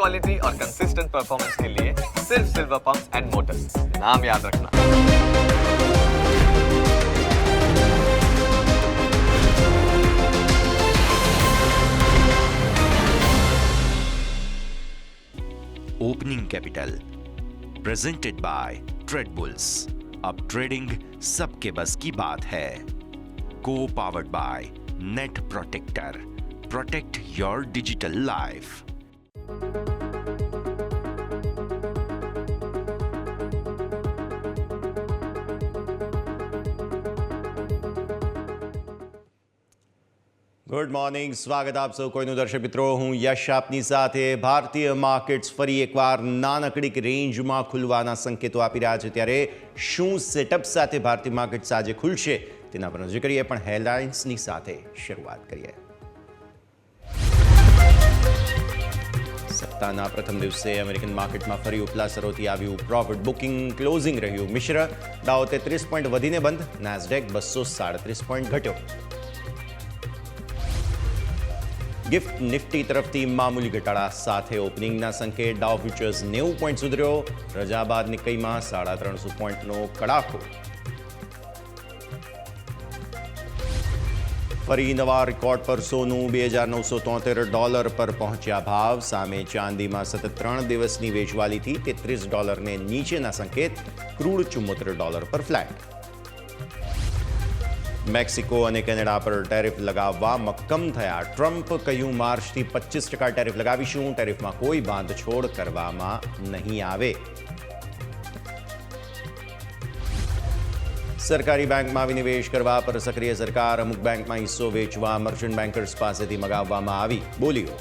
Quality और consistent performance के लिए सिर्फ सिल्वर पंप्स एंड मोटर्स, नाम याद रखना। Opening capital presented by trade bulls. अब ट्रेडिंग सबके बस की बात है। को powered by net protector, protect your digital life. Good morning, સ્વાગત આપ સૌ કોઈનું દર્શક મિત્રો, હું યશ આપની સાથે। ભારતીય માર્કેટ્સ ફરી એકવાર નાનકડી રેન્જમાં ખુલવાના સંકેતો આપી રહ્યા છે, ત્યારે શું સેટઅપ સાથે ભારતીય માર્કેટ્સ આજે ખુલશે તેના પર નજર કરીએ, પણ હેડલાઇન્સની સાથે શરૂઆત કરીએ। સપ્તાહના પ્રથમ દિવસે અમેરિકન માર્કેટમાં ફરી ઉપલા સરોથી આવ્યું પ્રોફિટ બુકિંગ, ક્લોઝિંગ રહ્યું મિશ્ર। ડાઉ 33 પોઈન્ટ વધીને બંધ, નેસ્ડેક 237 પોઈન્ટ ઘટ્યો। ગિફ્ટ નિફ્ટી તરફથી મામૂલી ઘટાડા સાથે ઓપનિંગના સંકેત। ડાઉ ફ્યુચર્સ 90 પોઈન્ટ સુધર્યો, રજા બાદ નિક્કઈમાં 350 પોઈન્ટનો કડાકો। ફરી નવા રેકોર્ડ પર સોનું, $2,973 પર પહોંચ્યા ભાવ। સામે ચાંદીમાં સતત 3 દિવસની વેચવાલીથી $33 નીચેના સંકેત। ક્રૂડ $74 પર ફ્લેટ। મેક્સિકો અને કેનેડા પર ટેરિફ લગાવવા મક્કમ થયા ટ્રમ્પ। કહ્યું માર્ચથી 25% ટેરિફ લગાવીશું, ટેરિફમાં કોઈ બાંધછોડ કરવામાં નહીં આવે। સરકારી બેંકમાં વિનિવેશ કરવા પર સક્રિય સરકાર। અમુક બેંકમાં હિસ્સો વેચવા મર્ચન્ટ બેન્કર્સ પાસેથી મગાવવામાં આવી બોલીઓ।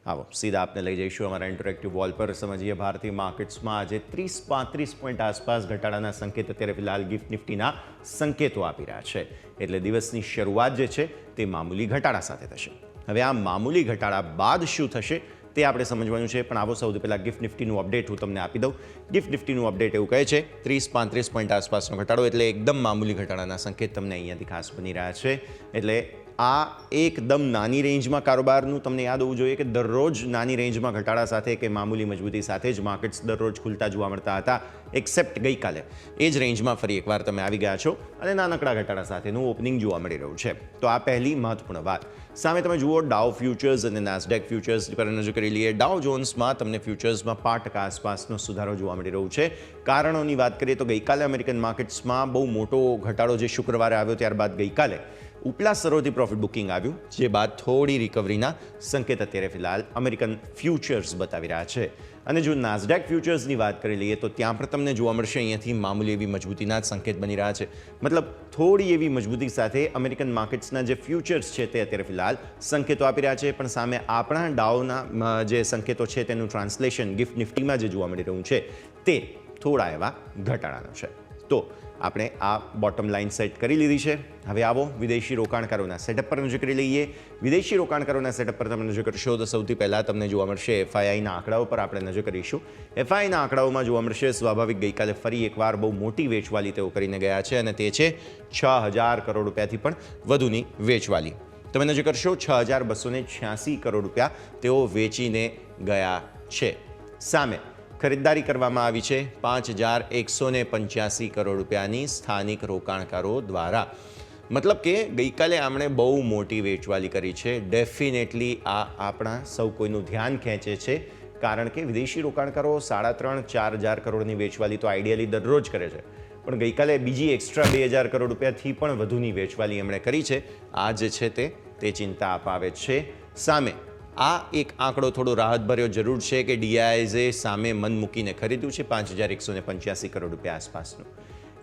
આવો સીધા આપને લઈ જઈશું અમારા ઇન્ટરેક્ટિવ વોલ પર। સમજીએ ભારતીય માર્કેટ્સમાં આજે 30-35 પોઈન્ટ આસપાસ ઘટાડાના સંકેત અત્યારે ફિલહાલ ગિફ્ટ નિફ્ટીના સંકેતો આપી રહ્યા છે, એટલે દિવસની શરૂઆત જે છે તે મામૂલી ઘટાડા સાથે થશે। હવે આ મામૂલી ઘટાડા બાદ શું થશે તે આપણે સમજવાનું છે, પણ આવો સૌથી પહેલાં ગિફ્ટ નિફ્ટીનું અપડેટ હું તમને આપી દઉં। ગિફ્ટ નિફ્ટીનું અપડેટ એવું કહે છે 30-35 પોઈન્ટ આસપાસનો ઘટાડો, એટલે એકદમ મામૂલી ઘટાડાના સંકેત તમને અહીંયાથી ખાસ બની રહ્યા છે। એટલે આ એકદમ નાની રેન્જમાં કારોબારનું તમને યાદ હોવું જોઈએ કે દરરોજ નાની રેન્જમાં ઘટાડા સાથે કે મામૂલી મજબૂતી સાથે જ માર્કેટ્સ દરરોજ ખુલતા જોવા મળતા હતા, એક્સેપ્ટ ગઈકાલે। એ જ રેન્જમાં ફરી એકવાર તમે આવી ગયા છો અને નાનકડા ઘટાડા સાથેનું ઓપનિંગ જોવા મળી રહ્યું છે। તો આ પહેલી મહત્વપૂર્ણ વાત। સામે તમે જુઓ ડાઉ ફ્યુચર્સ અને નેસ્ડેક ફ્યુચર્સ પર નજર કરી લઈએ। ડાઉ જોન્સમાં તમને ફ્યુચર્સમાં 5% આસપાસનો સુધારો જોવા મળી રહ્યો છે। કારણોની વાત કરીએ તો ગઈકાલે અમેરિકન માર્કેટ્સમાં બહુ મોટો ઘટાડો જે શુક્રવારે આવ્યો, ત્યારબાદ ગઈકાલે ઉપલા સ્તરોથી પ્રોફિટ બુકિંગ આવ્યું, જે બાદ થોડી રિકવરીના સંકેત અત્યારે ફિલહાલ અમેરિકન ફ્યુચર્સ બતાવી રહ્યા છે। અને જો નાસ્ડેક ફ્યુચર્સની વાત કરી લઈએ તો ત્યાં પણ તમને જોવા મળશે અહીંયાથી મામૂલી એવી મજબૂતીના જ સંકેત બની રહ્યા છે। મતલબ થોડી એવી મજબૂતી સાથે અમેરિકન માર્કેટ્સના જે ફ્યુચર્સ છે તે અત્યારે ફિલહાલ સંકેતો આપી રહ્યા છે, પણ સામે આપણા ડાઉના જે સંકેતો છે તેનું ટ્રાન્સલેશન ગિફ્ટ નિફ્ટીમાં જે જોવા મળી રહ્યું છે તે થોડા એવા ઘટાડાનો છે। તો આપણે આ બોટમ લાઇન સેટ કરી લીધી છે। હવે આવો વિદેશી રોકાણકારોના સેટઅપ પર નજર કરી લઈએ। વિદેશી રોકાણકારોના સેટઅપ પર તમે નજર કરશો તો સૌથી પહેલાં તમને જોવા મળશે એફઆઈઆઈના આંકડાઓ પર આપણે નજર કરીશું। એફઆઈઆઈના આંકડાઓમાં જોવા મળશે સ્વાભાવિક ગઈકાલે ફરી એકવાર બહુ મોટી વેચવાલી તેઓ કરીને ગયા છે, અને તે છે 6,000 કરોડ રૂપિયાથી પણ વધુની વેચવાલી। તમે નજર કરશો 6,286 કરોડ રૂપિયા તેઓ વેચીને ગયા છે। સામે ખરીદદારી કરવામાં આવી છે 5,185 કરોડ રૂપિયાની સ્થાનિક રોકાણકારો દ્વારા। મતલબ કે ગઈકાલે આમણે બહુ મોટી વેચવાલી કરી છે। ડેફિનેટલી આ આપણા સૌ કોઈનું ધ્યાન ખેંચે છે, કારણ કે વિદેશી રોકાણકારો 3,500-4,000 કરોડની વેચવાલી તો આઈડિયલી દરરોજ કરે છે, પણ ગઈકાલે બીજી એક્સ્ટ્રા 2,000 કરોડ રૂપિયાથી પણ વધુની વેચવાલી એમણે કરી છે। આ જે છે તે ચિંતા અપાવે છે। સામે આ એક આંકડો થોડો રાહતભર્યો જરૂર છે કે ડીઆઈઝે સામે મન મૂકીને ખરીદ્યું છે 5,185 કરોડ રૂપિયા આસપાસનું,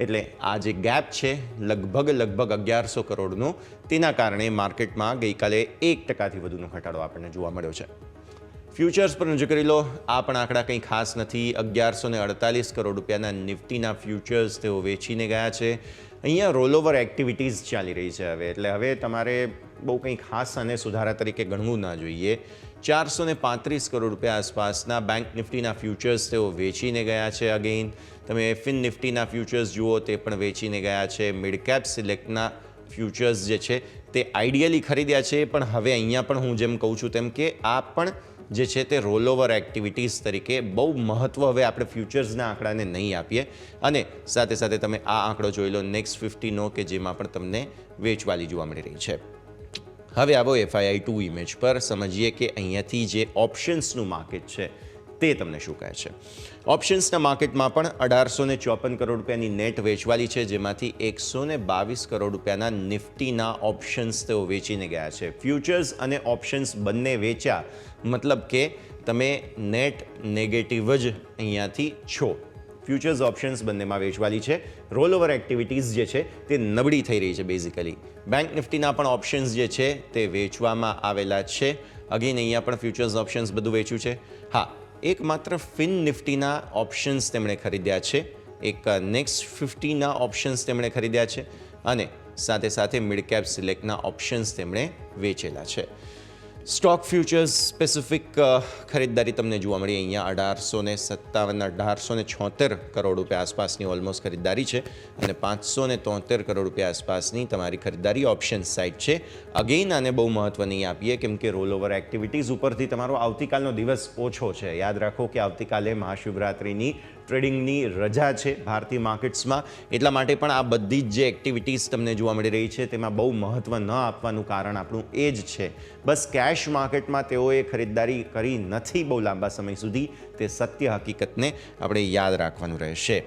એટલે આ જે ગેપ છે લગભગ 1,100 કરોડનો, તેના કારણે માર્કેટમાં ગઈકાલે 1%થી વધુનો ઘટાડો આપણને જોવા મળ્યો છે। ફ્યુચર્સ પર નજર કરી લો, આ પણ આંકડા કંઈ ખાસ નથી। 1,148 કરોડ રૂપિયાના નિફ્ટીના ફ્યુચર્સ તેઓ વેચીને ગયા છે। અહીંયા રોલઓવર એક્ટિવિટીઝ ચાલી રહી છે હવે તમારે બહુ કંઈ ખાસ અને સુધારા તરીકે ગણવું ના જોઈએ. 435 કરોડ રૂપિયા આસપાસના બેંક નિફ્ટીના ફ્યુચર્સ તેઓ વેચીને ગયા છે. અગેઇન તમે ફિન નિફ્ટીના ફ્યુચર્સ જુઓ, તે પણ વેચીને ગયા છે. મિડ કેપ સિલેક્ટના ફ્યુચર્સ જે છે તે આઈડિયલી ખરીદ્યા છે, પણ હવે અહીંયા પણ હું જેમ કહું છું તેમ કે આ પણ જે છે તે રોલઓવર એક્ટિવિટીઝ તરીકે બહુ મહત્ત્વ હવે આપણે ફ્યુચર્સના આંકડાને નહીં આપીએ. અને સાથે સાથે તમે આ આંકડો જોઈ લો નેક્સ્ટ 50નો, કે જેમાં પણ તમને વેચવાલી જોવા મળી રહી છે. હવે આવો FII2 ઇમેજ પર સમજીએ કે અહીંયાથી જે ઓપ્શન્સનું માર્કેટ છે તે તમને શું કહે છે. ઓપ્શન્સના માર્કેટમાં પણ 1854 કરોડ રૂપિયાની નેટ વેચવાલી છે, જેમાંથી 122 કરોડ રૂપિયાના નિફ્ટીના ઓપ્શન્સ તેઓ વેચીને ગયા છે. ફ્યુચર્સ અને ઓપ્શન્સ બંને વેચ્યા, મતલબ કે તમે નેટ નેગેટિવ જ અહીંયાથી છો. ફ્યુચર્સ ઓપ્શન્સ બંનેમાં વેચવાલી છે. રોલઓવર એક્ટિવિટીઝ જે છે તે નબળી થઈ રહી છે બેઝિકલી. બેંક નિફ્ટીના પણ ઓપ્શન્સ જે છે તે વેચવામાં આવેલા છે. અગેન અહીંયા પણ ફ્યુચર્સ ઓપ્શન્સ બધું વેચ્યું છે. હા, એક માત્ર ફિન નિફ્ટીના ઓપ્શન્સ તેમણે ખરીદ્યા છે, એક નેક્સ્ટ 50ના ઓપ્શન્સ તેમણે ખરીદ્યા છે, અને સાથે સાથે મિડ કેપ સિલેક્ટના ઓપ્શન્સ તેમણે વેચેલા છે. સ્ટોક ફ્યુચર્સ સ્પેસિફિક ખરીદદારી તમને જોવા મળી. અહીંયા 1876 કરોડ રૂપિયા આસપાસની ઓલમોસ્ટ ખરીદદારી છે, અને 573 કરોડ રૂપિયા આસપાસની તમારી ખરીદદારી ઓપ્શન સાઇડ છે. અગેઇન આને બહુ મહત્ત્વ નહીં આપીએ, કેમ કે રોલઓવર એક્ટિવિટીઝ ઉપરથી તમારો આવતીકાલનો દિવસ ઓછો છે. યાદ રાખો કે આવતીકાલે મહાશિવરાત્રિની ટ્રેડિંગની રજા છે ભારતીય માર્કેટ્સમાં, એટલા માટે પણ આ બધી જ જે એક્ટિવિટીઝ તમને જોવા મળી રહી છે તેમાં બહુ મહત્ત્વ ન આપવાનું કારણ આપણું એ જ છે. બસ કેશ માર્કેટમાં તેઓએ ખરીદદારી કરી નથી બહુ લાંબા સમય સુધી, તે સત્ય હકીકતને આપણે યાદ રાખવાનું રહેશે.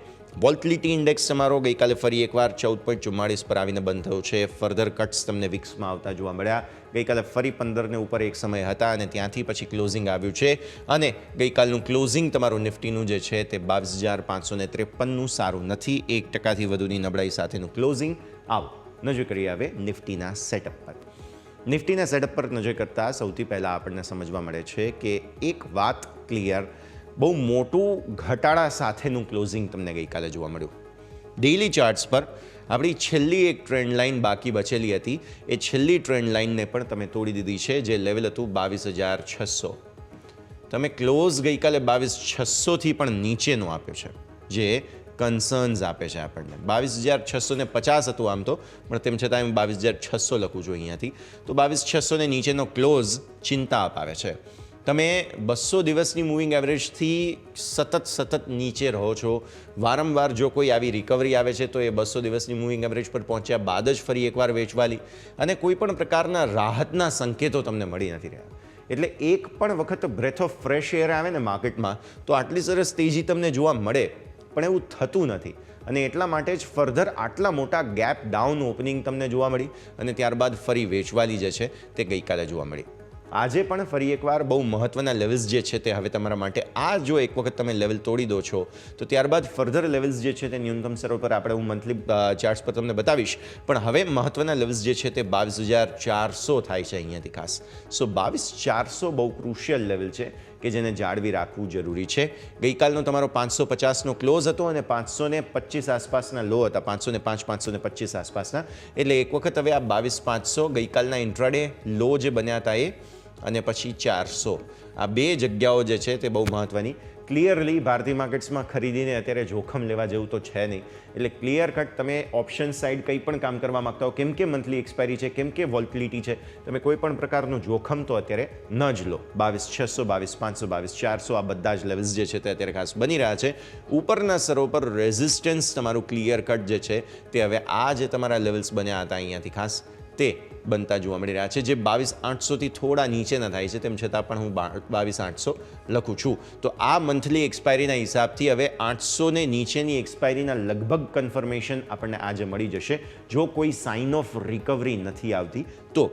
વોલ્ટિલિટી ઇન્ડેક્સ તમારો ગઈકાલે ફરી એકવાર 14.44 પર આવીને બંધ થયો છે. ફર્ધર કટ્સ તમને વિક્સમાં આવતા જોવા મળ્યા. ગઈકાલે ફરી 15ને ઉપર એક સમય હતા, અને ત્યાંથી પછી ક્લોઝિંગ આવ્યું છે, અને ગઈકાલનું ક્લોઝિંગ તમારું નિફ્ટીનું જે છે તે 22,553નું સારું નથી. 1%થી વધુની નબળાઈ સાથેનું ક્લોઝિંગ. આવો નજર કરીએ હવે નિફ્ટીના સેટઅપ પર. નિફ્ટીના સેટઅપ પર નજર કરતાં સૌથી પહેલાં આપણને સમજવા મળે છે કે એક વાત ક્લિયર, બહુ મોટું ઘટાડા સાથેનું ક્લોઝિંગ તમને ગઈકાલે જોવા મળ્યું. ડેઇલી ચાર્ટ્સ પર આપણી છેલ્લી એક ટ્રેન્ડ લાઇન બાકી બચેલી હતી, એ છેલ્લી ટ્રેન્ડ લાઇનને પણ તમે તોડી દીધી છે, જે લેવલ હતું 22,600. તમે ક્લોઝ ગઈકાલે 22,600થી પણ નીચેનો આપ્યો છે, જે કન્સર્ન્સ આપે છે આપણને. 22,650 હતું આમ તો, પણ તેમ છતાં હું 22,600 લખું છું અહીંયાથી. તો 22,600ને નીચેનો ક્લોઝ ચિંતા અપાવે છે. તમે 200 દિવસની મૂવિંગ એવરેજથી સતત નીચે રહો છો. વારંવાર જો કોઈ આવી રિકવરી આવે છે તો એ 200 દિવસની મૂવિંગ એવરેજ પર પહોંચ્યા બાદ જ ફરી એકવાર વેચવાલી, અને કોઈ પણ પ્રકારના રાહતના સંકેતો તમને મળી નથી રહ્યા. એટલે એક પણ વખત બ્રેથ ઓફ ફ્રેશ એર આવે ને માર્કેટમાં, તો આટલી સરસ તેજી તમને જોવા મળે, પણ એવું થતું નથી. અને એટલા માટે જ ફર્ધર આટલા મોટા ગેપ ડાઉન ઓપનિંગ તમને જોવા મળી, અને ત્યારબાદ ફરી વેચવાલી જે છે તે ગઈકાલે જોવા મળી. આજે પણ ફરી એકવાર બહુ મહત્ત્વના લેવલ્સ જે છે તે હવે તમારા માટે, આ જો એક વખત તમે લેવલ તોડી દો છો તો ત્યારબાદ ફર્ધર લેવલ્સ જે છે તે ન્યૂનતમ સ્તરો પર આપણે હું મંથલી ચાર્ટ્સ પર તમને બતાવીશ, પણ હવે મહત્ત્વના લેવલ્સ જે છે તે 22,400 થાય છે અહીંયાથી ખાસ. સો 22,400 બહુ ક્રુશિયલ લેવલ છે કે જેને જાળવી રાખવું જરૂરી છે. ગઈકાલનો તમારો 550નો ક્લોઝ હતો, અને 525 આસપાસના લો હતા, 505, 525 આસપાસના. એટલે એક વખત હવે આ 22,500 ગઈકાલના ઇન્ટ્રાડે લો જે બન્યા હતા એ, અને પછી 400, આ બે જગ્યાઓ જે છે તે બહુ મહત્ત્વની. ક્લિયરલી ભારતીય માર્કેટ્સમાં ખરીદીને અત્યારે જોખમ લેવા જેવું તો છે નહીં. એટલે ક્લિયર કટ તમે ઓપ્શન સાઇડ કંઈ પણ કામ કરવા માગતા હો, કેમ કે મંથલી એક્સપાયરી છે, કેમ કે વોલ્ટિલિટી છે, તમે કોઈ પણ પ્રકારનું જોખમ તો અત્યારે ન જ લો. 22,600, 22,500, 22,400 આ બધા જ લેવલ્સ જે છે તે અત્યારે ખાસ બની રહ્યા છે. ઉપરના સ્તરો પર રેઝિસ્ટન્સ તમારું ક્લિયર કટ જે છે તે હવે આ જે તમારા લેવલ્સ બન્યા હતા અહીંયાથી ખાસ તે બનતા જોવા મળી રહ્યા છે, જે 22,800થી થોડા નીચેના થાય છે. તેમ છતાં પણ હું 22,800 લખું છું. તો આ મંથલી એક્સપાયરીના હિસાબથી હવે 800ને નીચેની એક્સપાયરીના લગભગ કન્ફર્મેશન આપણને આજે મળી જશે, જો કોઈ સાઇન ઓફ રિકવરી નથી આવતી તો.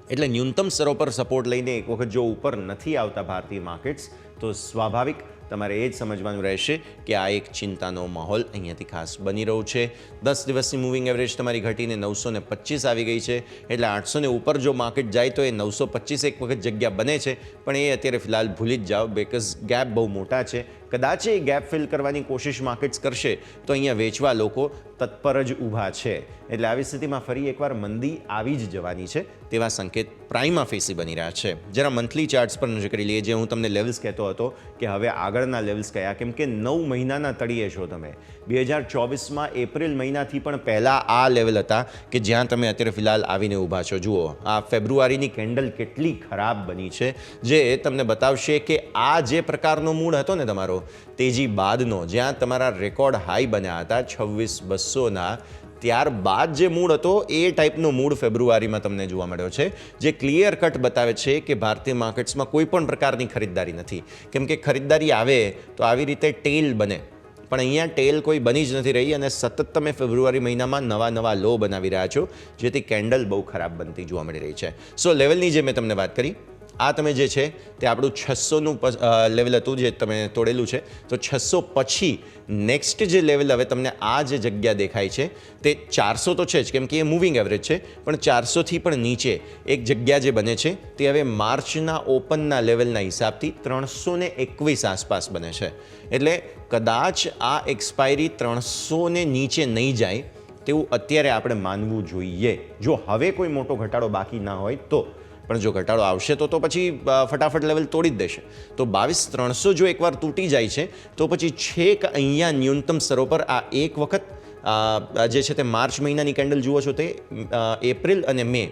એટલે ન્યૂનતમ સ્તરો પર સપોર્ટ લઈને એક વખત જો ઉપર નથી આવતા ભારતીય માર્કેટ્સ, તો સ્વાભાવિક તમારે એ જ સમજવાનું રહેશે કે આ એક ચિંતાનો માહોલ અહીંયાથી ખાસ બની રહ્યો છે. 10 દિવસની મૂવિંગ એવરેજ તમારી ઘટીને 925 આવી ગઈ છે, એટલે 800ને ઉપર જો માર્કેટ જાય તો એ 925 એક વખત જગ્યા બને છે, પણ એ અત્યારે ફિલહાલ ભૂલી જ જાઓ, બિકોઝ ગેપ બહુ મોટા છે. કદાચ એ ગેપ ફિલ કરવાની કોશિશ માર્કેટ્સ કરશે તો અહીંયા વેચવા લોકો તત્પર જ ઊભા છે. એટલે આવી સ્થિતિમાં ફરી એકવાર મંદી આવી જ જવાની છે તેવા સંકેત પ્રાઇમા ફેસી બની રહ્યા છે. જરા મંથલી ચાર્ટ્સ પર નજર કરી લઈએ, જે હું તમને લેવલ્સ કહેતો હતો કે હવે આગળના લેવલ્સ કયા, કેમ કે 9 મહિનાના તળિયે છો તમે. 2024માં એપ્રિલ મહિનાથી પણ પહેલાં આ લેવલ હતા કે જ્યાં તમે અત્યારે ફિલહાલ આવીને ઊભા છો. જુઓ આ ફેબ્રુઆરીની કેન્ડલ કેટલી ખરાબ બની છે, જે તમને બતાવશે કે આ જે પ્રકારનો મૂડ હતો ને તમારો તેજી બાદનો, જ્યાં તમારા રેકોર્ડ હાઈ બન્યા હતા 26,200ના, ત્યારબાદ જે મૂડ હતો એ ટાઈપનો મૂડ ફેબ્રુઆરીમાં તમને જોવા મળ્યો છે, જે ક્લિયર કટ બતાવે છે કે ભારતીય માર્કેટ્સમાં કોઈ પણ પ્રકારની ખરીદદારી નથી. કેમ કે ખરીદદારી આવે તો આવી રીતે ટેલ બને, પણ અહીંયા ટેલ કોઈ બની જ નથી રહી અને સતત તમે ફેબ્રુઆરી મહિનામાં નવા લો બનાવી રહ્યા છો, જેથી કેન્ડલ બહુ ખરાબ બનતી જોવા મળી રહી છે. સો લેવલની જે મેં તમને વાત કરી, આ તમે જે છે તે આપણું 600નું લેવલ હતું જે તમે તોડેલું છે, તો 600 પછી નેક્સ્ટ જે લેવલ હવે તમને આ જે જગ્યા દેખાય છે તે 400 તો છે જ, કેમ કે એ મૂવિંગ એવરેજ છે, પણ 400થી પણ નીચે એક જગ્યા જે બને છે તે હવે માર્ચના ઓપનના લેવલના હિસાબથી 321 આસપાસ બને છે. એટલે કદાચ આ એક્સપાયરી 300ને નીચે નહીં જાય તેવું અત્યારે આપણે માનવું જોઈએ, જો હવે કોઈ મોટો ઘટાડો બાકી ના હોય તો. પણ જો ઘટાડો આવશે તો પછી ફટાફટ લેવલ તોડી જ દેશે. તો 22,300 જો એકવાર તૂટી જાય છે તો પછી છેક અહીંયા ન્યૂનતમ સ્તરો પર આ એક વખત જે છે તે માર્ચ મહિનાની કેન્ડલ જુઓ છો તે એપ્રિલ અને મે,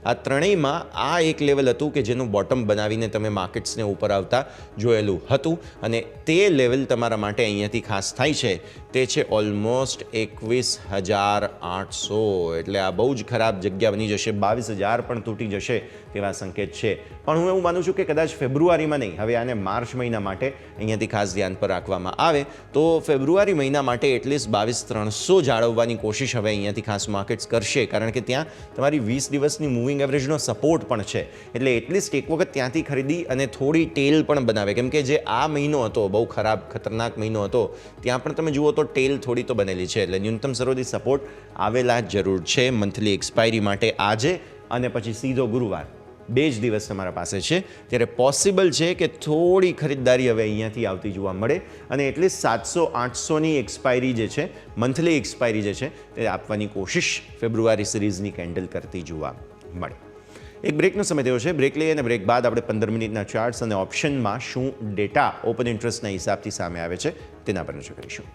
આ ત્રણેયમાં આ એક લેવલ હતું કે જેનું બોટમ બનાવીને તમે માર્કેટ્સને ઉપર આવતા જોયેલું હતું, અને તે લેવલ તમારા માટે અહીંયાથી ખાસ થાય છે તે છે ઓલમોસ્ટ 21,800. એટલે આ બહુ જ ખરાબ જગ્યા બની જશે, 22,000 પણ તૂટી જશે તેવા સંકેત છે. પણ હું એવું માનું છું કે કદાચ ફેબ્રુઆરીમાં નહીં, હવે આને માર્ચ મહિના માટે અહીંયાથી ખાસ ધ્યાન પર રાખવામાં આવે તો ફેબ્રુઆરી મહિના માટે એટલીસ્ટ 22,300 જાળવવાની કોશિશ હવે અહીંયાથી ખાસ માર્કેટ્સ કરશે, કારણ કે ત્યાં તમારી 20 દિવસની મૂવિંગ એવરેજનો સપોર્ટ પણ છે. એટલે એટલીસ્ટ એક વખત ત્યાંથી ખરીદી અને થોડી ટેલ પણ બનાવે, કેમ કે જે આ મહિનો હતો બહુ ખરાબ ખતરનાક મહિનો હતો, ત્યાં પણ તમે જુઓ તો ટેલ થોડી તો બનેલી છે. એટલે ન્યૂનતમ સરોદી સપોર્ટ આવેલા જરૂર છે મંથલી એક્સપાયરી માટે આજે અને પછી સીધો ગુરુવાર, 2 જ દિવસ તમારા પાસે છે, ત્યારે પોસિબલ છે કે થોડી ખરીદદારી હવે અહીંયાથી આવતી જોવા મળે અને એટલીસ્ટ 700-800ની એક્સપાયરી જે છે, મંથલી એક્સપાયરી જે છે તે આપવાની કોશિશ ફેબ્રુઆરી સિરીઝની કેન્ડલ કરતી જોવા મળે. એક બ્રેકનો સમય થયો છે, બ્રેક લઈએ અને બ્રેક બાદ આપણે 15 મિનિટના ચાર્ટ્સ અને ઓપ્શનમાં શું ડેટા ઓપન ઇન્ટરેસ્ટના હિસાબથી સામે આવે છે તેના પર નજર કરીશું.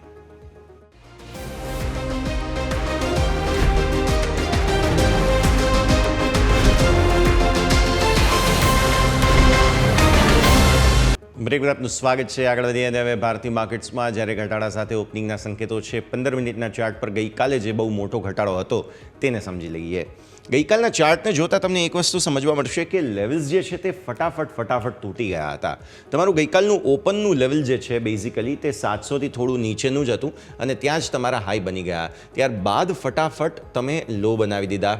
બ્રેક બાદ આપનું સ્વાગત છે. આગળ વધીએ અને હવે ભારતીય માર્કેટ્સમાં જ્યારે ઘટાડા સાથે ઓપનિંગના સંકેતો છે. 15 મિનિટના ચાર્ટ પર ગઈકાલે જે બહુ મોટો ઘટાડો હતો તેને સમજી લઈએ. ગઈકાલના ચાર્ટને જોતાં તમને એક વસ્તુ સમજવા મળશે કે લેવલ્સ જે છે તે ફટાફટ તૂટી ગયા હતા. તમારું ગઈકાલનું ઓપનનું લેવલ જે છે બેઝિકલી તે 700થી થોડું નીચેનું જ હતું અને ત્યાં જ તમારા હાઈ બની ગયા. ત્યારબાદ ફટાફટ તમે લો બનાવી દીધા,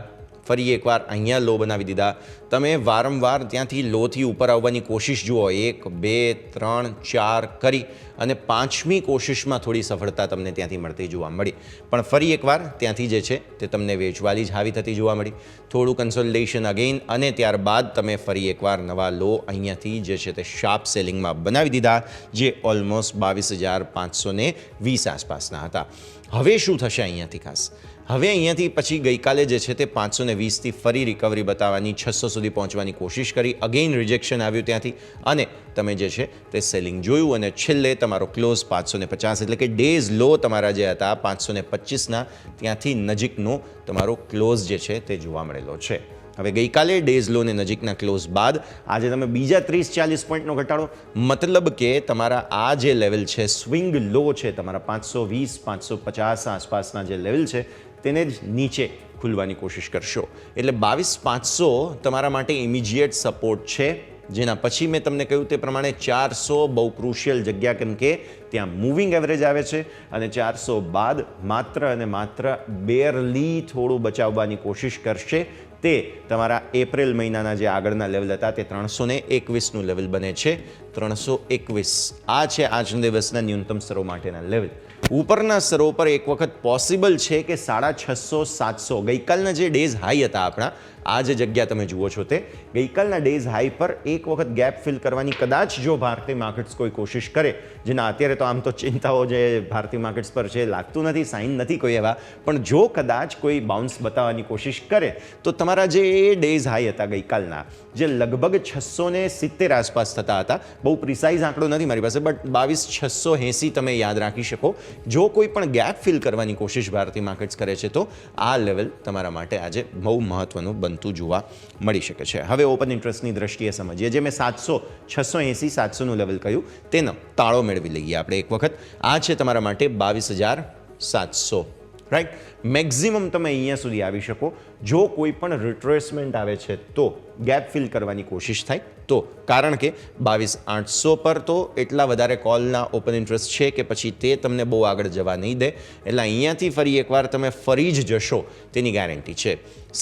ફરી એકવાર અહીંયા લો બનાવી દીધા. તમે વારંવાર ત્યાંથી લોથી ઉપર આવવાની કોશિશ જુઓ, 1, 2, 3, 4 કરી અને 5મી કોશિશમાં થોડી સફળતા તમને ત્યાંથી મળતી જોવા મળી, પણ ફરી એકવાર ત્યાંથી જે છે તે તમને વેચવાલી જ હાવી થતી જોવા મળી. થોડું કન્સોલિડેશન અગેન અને ત્યારબાદ તમે ફરી એકવાર નવા લો અહીંયાથી જે છે તે શાર્પ સેલિંગમાં બનાવી દીધા, જે ઓલમોસ્ટ 22,520 આસપાસના હતા. હવે શું થશે અહીંયાથી ખાસ? હવે અહીંયાથી પછી ગઈકાલે જે છે તે 520થી ફરી રિકવરી બતાવવાની 600 સુધી પહોંચવાની કોશિશ કરી, અગેઇન રિજેક્શન આવ્યું ત્યાંથી અને તમે જે છે તે સેલિંગ જોયું અને છેલ્લે તમારો ક્લોઝ 550, એટલે કે ડેઝ લો તમારા જે હતા 525ના ત્યાંથી નજીકનો તમારો ક્લોઝ જે છે તે જોવા મળેલો છે. હવે ગઈકાલે ડેઝ લોને નજીકના ક્લોઝ બાદ આજે તમે બીજા 30-40 પોઈન્ટનો ઘટાડો, મતલબ કે તમારા આ જે લેવલ છે સ્વિંગ લો છે તમારા 520-550 આસપાસના જે લેવલ છે તેને જ નીચે ખુલવાની કોશિશ કરશો. એટલે 22,500 તમારા માટે ઇમિજિએટ સપોર્ટ છે, જેના પછી મેં તમને કહ્યું તે પ્રમાણે 400 બહુ ક્રુશિયલ જગ્યા, કેમ કે ત્યાં મૂવિંગ એવરેજ આવે છે અને 400 બાદ માત્ર અને માત્ર બેરલી થોડું બચાવવાની કોશિશ કરશે. તે તમારા એપ્રિલ મહિનાના જે આગળના લેવલ હતા તે 321નું લેવલ બને છે. 321 આ છે આજના દિવસના ન્યૂનતમ સ્તરો માટેના લેવલ. ઉપરના સ્તરો પર એક વખત પોસિબલ છે કે 650-700 ગઈકાલના જે ડેઝ હાઈ હતા આપણા, આ જે જગ્યા તમે જુઓ છો તે ગઈકાલના ડેઝ હાઈ પર એક વખત ગેપ ફિલ કરવાની કદાચ જો ભારતીય માર્કેટ્સ કોઈ કોશિશ કરે, જેના અત્યારે તો આમ તો ચિંતાઓ જે ભારતીય માર્કેટ્સ પર છે લાગતું નથી, સાઇન નથી કોઈ એવા, પણ જો કદાચ કોઈ બાઉન્સ બતાવવાની કોશિશ કરે તો તમારા જે ડેઝ હાઈ હતા ગઈકાલના, જે લગભગ 670 આસપાસ થતા હતા, બહુ પ્રિસાઇઝ આંકડો નથી મારી પાસે, બટ 22,680 તમે યાદ રાખી શકો. જો કોઈ પણ ગેપ ફિલ કરવાની કોશિશ ભારતીય માર્કેટ્સ કરે છે તો આ લેવલ તમારા માટે આજે બહુ મહત્વનું બનતું જોવા મળી શકે છે. હવે ઓપન ઇન્ટરેસ્ટની દ્રષ્ટિએ સમજીએ, જે મેં 700, 680, 700નું લેવલ કહ્યું તેનો તાળો મેળવી લઈએ આપણે એક વખત. આ છે તમારા માટે 22,700, રાઈટ. મેક્ઝિમમ તમે અહીંયા સુધી આવી શકો. જો કોઈ પણ રિટ્રેસમેન્ટ આવે છે તો ગેપ ફિલ કરવાની કોશિશ થાય તો, કારણ કે 22,800 પર તો એટલા વધારે કોલના ઓપન ઇન્ટરેસ્ટ છે કે પછી તે તમને બહુ આગળ જવા નહીં દે, એટલે અહીંયાથી ફરી એકવાર તમે ફરી જ જશો તેની ગેરંટી છે.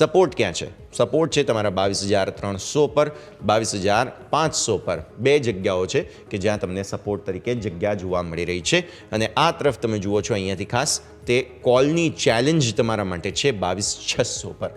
સપોર્ટ ક્યાં છે? સપોર્ટ છે તમારા 22,300 પર, 22,500 પર. બે જગ્યાઓ છે કે જ્યાં તમને સપોર્ટ તરીકે જગ્યા જોવા મળી રહી છે, અને આ તરફ તમે જુઓ છો અહીંયાથી ખાસ તે કોલની ચેલેન્જ તમારા માટે છે 22,600 પર.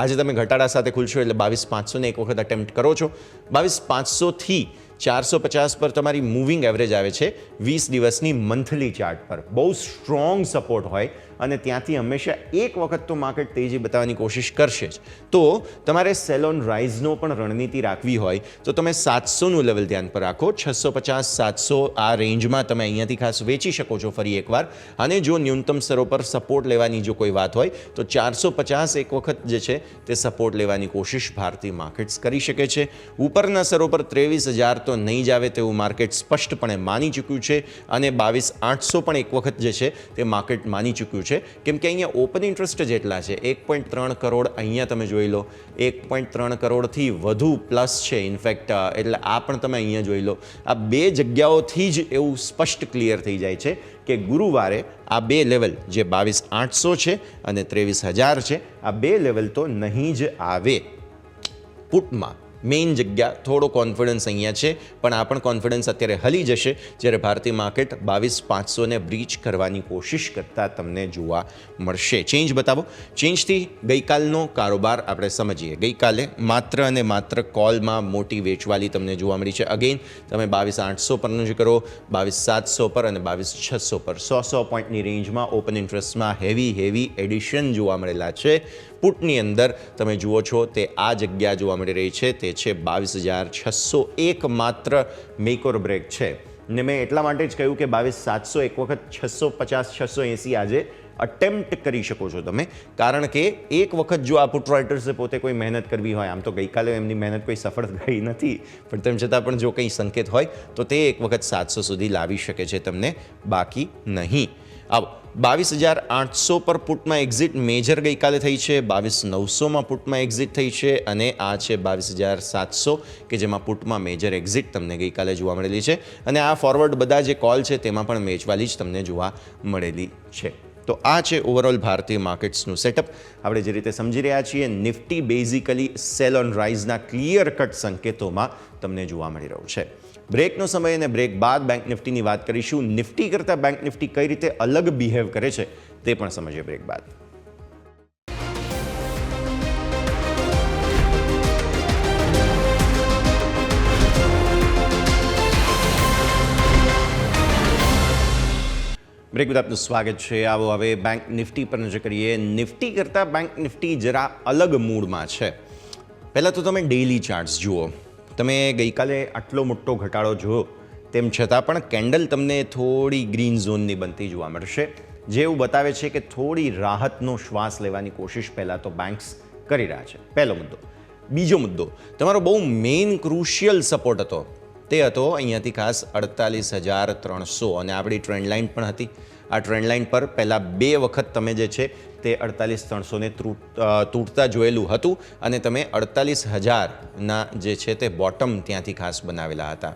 આજે તમે ઘટાડા સાથે ખુલશો એટલે 22,500ને એક વખત અટેમ્પ્ટ કરો છો. 22,500થી 450 પર તમારી મૂવિંગ એવરેજ આવે છે 20 દિવસની મંથલી ચાર્ટ પર. બહુ સ્ટ્રોંગ સપોર્ટ હોય અને ત્યાંથી હંમેશા એક વખત તો માર્કેટ તેજી બતાવવાની કોશિશ કરશે જ. તો તમારે સેલ ઓન રાઇઝનો પણ રણનીતિ રાખવી હોય તો તમે 700નું લેવલ ધ્યાન પર રાખો. 650-700 આ રેન્જમાં તમે અહીંયાથી ખાસ વેચી શકો છો ફરી એકવાર. અને જો ન્યૂનતમ સ્તરો પર સપોર્ટ લેવાની જો કોઈ વાત હોય તો 450 એક વખત જે છે તે સપોર્ટ લેવાની કોશિશ ભારતીય માર્કેટ્સ કરી શકે છે. ઉપરના સ્તરો પર 23,000 તો નહીં જ આવે તેવું માર્કેટ સ્પષ્ટપણે માની ચૂક્યું છે, અને 22,800 પણ એક વખત જે છે તે માર્કેટ માની ચૂક્યું છે, કેમ કે અહીંયા ઓપન ઇન્ટરેસ્ટ જેટલા છે 1.3 કરોડ. અહીંયા તમે જોઈ લો 1.3 કરોડથી વધુ પ્લસ છે ઇનફેક્ટ, એટલે આ પણ તમે અહીંયા જોઈ લો. આ બે જગ્યાઓથી જ એવું સ્પષ્ટ ક્લિયર થઈ જાય છે કે ગુરુવારે આ બે લેવલ જે 22,800 છે અને 23,000 છે, આ બે લેવલ તો નહીં જ આવે. પુટમાં મેઇન જગ્યા થોડો કોન્ફિડન્સ અહીંયા છે, પણ આ પણ કોન્ફિડન્સ અત્યારે હલી જશે જ્યારે ભારતીય માર્કેટ 22,500ને બ્રીચ કરવાની કોશિશ કરતા તમને જોવા મળશે. ચેન્જ બતાવો. ચેન્જથી ગઈકાલનો કારોબાર આપણે સમજીએ. ગઈકાલે માત્ર અને માત્ર કોલમાં મોટી વેચવાલી તમને જોવા મળી છે. અગેન તમે 22,800 પરનું જ કરો, 22,700 પર અને 22,600 પર 100 પોઈન્ટની રેન્જમાં ઓપન ઇન્ટરેસ્ટમાં હેવી એડિશન જોવા મળેલા છે. પુટની અંદર તમે જુઓ છો તે આ જગ્યા જોવા મળી રહી છે, તે છે 22,601 માત્ર મેક ઓર બ્રેક છે. ને મેં એટલા માટે જ કહ્યું કે 22,700 એક વખત 650-680 આજે અટેમ્પ્ટ કરી શકો છો તમે, કારણ કે એક વખત જો આ પુટ રાઇટર્સે પોતે કોઈ મહેનત કરવી હોય, આમ તો ગઈકાલે એમની મહેનત કોઈ સફળ ગઈ નથી, પણ તેમ છતાં પણ જો કંઈ સંકેત હોય તો તે એક વખત 700 સુધી લાવી શકે છે તમને, બાકી નહીં. આવો 22,800 પર પુટમાં એક્ઝિટ મેજર ગઈકાલે થઈ છે, 22,900માં પુટમાં એક્ઝિટ થઈ છે, અને આ છે 22,700 કે જેમાં પુટમાં મેજર એક્ઝિટ તમને ગઈકાલે જોવા મળેલી છે. અને આ ફોરવર્ડ બધા જે કોલ છે તેમાં પણ મેચવાલી જ તમને જોવા મળેલી છે. તો આ છે ઓવરઓલ ભારતીય માર્કેટ્સનું સેટઅપ. આપણે જે રીતે સમજી રહ્યા છીએ, નિફ્ટી બેઝિકલી સેલ ઓન રાઇઝના ક્લિયર કટ સંકેતોમાં તમને જોવા મળી રહ્યું છે. બ્રેકનો સમય અને બ્રેક બાદ બેંક નિફ્ટીની વાત કરીશું. નિફ્ટી કરતાં બેંક નિફ્ટી કઈ રીતે અલગ બિહેવ કરે છે તે પણ સમજીએ બ્રેક બાદ. બ્રેક બાદ આપનું સ્વાગત છે. આવો હવે બેંક નિફ્ટી પર નજર કરીએ. નિફ્ટી કરતાં બેંક નિફ્ટી જરા અલગ મૂડમાં છે. પહેલાં તો તમે ડેઇલી ચાર્ટ્સ જુઓ. તમે ગઈકાલે આટલો મોટો ઘટાડો જોયો, તેમ છતાં પણ કેન્ડલ તમને થોડી ગ્રીન ઝોનની બનતી જોવા મળશે, જે એવું બતાવે છે કે થોડી રાહતનો શ્વાસ લેવાની કોશિશ પહેલાં તો બેંક્સ કરી રહ્યા છે. પહેલો મુદ્દો. બીજો મુદ્દો, તમારો બહુ મેઇન ક્રુશિયલ સપોર્ટ હતો, તે હતો અહીંયાથી ખાસ 48,300, અને આપણી ટ્રેન્ડ લાઇન પણ હતી. આ ટ્રેન્ડ લાઇન પર પહેલાં બે વખત તમે જે છે તે 48,300ને તૂટતા જોયેલું હતું, અને તમે 48,000ના જે છે તે બોટમ ત્યાંથી ખાસ બનાવેલા હતા.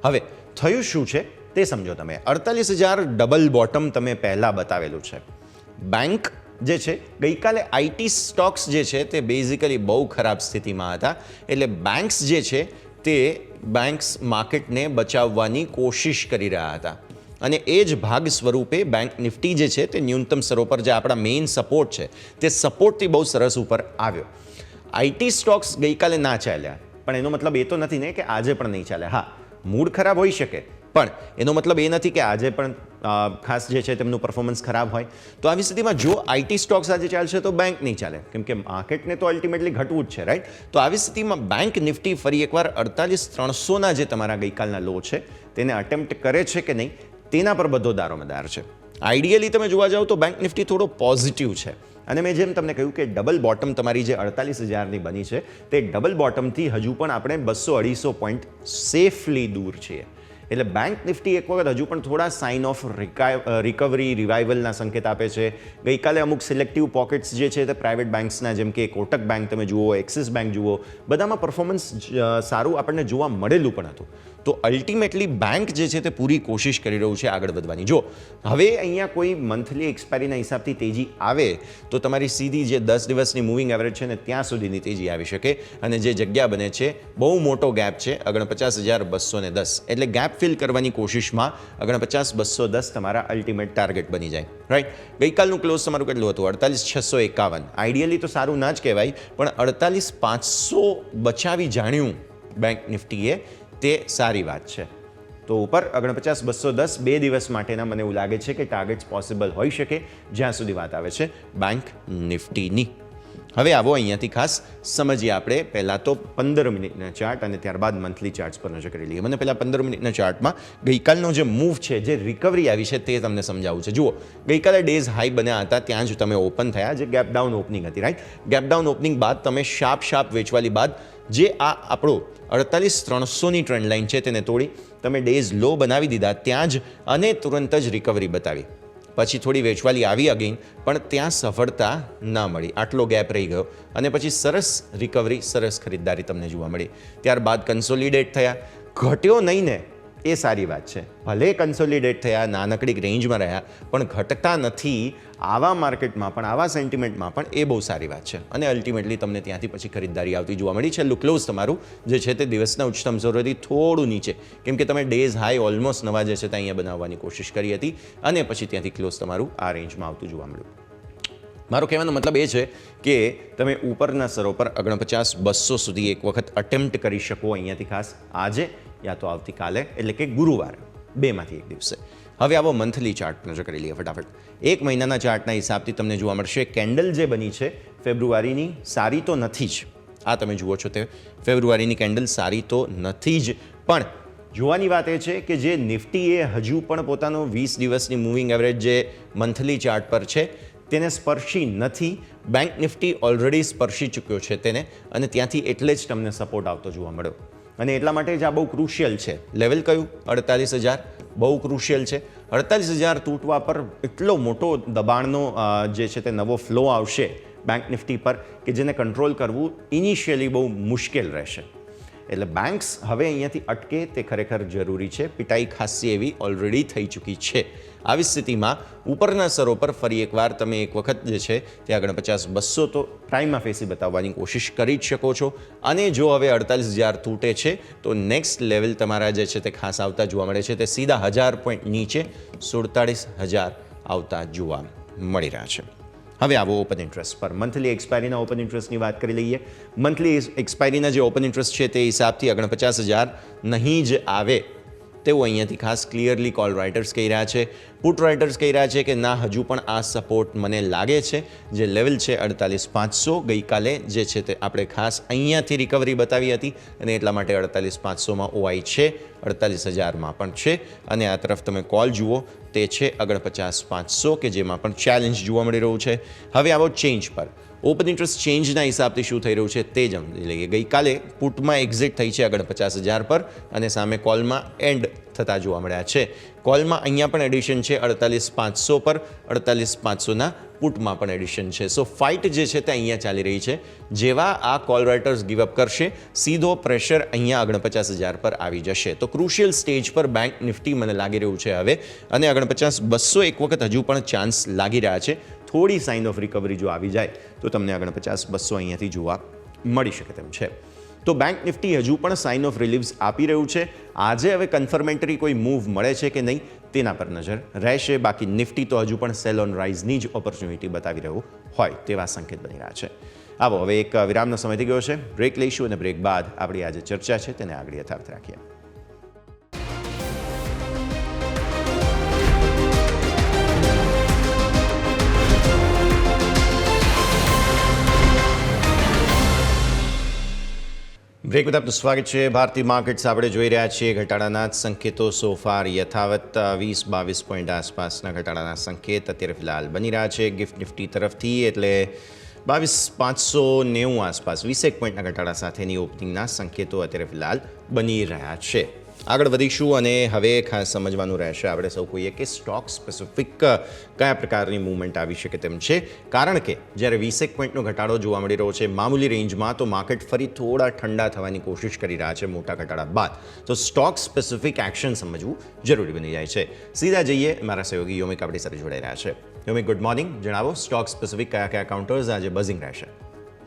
હવે થયું શું છે તે સમજો. તમે 48,000 ડબલ બોટમ તમે પહેલાં બતાવેલું છે. બેંક જે છે ગઈકાલે આઈટી સ્ટોક્સ જે છે તે બેઝિકલી બહુ ખરાબ સ્થિતિમાં હતા, એટલે બેંક્સ જે છે તે બેંક્સ માર્કેટને બચાવવાની કોશિશ કરી રહ્યા હતા. અને એ જ ભાગ સ્વરૂપે બેંક નિફ્ટી જે છે તે ન્યૂનતમ સ્તરો પર જે આપણા મેઇન સપોર્ટ છે તે સપોર્ટથી બહુ સરસ ઉપર આવ્યો. આઈટી સ્ટોક્સ ગઈકાલે ના ચાલ્યા, પણ એનો મતલબ એ તો નથી ને કે આજે પણ નહીં ચાલે. હા, મૂડ ખરાબ હોઈ શકે, પણ એનો મતલબ એ નથી કે આજે પણ ખાસ જે છે તેમનું પરફોર્મન્સ ખરાબ હોય. તો આવી સ્થિતિમાં જો આઈટી સ્ટોક્સ આજે ચાલશે તો બેંક નહીં ચાલે, કેમ કે માર્કેટને તો અલ્ટિમેટલી ઘટવું જ છે, રાઈટ. તો આવી સ્થિતિમાં બેંક નિફ્ટી ફરી એકવાર 48,300ના જે તમારા ગઈકાલના લો છે તેને અટેમ્પ્ટ કરે છે કે નહીં તેના પર બધો દારોમદાર છે. આઈડિયલી તમે જોવા જાઓ તો બેંક નિફ્ટી થોડો પોઝિટિવ છે, અને મેં જેમ તમને કહ્યું કે ડબલ બોટમ તમારી જે 48,000ની બની છે તે ડબલ બોટમથી હજુ પણ આપણે 200-250 પોઈન્ટ સેફલી દૂર છીએ. એટલે બેંક નિફ્ટી એક વખત હજુ પણ થોડા સાઇન ઓફ રિકવરી રિવાઇવલના સંકેત આપે છે. ગઈકાલે અમુક સિલેક્ટિવ પોકેટ્સ જે છે તે પ્રાઇવેટ બેંક્સના, જેમ કે કોટક બેંક તમે જુઓ, એક્સિસ બેંક જુઓ, બધામાં પરફોર્મન્સ સારું આપણને જોવા મળેલું પણ હતું. તો અલ્ટિમેટલી બેંક જે છે તે પૂરી કોશિશ કરી રહ્યું છે આગળ વધવાની. જો હવે અહીંયા કોઈ મંથલી એક્સપાયરીના હિસાબથી તેજી આવે તો તમારી સીધી જે 10 દિવસની મૂવિંગ એવરેજ છે ને ત્યાં સુધીની તેજી આવી શકે, અને જે જગ્યા બને છે બહુ મોટો ગેપ છે 49,210. એટલે ગેપ ફિલ કરવાની કોશિશમાં 49,210 તમારા અલ્ટિમેટ ટાર્ગેટ બની જાય, રાઈટ. ગઈકાલનું ક્લોઝ તમારું કેટલું હતું? 48,651. આઈડિયલી તો સારું ના જ કહેવાય, પણ 48,500 બચાવી જાણ્યું બેંક નિફ્ટીએ, તે સારી વાત છે. તો ઉપર 49,210 2 દિવસ માટેના મને એવું લાગે છે કે ટાર્ગેટ્સ પોસિબલ હોઈ શકે, જ્યાં સુધી વાત આવે છે બેંક નિફ્ટીની. હવે આવો અહીંયાથી ખાસ સમજીએ આપણે પહેલાં તો 15 મિનિટના ચાર્ટ અને ત્યારબાદ મંથલી ચાર્ટ્સ પર નજર કરી લઈએ. મને પહેલાં 15 મિનિટના ચાર્ટમાં ગઈકાલનો જે મૂવ છે, જે રિકવરી આવી છે તે તમને સમજાવું છે. જુઓ, ગઈકાલે ડેઝ હાઈ બન્યા હતા, ત્યાં જ તમે ઓપન થયા, જે ગેપ ડાઉન ઓપનિંગ હતી, રાઈટ. ગેપ ડાઉન ઓપનિંગ બાદ તમે શાર્પ વેચવાલી બાદ જે આ આપણો 48,300ની ટ્રેન્ડ લાઇન છે તેને તોડી તમે ડેઝ લો બનાવી દીધા ત્યાં જ, અને તુરંત જ રિકવરી બતાવી. પછી થોડી વેચવાલી આવી અગેન, પણ ત્યાં સફળતા ના મળી, આટલો ગેપ રહી ગયો, અને પછી સરસ રિકવરી, સરસ ખરીદદારી તમને જોવા મળી. ત્યારબાદ કન્સોલિડેટ થયા, ઘટ્યો નહીં ને એ સારી વાત છે. ભલે કન્સોલિડેટ થયા, નાનકડી રેન્જમાં રહ્યા, પણ ઘટતા નથી. આવા માર્કેટમાં પણ, આવા સેન્ટિમેન્ટમાં પણ એ બહુ સારી વાત છે, અને અલ્ટિમેટલી તમને ત્યાંથી પછી ખરીદદારી આવતી જોવા મળી. છેલ્લું ક્લોઝ તમારું જે છે તે દિવસના ઉચ્ચતમ સ્તરોથી થોડું નીચે, કેમ કે તમે ડેઝ હાઈ ઓલમોસ્ટ નવા જે છે તે અહીંયા બનાવવાની કોશિશ કરી હતી, અને પછી ત્યાંથી ક્લોઝ તમારું આ રેન્જમાં આવતું જોવા મળ્યું. મારો કહેવાનો મતલબ એ છે કે તમે ઉપરના સ્તરો પર 49,200 સુધી એક વખત અટેમ્પ્ટ કરી શકો અહીંયાથી, ખાસ આજે યા તો આવતીકાલે, એટલે કે ગુરુવારે, બેમાંથી એક દિવસે. હવે આવો મંથલી ચાર્ટ નજર કરી લઈએ ફટાફટ. એક મહિનાના ચાર્ટના હિસાબથી તમને જોવા મળશે કેન્ડલ જે બની છે ફેબ્રુઆરીની, સારી તો નથી જ. આ તમે જુઓ છો તે ફેબ્રુઆરીની કેન્ડલ સારી તો નથી જ, પણ જોવાની વાત એ છે કે જે નિફ્ટીએ હજુ પણ પોતાનો 20 દિવસની મૂવિંગ એવરેજ જે મંથલી ચાર્ટ પર છે તેને સ્પર્શી નથી. બેંક નિફ્ટી ઓલરેડી સ્પર્શી ચૂક્યો છે તેને, અને ત્યાંથી એટલે જ તમને સપોર્ટ આવતો જોવા મળ્યો. અને એટલા માટે જ આ બહુ ક્રુશિયલ છે. લેવલ કયું? 48,000 બહુ ક્રુશિયલ છે. 48,000 તૂટવા પર એટલો મોટો દબાણનો જે છે તે નવો ફ્લો આવશે બેંક નિફ્ટી પર કે જેને કંટ્રોલ કરવું ઇનિશિયલી બહુ મુશ્કેલ રહેશે. એટલે બેંક્સ હવે અહીંયાથી અટકે તે ખરેખર જરૂરી છે. પિટાઈ ખાસી એવી ઓલરેડી થઈ ચૂકી છે. આવી સ્થિતિમાં ઉપરના સ્તરો પર ફરી એકવાર તમે એક વખત જે છે તે 49,200 તો પ્રાઇમા ફેસી બતાવવાની કોશિશ કરી જ શકો છો. અને જો હવે 48,000 તૂટે છે તો નેક્સ્ટ લેવલ તમારા જે છે તે ખાસ આવતા જોવા મળે છે, તે સીધા 1000 પોઈન્ટ નીચે 47,000 આવતા જોવા મળી રહ્યા છે. હવે આવો ઓપન ઇન્ટરેસ્ટ પર. મંથલી એક્સપાયરીના ઓપન ઇન્ટરેસ્ટની વાત કરી લઈએ. મંથલી એક્સપાયરીના જે ઓપન ઇન્ટરેસ્ટ છે તે હિસાબથી 49,000 નહીં જ આવે તેવું અહીંયાથી ખાસ ક્લિયરલી કોલ રાઇટર્સ કહી રહ્યા છે. પુટ રાઇટર્સ કહી રહ્યા છે કે ના, હજુ પણ આ સપોર્ટ મને લાગે છે. જે લેવલ છે 48,500, ગઈકાલે જે છે તે આપણે ખાસ અહીંયાથી રિકવરી બતાવી હતી, અને એટલા માટે 48,500માં ઓઆઈ છે, 48,000માં પણ છે. અને આ તરફ તમે કોલ જુઓ તે છે 49,500 કે જેમાં પણ ચેલેન્જ જોવા મળી રહ્યું છે. હવે આવો ચેન્જ પર. ઓપન ઇન્ટરેસ્ટ ચેન્જના હિસાબથી શું થઈ રહ્યું છે તે જ સમજી લઈએ. ગઈકાલે પુટમાં એક્ઝિટ થઈ છે 49,000 પર, અને સામે કોલમાં એન્ડ થતા જોવા મળ્યા છે. કોલમાં અહીંયા પણ એડિશન છે 48,500 પર, 48,500ના પુટમાં પણ એડિશન છે. સો ફાઇટ જે છે તે અહીંયા ચાલી રહી છે. જેવા આ કોલ રાઇટર્સ ગીવઅપ કરશે, સીધો પ્રેશર અહીંયા 49,000 પર આવી જશે. તો ક્રુશિયલ સ્ટેજ પર બેંક નિફ્ટી મને લાગી રહ્યું છે હવે, અને 49,200 એક વખત હજુ પણ ચાન્સ લાગી રહ્યા છે. થોડી સાઇન ઓફ રિકવરી જો આવી જાય તો તમને 49,200 અહીંયાથી જોવા મળી શકે તેમ છે. તો બેંક નિફ્ટી હજુ પણ સાઇન ઓફ રિલીવ્સ આપી રહ્યું છે. આજે હવે કન્ફર્મેટરી કોઈ મૂવ મળે છે કે નહીં તેના પર નજર રહેશે. બાકી નિફ્ટી તો હજુ પણ સેલ ઓન રાઇઝની જ ઓપોર્ચ્યુનિટી બતાવી રહ્યું હોય તેવા સંકેત બની રહ્યા છે. આવો હવે એક વિરામનો સમય થઈ ગયો છે, બ્રેક લઈશું અને બ્રેક બાદ આપણી આજે ચર્ચા છે તેને આગળ યથાર્થ રાખીએ. બ્રેક બાદ આપનું સ્વાગત છે. ભારતીય માર્કેટ્સ આપણે જોઈ રહ્યા છીએ ઘટાડાના જ સંકેતો સોફાર યથાવત 20-22 પોઈન્ટ આસપાસના ઘટાડાના સંકેત અત્યારે ફિલહાલ બની રહ્યા છે ગિફ્ટ નિફ્ટી તરફથી. એટલે 22,590 આસપાસ 21 પોઈન્ટના ઘટાડા સાથેની ઓપનિંગના સંકેતો અત્યારે ફિલહાલ બની રહ્યા છે. આગળ વધીશું અને હવે ખાસ સમજવાનું રહેશે આપણે સૌ કોઈએ કે સ્ટોક સ્પેસિફિક કયા પ્રકારની મૂવમેન્ટ આવી શકે તેમ છે. કારણ કે જ્યારે 21 પોઈન્ટનો ઘટાડો જોવા મળી રહ્યો છે મામૂલી રેન્જમાં, તો માર્કેટ ફરી થોડા ઠંડા થવાની કોશિશ કરી રહ્યા છે મોટા ઘટાડા બાદ. તો સ્ટોક સ્પેસિફિક એક્શન સમજવું જરૂરી બની જાય છે. સીધા જઈએ, મારા સહયોગી યોમિક આપણી સાથે જોડાઈ રહ્યા છે. યોમિક, ગુડ મોર્નિંગ. જણાવો સ્ટોક સ્પેસિફિક કયા કયા કાઉન્ટર્સ આજે બઝિંગ રહેશે?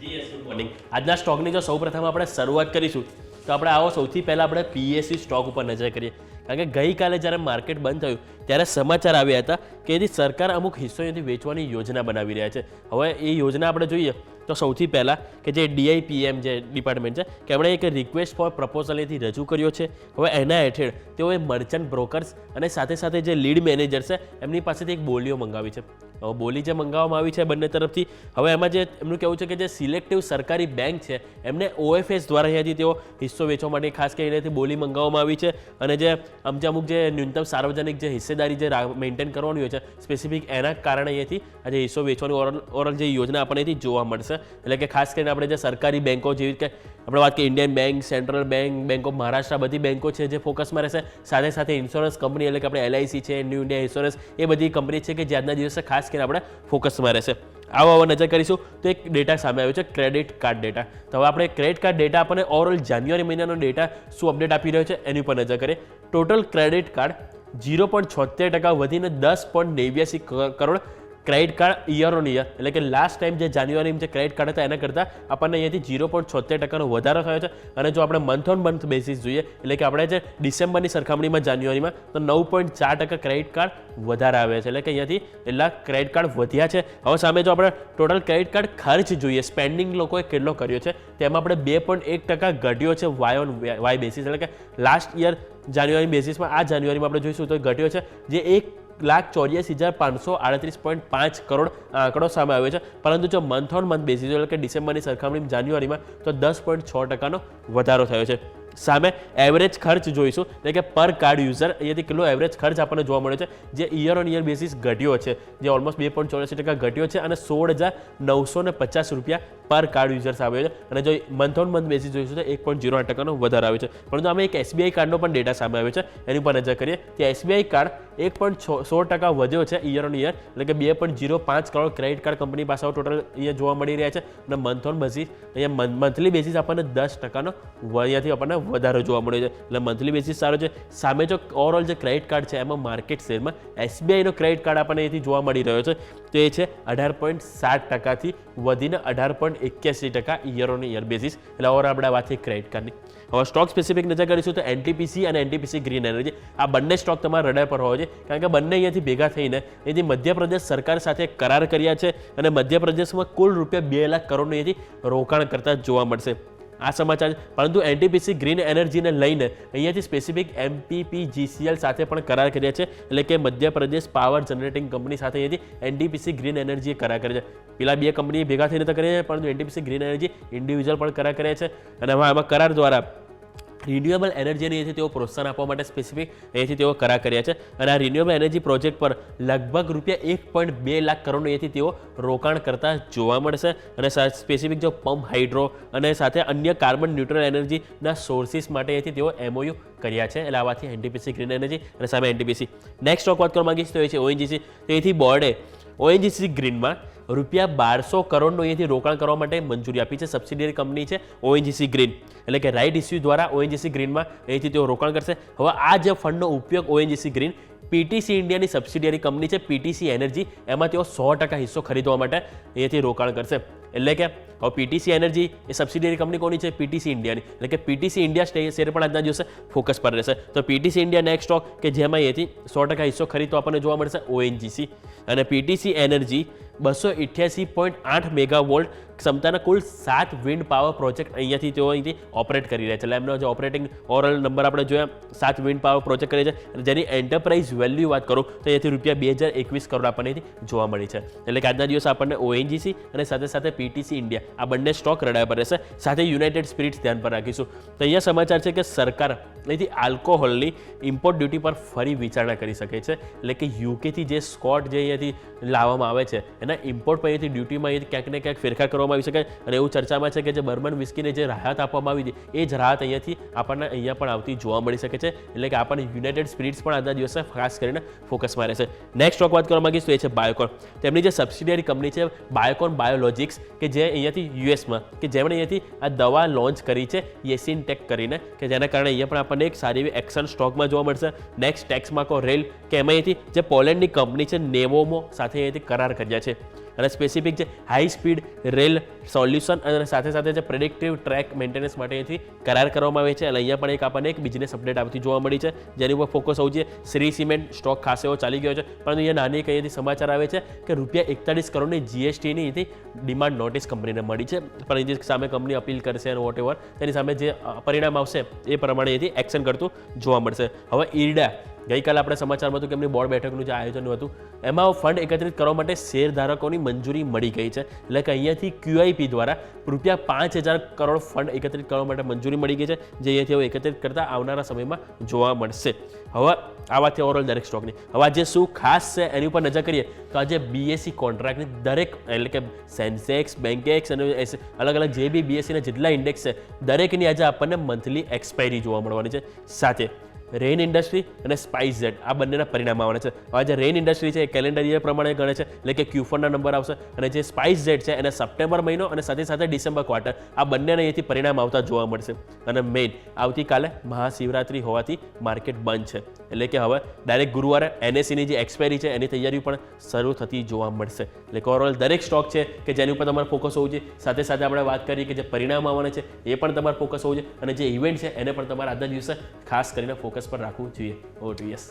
જી યસ, ગુડ મોર્નિંગ. આજના સ્ટોકની જો સૌપ્રથમ આપણે શરૂઆત કરીશું તો આપણે આવો સૌથી પહેલાં આપણે પીએસયુ સ્ટોક ઉપર નજર કરીએ. કારણ કે ગઈકાલે જ્યારે માર્કેટ બંધ થયું ત્યારે સમાચાર આવ્યા હતા કે એની સરકાર અમુક હિસ્સો અહીંથી વેચવાની યોજના બનાવી રહ્યા છે. હવે એ યોજના આપણે જોઈએ તો સૌથી પહેલાં કે જે DIPM જે ડિપાર્ટમેન્ટ છે કે એમણે એક રિક્વેસ્ટ ફોર પ્રપોઝલ એથી રજૂ કર્યો છે. હવે એના હેઠળ તેઓએ મર્ચન્ટ બ્રોકર્સ અને સાથે સાથે જે લીડ મેનેજર છે એમની પાસેથી એક બોલીઓ મંગાવી છે. હવે બોલી જે મંગાવવામાં આવી છે બંને તરફથી, હવે એમાં જે એમનું કહેવું છે કે જે સિલેક્ટિવ સરકારી બેંક છે એમને OFS દ્વારા અહીંયાથી તેઓ હિસ્સો વેચવા માટે ખાસ કરીને એનાથી બોલી મંગાવવામાં આવી છે. અને જે અમુક જે ન્યૂનતમ સાર્વજનિક જે હિસ્સેદારી જે મેન્ટેન કરવાની હોય છે સ્પેસિફિક એના કારણે અહીંયાથી આજે હિસ્સો વેચવાની ઓરલ જે યોજના આપણને અહીંથી જોવા મળશે. એટલે કે ખાસ કરીને આપણે જે સરકારી બેંકો જેવી કે આપણે વાત કરીએ Indian bank, central bank, bank of Maharashtra, બધી બેંકો છે જે ફોકસમાં રહેશે. સાથે સાથે ઇન્સ્યોરન્સ કંપની એટલે કે આપણે LIC છે, ન્યૂ ઇન્ડિયા ઇન્સ્યોરન્સ, એ બધી કંપની છે કે જે આજના દિવસે ખાસ કરીને આપણે ફોકસમાં રહેશે. આવો હવે નજર કરીશું તો એક ડેટા સામે આવ્યો છે, ક્રેડિટ કાર્ડ ડેટા. તો હવે આપણે ક્રેડિટ કાર્ડ ડેટા આપણને ઓવરઓલ જાન્યુઆરી મહિનાનો ડેટા શું અપડેટ આપી રહ્યો છે એની ઉપર નજર કરીએ. ટોટલ ક્રેડિટ કાર્ડ 0.76% વધીને 10.89 crore credit card year on year, એટલે કે લાસ્ટ ટાઈમ જે જાન્યુઆરીમાં જે ક્રેડિટ કાર્ડ હતા એના કરતાં આપણને અહીંયાથી 0.76% વધારો થયો છે. અને જો આપણે મંથ ઓન મંથ બેસિસ જોઈએ એટલે કે આપણે જે ડિસેમ્બરની સરખામણીમાં જાન્યુઆરીમાં તો 9.4% ક્રેડિટ કાર્ડ વધારે આવે છે. એટલે કે અહીંયાથી એટલા ક્રેડિટ કાર્ડ વધ્યા છે. હવે સામે જો આપણે ટોટલ ક્રેડિટ કાર્ડ ખર્ચ જોઈએ, સ્પેન્ડિંગ લોકોએ કેટલો કર્યો છે તેમાં આપણે 2.1% ઘટ્યો છે વાય ઓન વાય બેસિસ, એટલે કે લાસ્ટ યર જાન્યુઆરી બેસિસમાં આ જાન્યુઆરીમાં આપણે જોઈશું તો ઘટ્યો છે, જે 1,84,538.5 કરોડ આંકડો સામે આવ્યો છે. પરંતુ જો મંથ ઓન મંથ બેસિસ એટલે કે ડિસેમ્બરની સરખામણીમાં જાન્યુઆરીમાં તો 10.6% વધારો થયો છે. સામે એવરેજ ખર્ચ જોઈશું એટલે કે પર કાર્ડ યુઝર અહીંયાથી કેટલો એવરેજ ખર્ચ આપણને જોવા મળે છે, જે યર ઓન યર બેસિસ ઘટ્યો છે, જે ઓલમોસ્ટ 2.84% ઘટ્યો છે અને 16,950 રૂપિયા પર કાર્ડ યુઝર્સ આવ્યો છે. અને જો મંથ ઓન મંથ બેસિસ જોઈશું તો 1.08% વધારો આવ્યો છે. પરંતુ આમાં એક SBI કાર્ડનો પણ ડેટા સામે આવ્યો છે, એની પર નજર કરીએ કે SBI કાર્ડ 1.16% વધ્યો છે યર ઓન યર, એટલે કે 2.05 કરોડ ક્રેડિટ કાર્ડ કંપની પાસે ટોટલ અહીંયા જોવા મળી રહ્યા છે. અને મંથ ઓન બેસિસ અહીંયા મંથલી બેસિસ આપણને 10% અહીંયાથી આપણને વધારો જોવા મળ્યો છે, એટલે મંથલી બેસિસ સારો છે. સામે જો ઓવરઓલ જે ક્રેડિટ કાર્ડ છે એમાં માર્કેટ શેરમાં SBIનો ક્રેડિટ કાર્ડ આપણને અહીંથી જોવા મળી રહ્યો છે તો એ છે 18.7%થી વધીને 18.81% યર ઓન યર બેસિસ. એટલે ઓવર આપણે વાત થઈ ક્રેડિટ કાર્ડની. હવે સ્ટોક સ્પેસિફિક નજર કરીશું તો NTPC અને NTPC ગ્રીન એનર્જી આ બંને સ્ટોક તમારા રડાર પર હોવા જોઈએ, કારણ કે બંને અહીંયાથી ભેગા થઈને અહીંથી મધ્યપ્રદેશ સરકાર સાથે કરાર કર્યા છે અને મધ્યપ્રદેશમાં કુલ રૂપિયા 2 લાખ કરોડનું અહીંયાથી રોકાણ કરતા જોવા મળશે. આ સમાચાર. પરંતુ NTPC ગ્રીન એનર્જીને લઈને અહીંયાથી સ્પેસિફિક MPPGCL સાથે પણ કરાર કર્યા છે, એટલે કે મધ્યપ્રદેશ પાવર જનરેટિંગ કંપની સાથે અહીંયાથી NTPC ગ્રીન એનર્જીએ કરાર કર્યા છે. પેલા બે કંપનીએ ભેગા થઈને તો કર્યા છે, પરંતુ NTPC ગ્રીન એનર્જી ઇન્ડિવિજ્યુઅલ પણ કરાર કર્યા છે. અને હવે આમાં કરાર દ્વારા રિન્યુએબલ એનર્જીને અહીંથી તેઓ પ્રોત્સાહન આપવા માટે સ્પેસિફિક અહીંથી તેઓ કરાર કર્યા છે. અને આ રિન્યુએબલ એનર્જી પ્રોજેક્ટ પર લગભગ રૂપિયા 1.2 લાખ કરોડનું અહીંથી તેઓ રોકાણ કરતા જોવા મળશે. અને સ્પેસિફિક જો પંપ હાઇડ્રો અને સાથે અન્ય કાર્બન ન્યુટ્રલ એનર્જીના સોર્સિસ માટે અહીંથી તેઓ MOU કર્યા છે. એટલે આવાથી NTPC ગ્રીન એનર્જી અને સામે NTPC. નેક્સ્ટ સ્ટોક વાત કરવા માંગીશ તો એ છે ONGC. તો અહીંથી બોર્ડે ONGC ગ્રીનમાં રૂપિયા 1200 કરોડનું અહીંયાથી રોકાણ કરવા માટે મંજૂરી આપી છે. સબસિડિયરી કંપની છે ONGC ગ્રીન, એટલે કે રાઇટ ઇસ્યુ દ્વારા ONGC ગ્રીનમાં અહીંથી તેઓ રોકાણ કરશે. હવે આ જે ફંડનો ઉપયોગ ONGC ગ્રીન પીટીસી ઇન્ડિયાની સબસિડિયરી કંપની છે પીટીસી એનર્જી, એમાં તેઓ 100% હિસ્સો ખરીદવા માટે અહીંયાથી રોકાણ કરશે. એટલે કે હવે પીટીસી એનર્જી એ સબસિડિયરી કંપની કોની છે? પીટીસી ઇન્ડિયાની. એટલે કે પીટીસી ઇન્ડિયા શેર પણ આજના દિવસે ફોકસ પર રહેશે. તો પીટીસી ઇન્ડિયા નેક્સ્ટ સ્ટોક કે જેમાં અહીંયાથી 100% હિસ્સો ખરીદતો આપણને જોવા મળશે ઓએનજીસી. અને પીટીસી એનર્જી 288.8 મેગાવોલ્ટ ક્ષમતાના કુલ 7 વિન્ડ પાવર પ્રોજેક્ટ અહીંયાથી તેઓ અહીંથી ઓપરેટ કરી રહ્યા છે. એટલે એમનો જે ઓપરેટિંગ ઓવરઓલ નંબર આપણે જોયા 7 વિન્ડ પાવર પ્રોજેક્ટ કરે છે. અને જેની એન્ટરપ્રાઇઝ વેલ્યુ વાત કરું તો અહીંયાથી રૂપિયા 2021 કરોડ આપણને અહીંથી જોવા મળી છે. એટલે કે આજના દિવસે આપણને ઓએનજીસી અને સાથે સાથે પીટીસી ઇન્ડિયા આ બંને સ્ટોક રડાયા પર રહેશે. સાથે યુનાઇટેડ સ્પિરિટ્સ ધ્યાન પર રાખીશું. તો અહીંયા સમાચાર છે કે સરકાર અહીંથી આલ્કોહોલની ઇમ્પોર્ટ ડ્યુટી પર ફરી વિચારણા કરી શકે છે. એટલે કે યુકેથી જે સ્કોટ જે અહીંયાથી લાવવામાં આવે છે એના ઇમ્પોર્ટ પર અહીંયાથી ડ્યુટીમાં અહીંથી ક્યાંક ને ક્યાંક ફેરફાર કરવામાં આવી શકે. અને એવું ચર્ચામાં છે કે જે બર્બન વિસ્કીને જે રાહત આપવામાં આવી હતી એ જ રાહત અહીંયાથી આપણને અહીંયા પણ આવતી જોવા મળી શકે છે. એટલે કે આપણને યુનાઇટેડ સ્પિરિટ્સ પણ આજના દિવસે ખાસ કરીને ફોકસમાં રહેશે. નેક્સ્ટ સ્ટોક વાત કરવા માંગીશ તો એ છે બાયોકોન. તેમની જે સબસિડિયરી કંપની છે બાયોકોન બાયોલોજિક્સ કે જે અહીંયાથી યુએસમાં કે જેમણે અહીંયાથી આ દવા લોન્ચ કરી છે યેસિનટેક કરીને, કે જેના કારણે અહીંયા પણ આપણને એક સારી એવી એક્શન સ્ટોકમાં જોવા મળશે. નેક્સ્ટ ટેક્સમાકો રેલ કે એમાં અહીંયાથી જે પોલેન્ડની કંપની છે નેવોમો સાથે અહીંયાથી કરાર કર્યા છે. અને સ્પેસિફિક જે હાઈ સ્પીડ રેલ સોલ્યુશન અને સાથે સાથે જે પ્રેડિક્ટિવ ટ્રેક મેન્ટેનન્સ માટે અહીંથી કરાર કરવામાં આવે છે. અને અહીંયા પણ એક આપણને એક બિઝનેસ અપડેટ આવતી જોવા મળી છે જેની ઉપર ફોકસ હોવું જોઈએ. શ્રી સિમેન્ટ સ્ટોક ખાસ એવો ચાલી ગયો છે, પરંતુ અહીંયા નાની એક અહીંયાથી સમાચાર આવે છે કે રૂપિયા 41 કરોડની જીએસટીની અહીંથી ડિમાન્ડ નોટિસ કંપનીને મળી છે. પણ એની સામે કંપની અપીલ કરશે અને વોટ એવર તેની સામે જે પરિણામ આવશે એ પ્રમાણે અહીંથી એક્શન કરતું જોવા મળશે. હવે ઈરડા ગઈકાલે આપણે સમાચારમાં હતું કે એમની બોર્ડ બેઠકનું જે આયોજન હતું એમાં ફંડ એકત્રિત કરવા માટે શેરધારકોની મંજૂરી મળી ગઈ છે. એટલે કે અહીંયાથી ક્યુઆઈપી દ્વારા રૂપિયા 5,000 કરોડ ફંડ એકત્રિત કરવા માટે મંજૂરી મળી ગઈ છે, જે અહીંયાથી હવે એકત્રિત કરતા આવનારા સમયમાં જોવા મળશે. હવે આ વાત છે ઓવરઓલ દરેક સ્ટોકની. હવે આજે શું ખાસ છે એની ઉપર નજર કરીએ તો આજે બીએસસી કોન્ટ્રાક્ટની દરેક એટલે કે સેન્સેક્સ, બેન્કેક્સ અને અલગ અલગ જે બી બીએસસીના જેટલા ઇન્ડેક્સ છે દરેકની આજે આપણને મંથલી એક્સપાયરી જોવા મળવાની છે. સાથે રેન ઇન્ડસ્ટ્રી અને સ્પાઇસ જેટ આ બંનેના પરિણામ આવવાના છે. હવે જે રેન ઇન્ડસ્ટ્રી છે એ કેલેન્ડર યર પ્રમાણે ગણે છે, એટલે કે Q4ના નંબર આવશે. અને જે સ્પાઇસ જેટ છે એને સપ્ટેમ્બર મહિનો અને સાથે સાથે ડિસેમ્બર ક્વાર્ટર આ બંનેને અહીંથી પરિણામ આવતા જોવા મળશે. અને મેઇન આવતીકાલે મહાશિવરાત્રી હોવાથી માર્કેટ બંધ છે. એટલે કે હવે ડાયરેક્ટ ગુરુવારે એનએસસીની જે એક્સપાયરી છે એની તૈયારી પણ શરૂ થતી જોવા મળશે. એટલે કે ઓવરઓલ દરેક સ્ટોક છે કે જેની ઉપર તમારે ફોકસ હોવું જોઈએ. સાથે સાથે આપણે વાત કરીએ કે જે પરિણામ આવવાના છે એ પણ તમારે ફોકસ હોવું જોઈએ. અને જે ઇવેન્ટ છે એને પણ તમારે આજના દિવસે ખાસ કરીને ફોકસ પર રાખવું જોઈએ. ઓટીએસ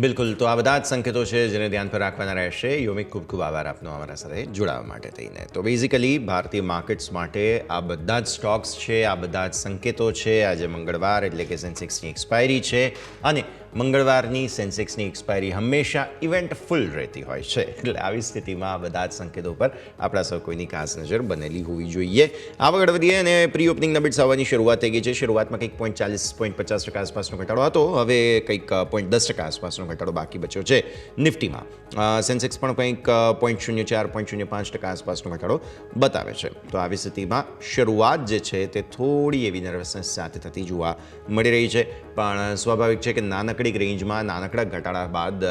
બિલકુલ. તો આ બધા જ સંકેતો છે જેને ધ્યાન પર રાખવાના રહેશે. યોમિક, ખૂબ ખૂબ આભાર આપનો અમારા સાથે જોડાવા માટે થઈને. તો બેઝિકલી ભારતીય માર્કેટ્સ માટે આ બધા જ સ્ટોક્સ છે, આ બધા જ સંકેતો છે. આજે મંગળવાર એટલે કે સેન્સેક્સની એક્સપાયરી છે અને મંગળવારની સેન્સેક્સની એક્સપાયરી હંમેશા ઇવેન્ટફુલ રહેતી હોય છે. એટલે આવી સ્થિતિમાં આ બધા જ સંકેતો પર આપણા સૌ કોઈની ખાસ નજર બનેલી હોવી જોઈએ. આગળ વધીએ અને પ્રી ઓપનિંગના બિટ્સ આવવાની શરૂઆત થઈ ગઈ છે. શરૂઆતમાં કંઈક 0.40-0.50% આસપાસનો ઘટાડો હતો. હવે કંઈક 0.10% આસપાસનો ઘટાડો બાકી બચ્યો છે નિફ્ટીમાં. સેન્સેક્સ પણ કંઈક 0.04-0.05% આસપાસનો ઘટાડો બતાવે છે. તો આવી સ્થિતિમાં શરૂઆત જે છે તે થોડી એવી નર્વસનેસ સાથે થતી જોવા મળી રહી છે. પણ સ્વાભાવિક છે કે નાનકડી રેન્જમાં નાનકડા ઘટાડા બાદ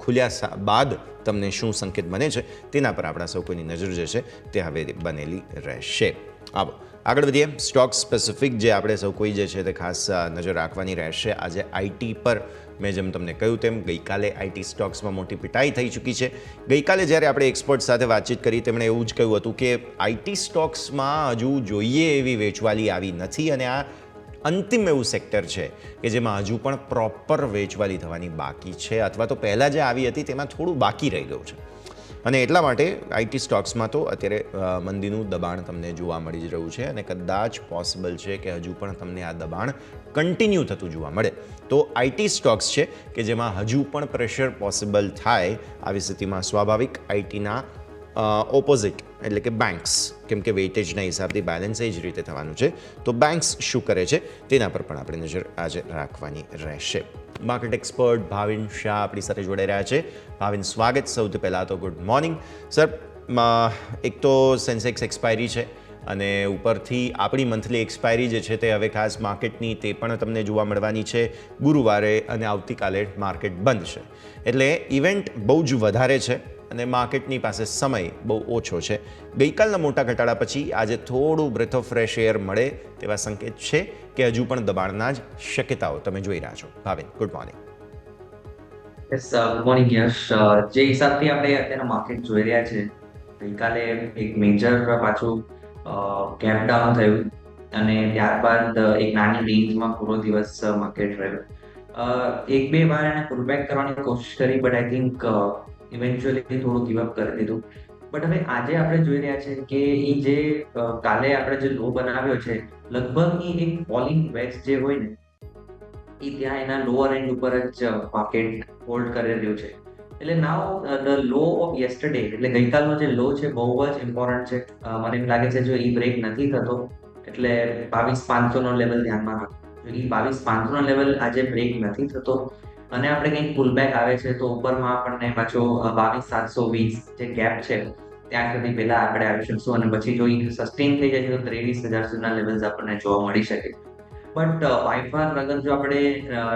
ખુલ્યા બાદ તમને શું સંકેત બને છે તેના પર આપણા સૌ કોઈની નજર જે છે તે હવે બનેલી રહેશે. આગળ વધીએ. સ્ટોક સ્પેસિફિક જે આપણે સૌ કોઈ જે છે તે ખાસ નજર રાખવાની રહેશે. આજે આઈટી પર મેં જેમ તમને કહ્યું તેમ ગઈકાલે આઈટી સ્ટોક્સમાં મોટી પિટાઈ થઈ ચૂકી છે. ગઈકાલે જ્યારે આપણે એક્સપર્ટ સાથે વાતચીત કરી તેમણે એવું જ કહ્યું હતું કે આઈટી સ્ટોક્સમાં હજુ જોઈએ એવી વેચવાલી આવી નથી અને આ અંતિમ એવું સેક્ટર છે કે જેમાં હજુ પણ પ્રોપર વેચવાલી થવાની બાકી છે, અથવા તો પહેલાં જે આવી હતી તેમાં થોડું બાકી રહી ગયું છે. અને એટલા માટે આઈટી સ્ટોક્સમાં તો અત્યારે મંદીનું દબાણ તમને જોવા મળી જ રહ્યું છે અને કદાચ પોસિબલ છે કે હજુ પણ તમને આ દબાણ કન્ટિન્યુ થતું જોવા મળે. તો આઈટી સ્ટોક્સ છે કે જેમાં હજુ પણ પ્રેશર પોસિબલ થાય. આવી સ્થિતિમાં સ્વાભાવિક આઈટીના ઓપોઝિટ એટલે કે બેન્ક્સ, કેમ કે વેઇટેજના હિસાબથી બેલેન્સ એ જ રીતે થવાનું છે. તો બેન્ક્સ શું કરે છે તેના પર પણ આપણે નજર આજે રાખવાની રહેશે. માર્કેટ એક્સપર્ટ ભાવિન શાહ આપણી સાથે જોડાઈ રહ્યા છે. ભાવિન, સ્વાગત. સૌથી પહેલાં તો ગુડ મોર્નિંગ સર. એક તો સેન્સેક્સ એક્સપાયરી છે અને ઉપરથી આપણી મંથલી એક્સપાયરી જે છે તે હવે ખાસ માર્કેટની તે પણ તમને જોવા મળવાની છે ગુરુવારે અને આવતીકાલે માર્કેટ બંધ છે. એટલે ઇવેન્ટ બહુ જ વધારે છે અને માર્કેટની પાસે સમય બહુ ઓછો છે. ગઈકાલના મોટા ઘટાડા પછી આજે થોડું બ્રેથ ઓફ ફ્રેશ એર મળે તેવા સંકેત છે કે હજુ પણ દબાણના જ શક્યતાઓ તમે જોઈ રહ્યા છો. Bhavin, good morning. Yes, good morning Yash. જે હિસાબથી આપણે અત્યારે માર્કેટ જોઈ રહ્યા છે, ગઈકાલે એક મેજર પાછું ગેપ ડાઉન થયું અને ત્યારબાદ એક નાની રેન્જમાં પૂરો દિવસ માર્કેટ રહ્યું. એક બે વાર એને પુલબેક કરવાની કોશિશ કરી, બટ આઈ થિંક ઇવેન્ચ્યુઅલી થોડું ગીવઅપ કરી દીધું. બટ હવે આજે આપણે જોઈ રહ્યા છે કે એ જે કાલે આપણે જે લો બનાવ્યો છે, લગભગ એ એક ફોલિંગ વેજ જે હોય ને એ ત્યાં એના લોઅર એન્ડ ઉપર જ માર્કેટ હોલ્ડ કરી રહ્યું છે. એટલે now the low of yesterday, એટલે ગઈકાલનો જે લો છે બહુ જ ઇમ્પોર્ટન્ટ છે. મને એમ લાગે છે જો એ બ્રેક નથી થતો, એટલે 22,500 નો લેવલ ધ્યાનમાં રાખો. જો એ 22,500 નો લેવલ આજે બ્રેક નથી થતો અને આપણે કંઈક પુલબેક આવે છે તો ઉપરમાં આપણને પાછો 22,720 જે ગેપ છે ત્યાં સુધી પહેલા આપણે આવી શકશું અને પછી જો એ સસ્ટેન થઈ જાય છે તો 23,000 સુધીના લેવલ્સ આપણને જોવા મળી શકે. બટ બાય ફાર અગર જો આપણે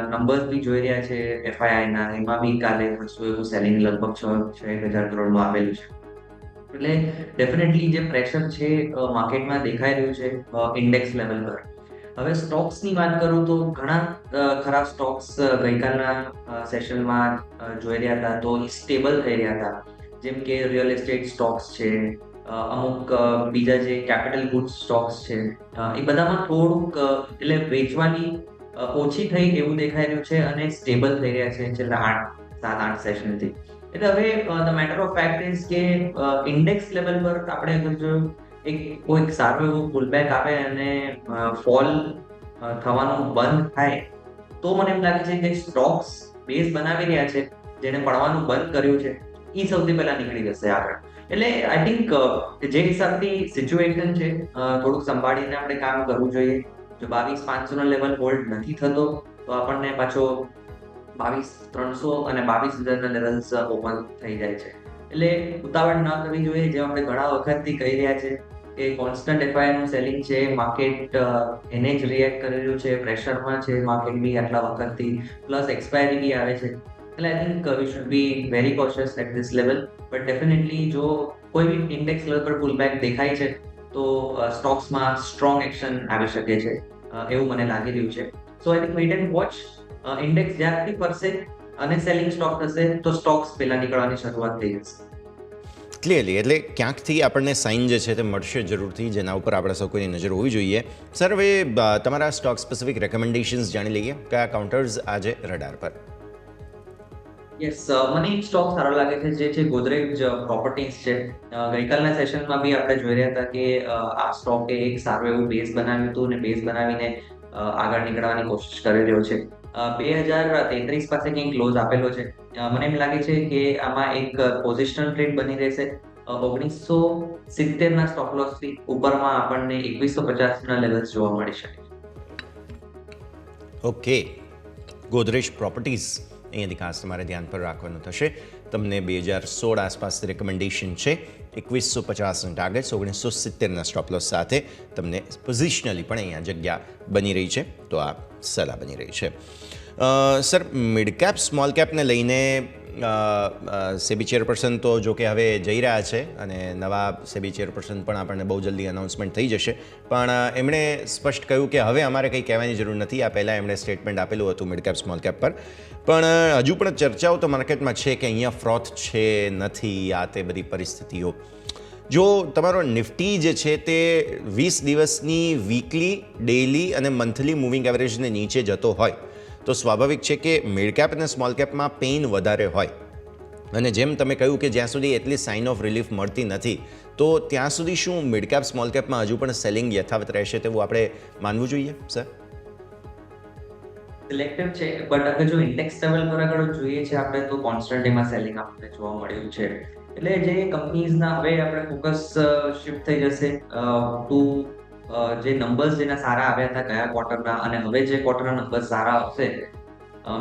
નંબર્સ બી જોઈ રહ્યા છે એફઆઈઆઈના, એમાં બી કાલે ખાસું એવું સેલિંગ લગભગ 6,000 કરોડનું આવેલું છે. એટલે ડેફિનેટલી જે પ્રેશર છે માર્કેટમાં દેખાઈ રહ્યું છે ઇન્ડેક્સ લેવલ પર. હવે સ્ટોક્સની વાત કરું તો ઘણા ખરા સ્ટોક્સ ગઈકાલના સેશનમાં જોઈ રહ્યા હતા તો સ્ટેબલ થઈ રહ્યા હતા, જેમ કે રિયલ એસ્ટેટ સ્ટોક્સ છે, અમુક બીજા જે કેપિટલ ગુડ્સ સ્ટોક્સ છે, એ બધામાં થોડુંક એટલે વેચવાની ઓછી થઈ એવું દેખાઈ રહ્યું છે અને સ્ટેબલ થઈ રહ્યા છે છેલ્લા 7-8 સેશનથી. એટલે હવે the matter of fact is કે ઇન્ડેક્સ લેવલ પર આપણે અગર જો કોઈક સારું એવું પુલબેક આવે અને ફોલ થવાનું બંધ થાય તો મને એમ લાગે છે કે સ્ટોક્સ બેઝ બનાવી રહ્યા છે, જેને પડવાનું બંધ કર્યું છે, એ સૌથી પહેલા નીકળી જશે આગળ. એટલે આઈ થિંક જે હિસાબથી સિચ્યુએશન છે થોડુંક સંભાળીને આપણે કામ કરવું જોઈએ. જો 22,500 નો લેવલ હોલ્ડ નથી થતો તો આપણને પાછો 22,300 અને 22,000 ના લેવલ્સ ઓપન થઈ જાય છે. એટલે ઉતાવળ ન કરવી જોઈએ, જેમ આપણે ઘણા વખતથી કહી રહ્યા છે કે કોન્સ્ટન્ટ એફઆઈઆઈ નું સેલિંગ છે, માર્કેટ એને જ રિએક્ટ કરી રહ્યું છે, પ્રેશરમાં છે માર્કેટ બી આટલા વખતથી, પ્લસ એક્સપાયરી બી આવે છે. એટલે I think we should be very cautious at this level. But definitely જો કોઈ બી ઇન્ડેક્સ લેવલ પર પુલબેક દેખાય છે તો સ્ટોક્સમાં સ્ટ્રોંગ એક્શન આવી શકે છે એવું મને લાગી રહ્યું છે. So I think wait and watch. Index જ્યારથી ફરશે અને સેલિંગ સ્ટોક થશે તો સ્ટોક્સ પહેલા નીકળવાની શરૂઆત થઈ જશે. ક્લિયરલી, એટલે ક્યાંકથી આપણને સાઇન જે છે તે મળશે જરૂરથી, જેના ઉપર આપણે સૌ કોઈની નજર હોવી જોઈએ. સર, હવે તમારા સ્ટોક સ્પેસિફિક રેકમેન્ડેશન્સ જાણી લઈએ. કયા કાઉન્ટર્સ આજે રડાર પર? યસ, મને એક સ્ટોક સારો લાગે છે જે છે ગોદરેજ પ્રોપર્ટીઝ છે. ગઈકાલના સેશનમાં બી આપણે જોઈ રહ્યા હતા કે આ સ્ટોકે એક સારું એવું બેઝ બનાવ્યું હતું અને બેઝ બનાવીને આગળ નીકળવાની કોશિશ કરી રહ્યો છે. 2033 પાસે કંઈક ક્લોઝ આપેલો છે. મને એમ લાગે છે કે આમાં એક પોઝિશનલ ટ્રેડ બની રહેશે. 1970 ના સ્ટોપ લોસથી ઉપરમાં આપણને 2150 ના લેવલ્સ જોવા મળી શકે. ઓકે, ગોદરેજ પ્રોપર્ટીઝ અહીંયાથી ખાસ તમારે ધ્યાન પર રાખવાનું થશે. તમને 2016 આસપાસ રેકમેન્ડેશન છે, 2150 ટાર્ગેટ્સ, 1970 સ્ટોપ લોસ સાથે તમને પોઝિશનલી પણ અહીંયા જગ્યા બની રહી છે, તો આ સલાહ બની રહી છે. સર, મિડ કેપ સ્મોલ કેપને લઈને સેબી ચેરપર્સન તો જો કે હવે જઈ રહ્યા છે અને નવા સેબી ચેરપર્સન પણ આપણને બહુ જલ્દી અનાઉન્સમેન્ટ થઈ જશે, પણ એમણે સ્પષ્ટ કહ્યું કે હવે અમારે કંઈ કહેવાની જરૂર નથી. આ પહેલાં એમણે સ્ટેટમેન્ટ આપેલું હતું મિડ કેપ સ્મોલ કેપ પર, પણ હજુ પણ ચર્ચાઓ તો માર્કેટમાં છે કે અહીંયા ફ્રોથ છે, નથી, આ તે બધી પરિસ્થિતિઓ. જો તમારો નિફ્ટી જે છે તે 20 દિવસની વીકલી, ડેઇલી અને મંથલી મૂવિંગ એવરેજને નીચે જતો હોય તો સ્વાભાવિક છે કે મિડ કેપ અને સ્મોલ કેપમાં પેઇન વધારે હોય. અને જેમ તમે કહ્યું કે જ્યાં સુધી એટલી સાઇન ઓફ રિલીફ મળતી નથી તો ત્યાં સુધી શું મિડ કેપ સ્મોલ કેપમાં હજુ પણ સેલિંગ યથાવત રહેશે તેવું આપણે માનવું જોઈએ? સર, સિલેક્ટિવ છે, બટ અગર જો ઇન્ડેક્સ લેવલ પર આગળ જોઈએ છે આપણે તો કોન્સ્ટન્ટ એમાં સેલિંગ આપણને જોવા મળ્યું છે. એટલે જે કંપનીઝના હવે આપણે ફોકસ શિફ્ટ થઈ જશે ટુ જે નંબર્સ જેના સારા આવ્યા હતા ગયા ક્વાર્ટરના અને હવે જે ક્વાર્ટરના નંબર્સ સારા આવશે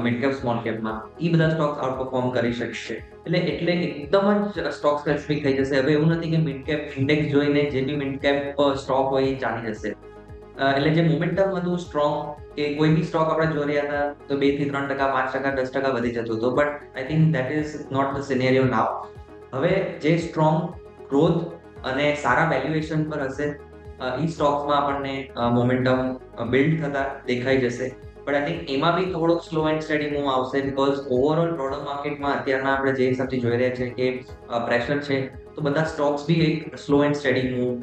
મિડ કેપ સ્મોલ કેપમાં, એ બધા સ્ટોક્સ આઉટ પરફોર્મ કરી શકશે. એટલે એકદમ જ સ્ટોક સ્પેસિફિક થઈ જશે. હવે એવું નથી કે મિડ કેપ ઇન્ડેક્સ જોઈને જે બી મિડ કેપ સ્ટોક હોય એ ચાલી જશે. એટલે જે મોમેન્ટમ હતું સ્ટ્રોંગ, કે કોઈ બી સ્ટોક આપણે જોઈ રહ્યા હતા તો 2 થી 3%, 5%, 10% વધી જતું હતું, but I think that is not the scenario now. હવે જે સ્ટ્રોંગ ગ્રોથ અને સારા વેલ્યુએશન પર હશે એ સ્ટોક્સમાં આપણને મોમેન્ટમ બિલ્ડ થતા દેખાઈ જશે. બટ આઈ થિંક એમાં બી થોડોક સ્લો એન્ડ સ્ટડી મૂવ આવશે બીકોઝ ઓવરઓલ બ્રોડર માર્કેટમાં અત્યારના આપણે જે હિસાબથી જોઈ રહ્યા છે કે પ્રેશર છે તો બધા સ્ટોક્સ બી એક સ્લો એન્ડ સ્ટડી મૂવ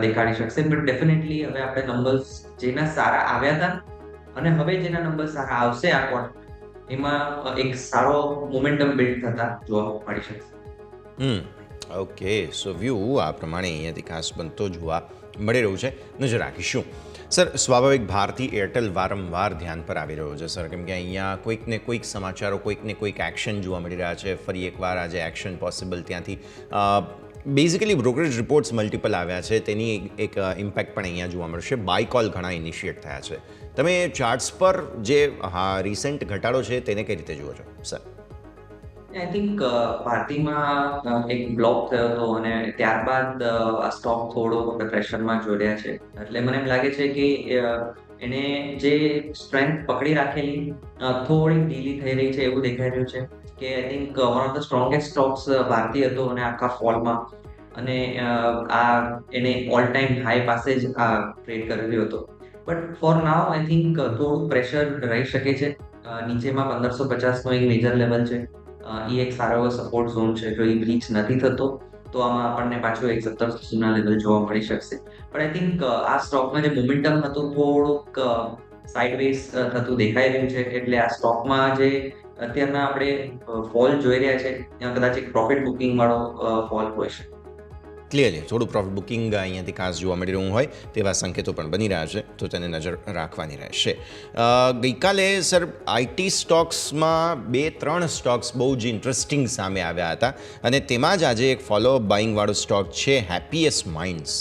દેખાડી શકશે બટ ડેફિનેટલી હવે આપણે નંબર્સ જેના સારા આવ્યા હતા અને હવે જેના નંબર સારા આવશે આ ક્વાર્ટર એમાં એક સારો મોમેન્ટમ બિલ્ડ થતા જોવા મળી શકશે ઓકે સો વ્યૂ આ પ્રમાણે અહીંયાથી ખાસ બનતો જોવા મળી રહ્યું છે નજર રાખીશું સર સ્વાભાવિક ભારતી એરટેલ વારંવાર ધ્યાન પર આવી રહ્યો છે સર કેમ કે અહીંયા કોઈક ને કોઈક સમાચારો કોઈક ને કોઈક એક્શન જોવા મળી રહ્યા છે ફરી એકવાર આજે એક્શન પોસિબલ ત્યાંથી બેઝિકલી બ્રોકરેજ રિપોર્ટ્સ મલ્ટિપલ આવ્યા છે તેની એક ઇમ્પેક્ટ પણ અહીંયા જોવા મળશે બાય કોલ ઘણા ઇનિશિએટ થયા છે તમે ચાર્ટ્સ પર જે રિસેન્ટ ઘટાડો છે તેને કઈ રીતે જુઓ છો સર આઈ થિંક ભારતીમાં એક બ્લોક થયો હતો અને ત્યારબાદ આ સ્ટોક થોડો પ્રેશરમાં જોઈ રહ્યા છે એટલે મને એમ લાગે છે કે એને જે સ્ટ્રેન્થ પકડી રાખેલી થોડી ઢીલી થઈ રહી છે એવું દેખાઈ રહ્યું છે કે I think one of the strongest stocks Bharti હતો અને આખા ફોલમાં અને આ એને ઓલ ટાઈમ હાઈ પાસે જ આ ટ્રેડ કરેલો હતો but four now I think થોડું પ્રેશર રહી શકે છે નીચેમાં 1550નો એક મેજર લેવલ છે એ એક સારો એવો સપોર્ટ ઝોન છે જો એ બ્રીચ નથી થતો તો આમાં આપણને પાછું એક 1700ના લેવલ જોવા મળી શકશે પણ આઈ થિંક આ સ્ટોકમાં જે મોમેન્ટમ હતું થોડુંક સાઇડવેઝ થતું દેખાઈ રહ્યું છે એટલે આ સ્ટોકમાં જે અત્યારના આપણે ફોલ જોઈ રહ્યા છે ત્યાં કદાચ એક પ્રોફિટ બુકિંગ વાળો ફોલ હોય છે ક્લિયરલી થોડું પ્રોફિટ બુકિંગ અહીંયાથી ખાસ જોવા મળી રહ્યું હોય તેવા સંકેતો પણ બની રહ્યા છે તો તેને નજર રાખવાની રહેશે ગઈકાલે સર આઈટી સ્ટોક્સમાં 2-3 સ્ટોક્સ બહુ જ ઇન્ટરેસ્ટિંગ સામે આવ્યા હતા અને તેમાં જ આજે એક ફોલોઅપ બાઇંગવાળો સ્ટોક છે હેપીએસ્ટ માઇન્ડ્સ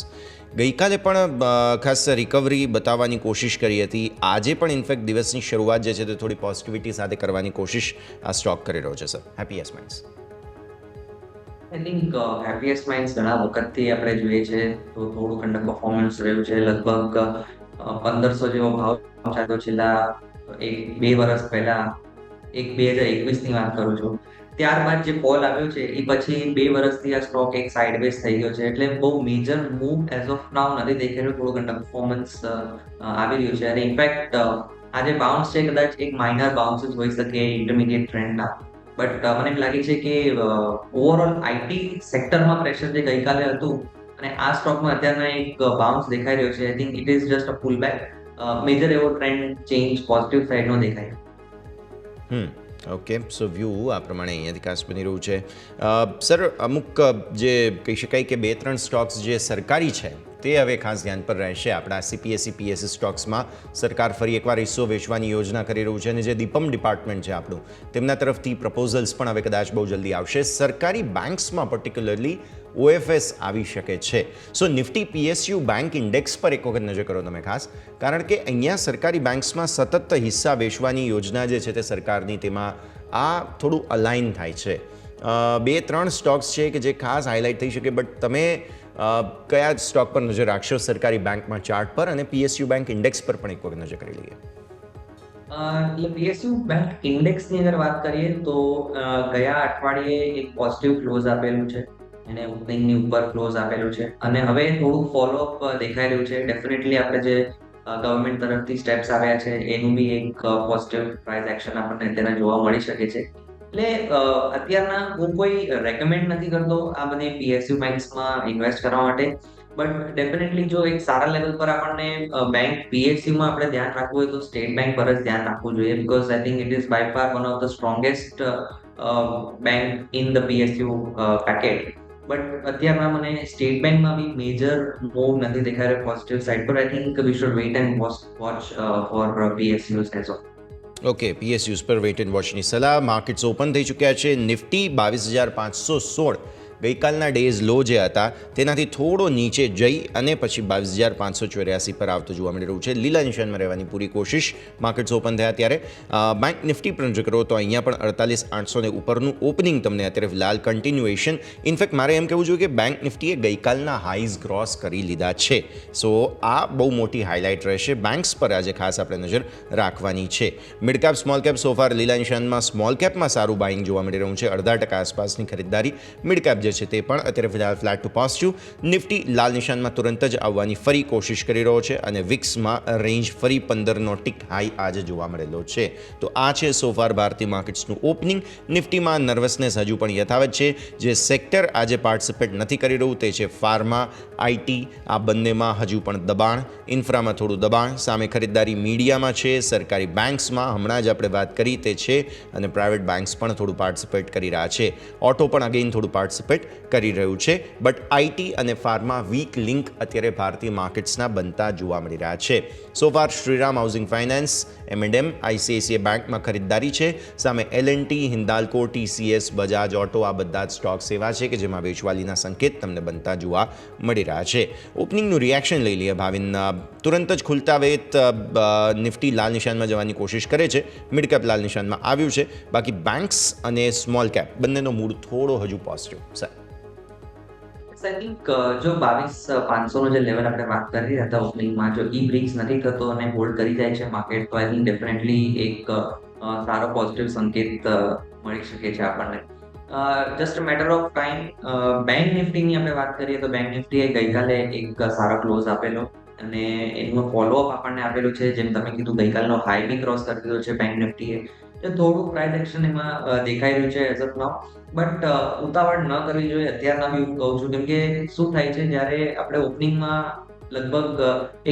ગઈકાલે પણ ખાસ રિકવરી બતાવવાની કોશિશ કરી હતી આજે પણ ઇનફેક્ટ દિવસની શરૂઆત જે છે તે થોડી પોઝિટિવિટી સાથે કરવાની કોશિશ આ સ્ટોક કરી રહ્યો છે sir happiest minds I think happiest minds ઘણા વખતથી આપણે જોઈએ છે તો થોડું અંડર પરફોર્મન્સ રહ્યું છે લગભગ 1500 જેવો ભાવ ચાલતો છેલ્લા 1-2 વર્ષ પહેલા 2021ની વાત કરું છું ત્યારબાદ જે ફોલ આવ્યો છે એ પછી 2 વર્ષથી આ સ્ટોક એક સાઇડવેઝ થઈ ગયો છે એટલે બહુ મેજર મૂવ એઝ ઓફ નાઉ નથી દેખાઈ રહ્યું થોડું અંડર પરફોર્મન્સ આવી રહ્યું છે અને ઇનફેક્ટ આ જે બાઉન્સ છે કદાચ એક માઇનર બાઉન્સ જ હોઈ શકે ઇન્ટરમીડિયેટ ટ્રેન્ડના બટ મને એમ લાગે છે કે ઓવરઓલ આઈટી સેક્ટરમાં પ્રેશર જે ગઈકાલે હતું અને આ સ્ટોકમાં અત્યારના એક બાઉન્સ દેખાઈ રહ્યો છે I think it is just a pull back major એવો ટ્રેન્ડ ચેન્જ પોઝિટિવ સાઈડનો દેખાય ઓકે સો વ્યૂ આ પ્રમાણે અહીંયાથી ખાસ બની રહ્યું છે સર અમુક જે કહી શકાય કે 2-3 સ્ટોક્સ જે સરકારી છે તે હવે ખાસ ધ્યાન પર રહેશે આપણા સીપીએસસી પીએસસી સ્ટોક્સમાં સરકાર ફરી એકવાર હિસ્સો વેચવાની યોજના કરી રહ્યું છે અને જે દીપમ ડિપાર્ટમેન્ટ છે આપણું તેમના તરફથી પ્રપોઝલ્સ પણ હવે કદાચ બહુ જલ્દી આવશે સરકારી બેન્ક્સમાં પર્ટિક્યુલરલી OFS આવી શકે છે સો નિફ્ટી PSU બેંક ઇન્ડેક્સ પર એક વખત નજર કરો તમે ખાસ કારણ કે અહીંયા સરકારી બેન્ક્સમાં સતત હિસ્સા વેચવાની યોજના જે છે તે સરકારની તેમાં આ થોડું અલાઇન થાય છે 2-3 સ્ટોક્સ છે કે જે ખાસ હાઇલાઇટ થઈ શકે બટ તમે કયા સ્ટોક પર નજર રાખશો સરકારી બેંકમાં ચાર્ટ પર અને PSU બેંક ઇન્ડેક્સ પર પણ એક વખત નજર કરી લઈએ એટલે PSU બેંક ઇન્ડેક્સની અગર વાત કરીએ તો ગયા અઠવાડિયે એક પોઝિટિવ ક્લોઝ આપેલું છે એને ઓપનિંગની ઉપર ક્લોઝ આપેલું છે અને હવે થોડું ફોલોઅપ દેખાઈ રહ્યું છે ડેફિનેટલી આપણે જે ગવર્મેન્ટ તરફથી સ્ટેપ્સ આવ્યા છે એનું બી એક પોઝિટિવ પ્રાઇસ એક્શન આપણને અત્યારે જોવા મળી શકે છે એટલે અત્યારના હું કોઈ રેકમેન્ડ નથી કરતો આ બધી PSU બેંક્સમાં ઇન્વેસ્ટ કરવા માટે બટ ડેફિનેટલી જો એક સારા લેવલ પર આપણને બેંક PSUમાં આપણે ધ્યાન રાખવું હોય તો સ્ટેટ બેંક પર જ ધ્યાન રાખવું જોઈએ because I think it is by far one of the strongest bank in the PSU packet but અત્યારના મને સ્ટેટ બેંકમાં બી મેજર મૂવ નથી દેખાઈ રહ્યો પોઝિટિવ સાઇડ પર I think we should wait and watch for PSUs as of okay PSUs પર wait and વોચની સલાહ માર્કેટ્સ ઓપન થઈ ચૂક્યા છે નિફ્ટી 22,516 ગઈકાલના ડેઝ લો જે હતા તેનાથી થોડો નીચે જઈ અને પછી 22,584 પર આવતો જોવા મળી રહ્યું છે લીલા નિશાનમાં રહેવાની પૂરી કોશિશ માર્કેટ્સ ઓપન થયા ત્યારે બેંક નિફ્ટી પર નજર કરો તો અહીંયા પણ 48,800 ઉપરનું ઓપનિંગ તમને અત્યારે ફિલહાલ કન્ટિન્યુએશન ઇનફેક્ટ મારે એમ કહેવું જોઈએ કે બેંક નિફ્ટીએ ગઈકાલના હાઈઝ ક્રોસ કરી લીધા છે સો આ બહુ મોટી હાઇલાઇટ રહેશે બેંક્સ પર આજે ખાસ આપણે નજર રાખવાની છે મિડ કેપ સ્મોલ કેપ સોફાર લીલા નિશાનમાં સ્મોલ કેપમાં સારું બાઇંગ જોવા મળી રહ્યું છે 0.5% આસપાસની ખરીદદારી મિડ કેપ જે છે તે પણ અત્યારે ફિલહાલ ફ્લેટ ટુ પોઝિટિવ. નિફ્ટી લાલ નિશાનમાં તુરંત જ આવવાની ફરી કોશિશ કરી રહ્યો છે અને વિક્સમાં રેન્જ ફરી 15નો ટિક હાઈ આજે જોવા મળેલો છે. તો આ છે સોફાર ભારતીય માર્કેટ્સનું ઓપનિંગ. નિફ્ટીમાં નર્વસનેસ હજુ પણ યથાવત છે. જે સેક્ટર આજે પાર્ટિસિપેટ નથી કરી રહ્યું તે છે ફાર્મા, આઈટી, આ બંનેમાં હજુ પણ દબાણ, ઇન્ફ્રામાં થોડું દબાણ, સામે ખરીદદારી મીડિયામાં છે, સરકારી બેન્ક્સમાં હમણાં જ આપણે વાત કરી તે છે અને પ્રાઇવેટ બેન્ક્સ પણ થોડું પાર્ટિસિપેટ કરી રહ્યા છે. ઓટો પણ અગેન થોડું પાર્ટિસિપેટ કરી રહ્યું છે. બટ આઈટી અને ફાર્મા વીક લિંક અત્યારે ભારતીય માર્કેટ્સના બનતા જોવા મળી રહ્યા છે. So far Shriram housing finance, M&M, ICICI બેંકમાં ખરીદદારી છે. સામે L&T, Hindalco, TCS, Bajaj auto આ બધા જ સ્ટોક્સ એવા છે કે જેમાં વેચવાલીના સંકેત તમને બનતા જોવા મળી રહ્યા છે. ઓપનિંગનું રિએક્શન લઈ લઈએ ભાવિન. તુરંત જ ખુલતા વેત નિફ્ટી લાલ નિશાનમાં જવાની કોશિશ કરે છે. મિડ કેપ લાલ નિશાનમાં આવ્યું છે. બાકી બેન્ક્સ અને સ્મોલ કેપ બંનેનો મૂડ થોડો હજુ પોઝિટિવ. સર આઈ થિંક જો 22,500 નો જે લેવલ આપણે વાત કરી રહ્યા હતા ઓપનિંગમાં, જો ઈ બ્રેક્સ નથી થતો અને હોલ્ડ કરી જાય છે માર્કેટ, તો આઈ થિંક ડેફિનેટલી એક સારો પોઝિટિવ સંકેત મળી શકે છે આપણને. Just matter of time. Bank નિફ્ટીની આપણે વાત કરીએ તો બેંક નિફ્ટીએ ગઈકાલે એક સારો ક્લોઝ આપેલો અને એનું ફોલોઅપ આપણને આપેલું છે. જેમ તમે કીધું, ગઈકાલનો હાઈ બી ક્રોસ કરી દીધો છે બેંક નિફ્ટીએ. થોડું પ્રાઇસ એક્શન એમાં દેખાઈ રહ્યું છે એઝ ઓફ નાઉ. બટ ઉતાવળ ન કરવી જોઈએ અત્યારના બી હું કહું છું, કેમ કે શું થાય છે જ્યારે આપણે ઓપનિંગમાં લગભગ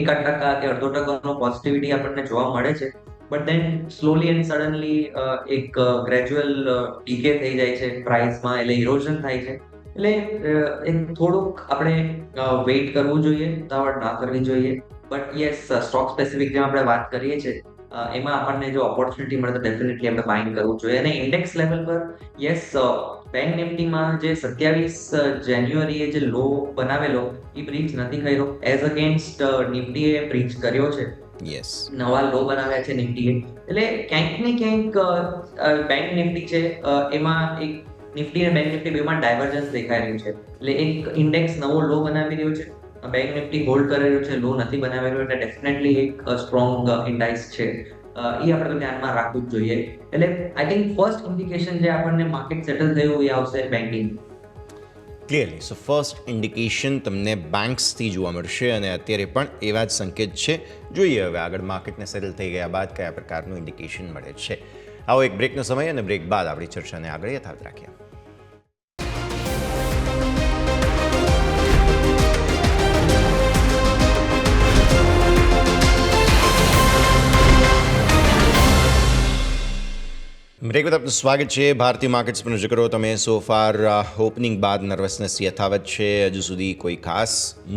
1% કે 0.5% પોઝિટિવિટી આપણને જોવા મળે છે, but then slowly and suddenly એક ગ્રેજ્યુઅલ ડીકે થઈ જાય છે પ્રાઇસમાં, એટલે ઇરોઝન થાય છે. એટલે એક થોડુંક આપણે વેઇટ કરવું જોઈએ, ઉતાવળ ના કરવી જોઈએ. બટ યસ, સ્ટોક સ્પેસિફિક જેમ આપણે વાત કરીએ છીએ એમાં આપણને જો ઓપોર્ચ્યુનિટી મળે તો ડેફિનેટલી આપણે બાઇંગ કરવું જોઈએ. અને ઇન્ડેક્સ લેવલ પર યસ, બેંક નિફ્ટીમાં જે 27 જાન્યુઆરીએ જે લો બનાવેલો એ બ્રીચ નથી કર્યો, એઝ અગેન્સ્ટ નિફ્ટીએ બ્રીચ કર્યો છે. યસ, નવા લો બનાવ્યા છે નિફ્ટીએ. એટલે ક્યાંક ને ક્યાંક બેંક નિફ્ટી છે એમાં એક નિફ્ટી અને બેંક નિફ્ટી બેમાં ડાયવર્જન્સ દેખાઈ રહ્યું છે. એટલે એક ઇન્ડેક્સ નવો લો બનાવી રહ્યો છે, બેંક નિફ્ટી હોલ્ડ કરી રહ્યું છે, લો નથી બનાવી રહ્યું, એટલે ડેફિનેટલી એક સ્ટ્રોંગ ઇન્ડાઇસ છે. એ આપણે તો ધ્યાનમાં રાખવું જ જોઈએ. એટલે આઈ થિંક ફર્સ્ટ ઇન્ડિકેશન જે આપણને માર્કેટ સેટલ થયું એ આવશે banking. Clearly. So first indication તમને બેન્ક્સથી જોવા મળશે અને અત્યારે પણ એવા જ સંકેત છે. જોઈએ હવે આગળ માર્કેટને સેટલ થઈ ગયા બાદ કયા પ્રકારનું ઇન્ડિકેશન મળે છે. આવો એક બ્રેકનો સમય અને બ્રેક બાદ આપણી ચર્ચાને આગળ યથાવત રાખીએ. બ્રેક બાદ આપનું સ્વાગત છે. ભારતીય માર્કેટ્સ પર નજર કરો તમે. સો ફાર ઓપનિંગ બાદ નર્વસનેસ યથાવત છે. હજુ સુધી કોઈ ખાસ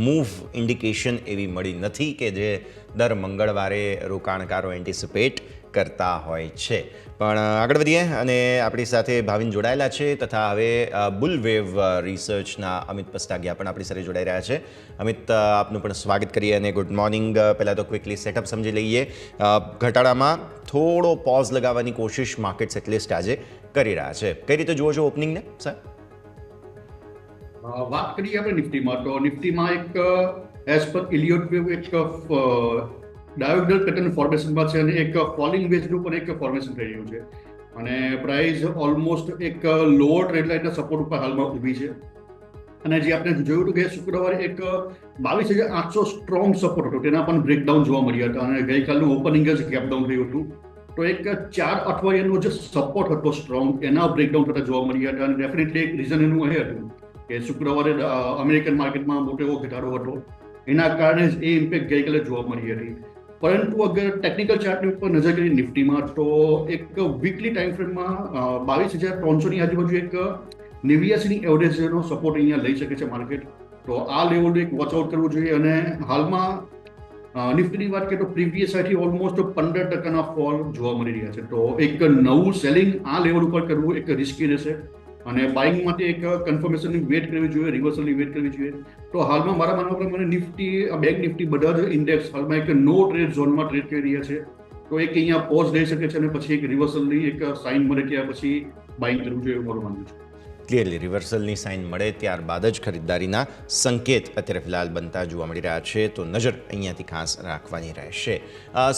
મૂવ ઇન્ડિકેશન એવી મળી નથી કે જે દર મંગળવારે રોકાણકારો એન્ટિસિપેટ કરતા હોય છે. પણ આગળ વધીએ અને આપણી સાથે ભાવિન જોડાયેલા છે તથા હવે બુલવેવ રિસર્ચના અમિત પસ્તાગિયા પણ આપણી સાથે જોડાઈ રહ્યા છે. અમિત, આપનું પણ સ્વાગત કરીએ અને ગુડ મોર્નિંગ. પહેલાં તો ક્વિકલી સેટઅપ સમજી લઈએ. ઘટાડામાં થોડો પોઝ લગાવવાની કોશિશ માર્કેટ્સ એટલીસ્ટ આજે કરી રહ્યા છે. કઈ રીતે જુઓ છો ઓપનિંગને સર? વાત કરીએ આપણે નિફ્ટીમાં, તો નિફ્ટીમાં એક એઝ પર ઇલિયોટ વેવ એક ડાયોગોનલ પેટર્ન ફોર્મેશનમાં છે અને એક ફોલિંગ વેજનું પણ એક ફોર્મેશન થઈ રહ્યું છે અને પ્રાઇસ ઓલમોસ્ટ એક લોઅર ટ્રેડ લાઇનના સપોર્ટ ઉપર હાલમાં ઊભી છે. અને જે આપણે જોયું હતું કે શુક્રવારે એક 22,800 સ્ટ્રોંગ સપોર્ટ હતો, તેના પણ બ્રેકડાઉન જોવા મળ્યા હતા અને ગઈકાલનું ઓપનિંગ જ ગેપડાઉન રહ્યું હતું. તો એક 4 અઠવાડિયાનો જે સપોર્ટ હતો સ્ટ્રોંગ, એના બ્રેકડાઉન થતા જોવા મળ્યા હતા. અને ડેફિનેટલી એક રીઝન એનું એ હતું કે શુક્રવારે અમેરિકન માર્કેટમાં મોટો એવો ઘટાડો હતો, એના કારણે જ એ ઇમ્પેક્ટ ગઈકાલે જોવા મળી હતી. પરંતુ અગર ટેકનિકલ ચાર્ટની ઉપર નજર કરીએ નિફ્ટીમાં, તો એક વીકલી ટાઈમ ફ્રેમમાં 22,300ની આજુબાજુ એક 89ની એવરેજનો સપોર્ટ અહીંયા લઈ શકે છે માર્કેટ. તો આ લેવલનું એક વોચઆઉટ કરવું જોઈએ. અને હાલમાં નિફ્ટીની વાત કરીએ તો પ્રીવિયસ હાઈથી ઓલમોસ્ટ 15% ફોલ જોવા મળી રહ્યા છે. તો એક નવું સેલિંગ આ લેવલ ઉપર કરવું એક રિસ્કી રહેશે અને બાઇંગ માટે એક કન્ફર્મેશનની વેટ કરવી જોઈએ, રિવર્સલની વેટ કરવી જોઈએ. તો હાલમાં મારા માનવા પ્રમાણે નિફ્ટી, બેંક નિફ્ટી બધા જ ઇન્ડેક્સ હાલમાં એક નો ટ્રેડ ઝોનમાં ટ્રેડ કરી રહ્યા છે. તો એક અહીંયા પોઝ લઈ શકે છે અને પછી એક રિવર્સલની એક સાઇન મળે કે પછી બાઇંગ કરવું જોઈએ એવું મારું માનવું છે. ક્લિયરલી રિવર્સલની સાઇન મળે ત્યારબાદ જ ખરીદદારીના સંકેત અત્યારે ફિલહાલ બનતા જોવા મળી રહ્યા છે, તો નજર અહીંયાથી ખાસ રાખવાની રહેશે.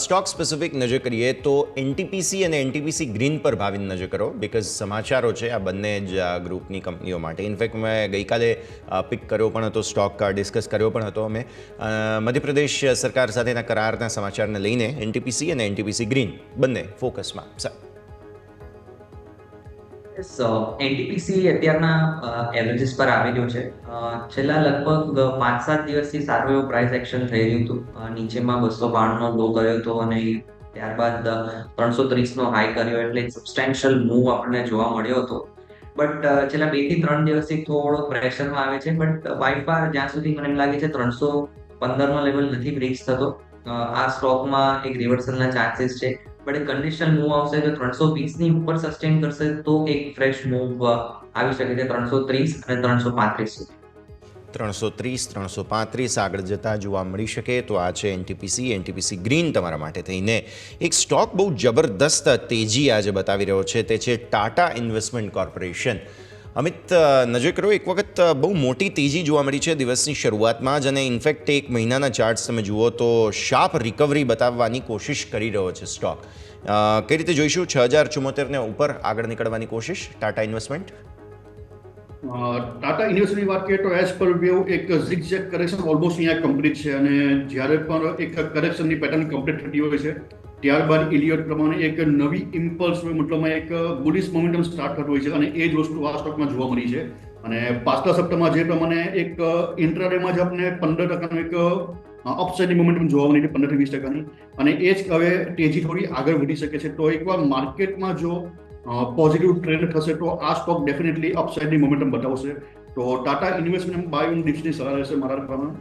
સ્ટોક સ્પેસિફિક નજર કરીએ તો એનટીપીસી અને એનટીપીસી ગ્રીન પર ભાવિન નજર કરો, બિકોઝ સમાચારો છે આ બંને જ ગ્રુપની કંપનીઓ માટે. ઇનફેક્ટ મેં ગઈકાલે પિક કર્યો પણ હતો, સ્ટોક ડિસ્કસ કર્યો પણ હતો અમે. મધ્યપ્રદેશ સરકાર સાથેના કરારના સમાચારને લઈને એનટીપીસી અને એનટીપીસી ગ્રીન બંને ફોકસમાં. એનટીપીસી અત્યારના એવરેજીસ પર આવી રહ્યો છે. છેલ્લા લગભગ 5-7 દિવસથી સારું એવું પ્રાઇસ એક્શન થઈ રહ્યું હતું. નીચેમાં 292નો લો કર્યો હતો અને ત્યારબાદ 330નો હાઈ કર્યો, એટલે એક સબસ્ટેન્શિયલ મૂવ આપણને જોવા મળ્યો હતો. બટ છેલ્લા 2 થી 3 દિવસથી થોડો પ્રેશરમાં આવે છે. બટ બાય ફાર જ્યાં સુધી મને એમ લાગે છે 315નો લેવલ નથી બ્રેક થતો, આ સ્ટોકમાં એક રિવર્સલના ચાન્સીસ છે. બટ એક કન્ડિશનલ મૂવ આવશે તો 320ની ઉપર સસ્ટેન કરશે તો એક ફ્રેશ મૂવ આવી શકે છે 330 અને 335 સુધી. 330-335 આગળ જતા જોવા મળી શકે. તો આ છે એનટીપીસી ગ્રીન તમારા માટે થઈને. એક સ્ટોક બહુ જબરદસ્ત તેજી આજે બતાવી રહ્યો છે, તે છે ટાટા ઇન્વેસ્ટમેન્ટ કોર્પોરેશન. અમિત, નજર કરો, એક વખત બહુ મોટી તેજી જોવા મળી છે દિવસની શરૂઆતમાં જ, અને ઇનફેક્ટ એક મહિનાના ચાર્ટ્સ તમે જુઓ તો શાર્પ રિકવરી બતાવવાની કોશિશ કરી રહ્યો છે સ્ટોક. કઈ રીતે જોઈશું 6074ને ઉપર આગળ નીકળવાની કોશિશ ટાટા ઇન્વેસ્ટમેન્ટ? ટાટા ઇન્વેસ્ટમેન્ટની વાત કરીએ તો એઝ પર વ્યૂ એક ઝિગઝેગ કરેક્શન ઓલમોસ્ટ અહીંયા કમ્પ્લીટ છે, અને જ્યારે પણ એક કરેક્શનની પેટર્ન કમ્પ્લીટ થતી હોય છે ત્યારબાદ ઇલિયોટ પ્રમાણે એક નવી ઇમ્પલ્સ મતલબમાં એક બુલિશ મોમેન્ટમ સ્ટાર્ટ થતું હોય છે, અને એ જ વસ્તુ આ સ્ટોકમાં જોવા મળી છે. અને પાછલા સપ્તાહમાં જે પ્રમાણે એક ઇન્ટ્રાડેમાં જ આપણે 15%નું એક અપસાઇડની મોમેન્ટમ જોવા મળી છે, 15 થી 20%ની, અને એ જ હવે તેજી થોડી આગળ વધી શકે છે. તો એકવાર માર્કેટમાં જો પોઝિટિવ ટ્રેન્ડ થશે તો આ સ્ટોક ડેફિનેટલી અપસાઇડની મોમેન્ટમ બતાવશે. તો ટાટા ઇન્વેસ્ટમેન્ટ બાય ઓન ડિપ્સની સલાહ રહેશે મારા પ્રમાણે.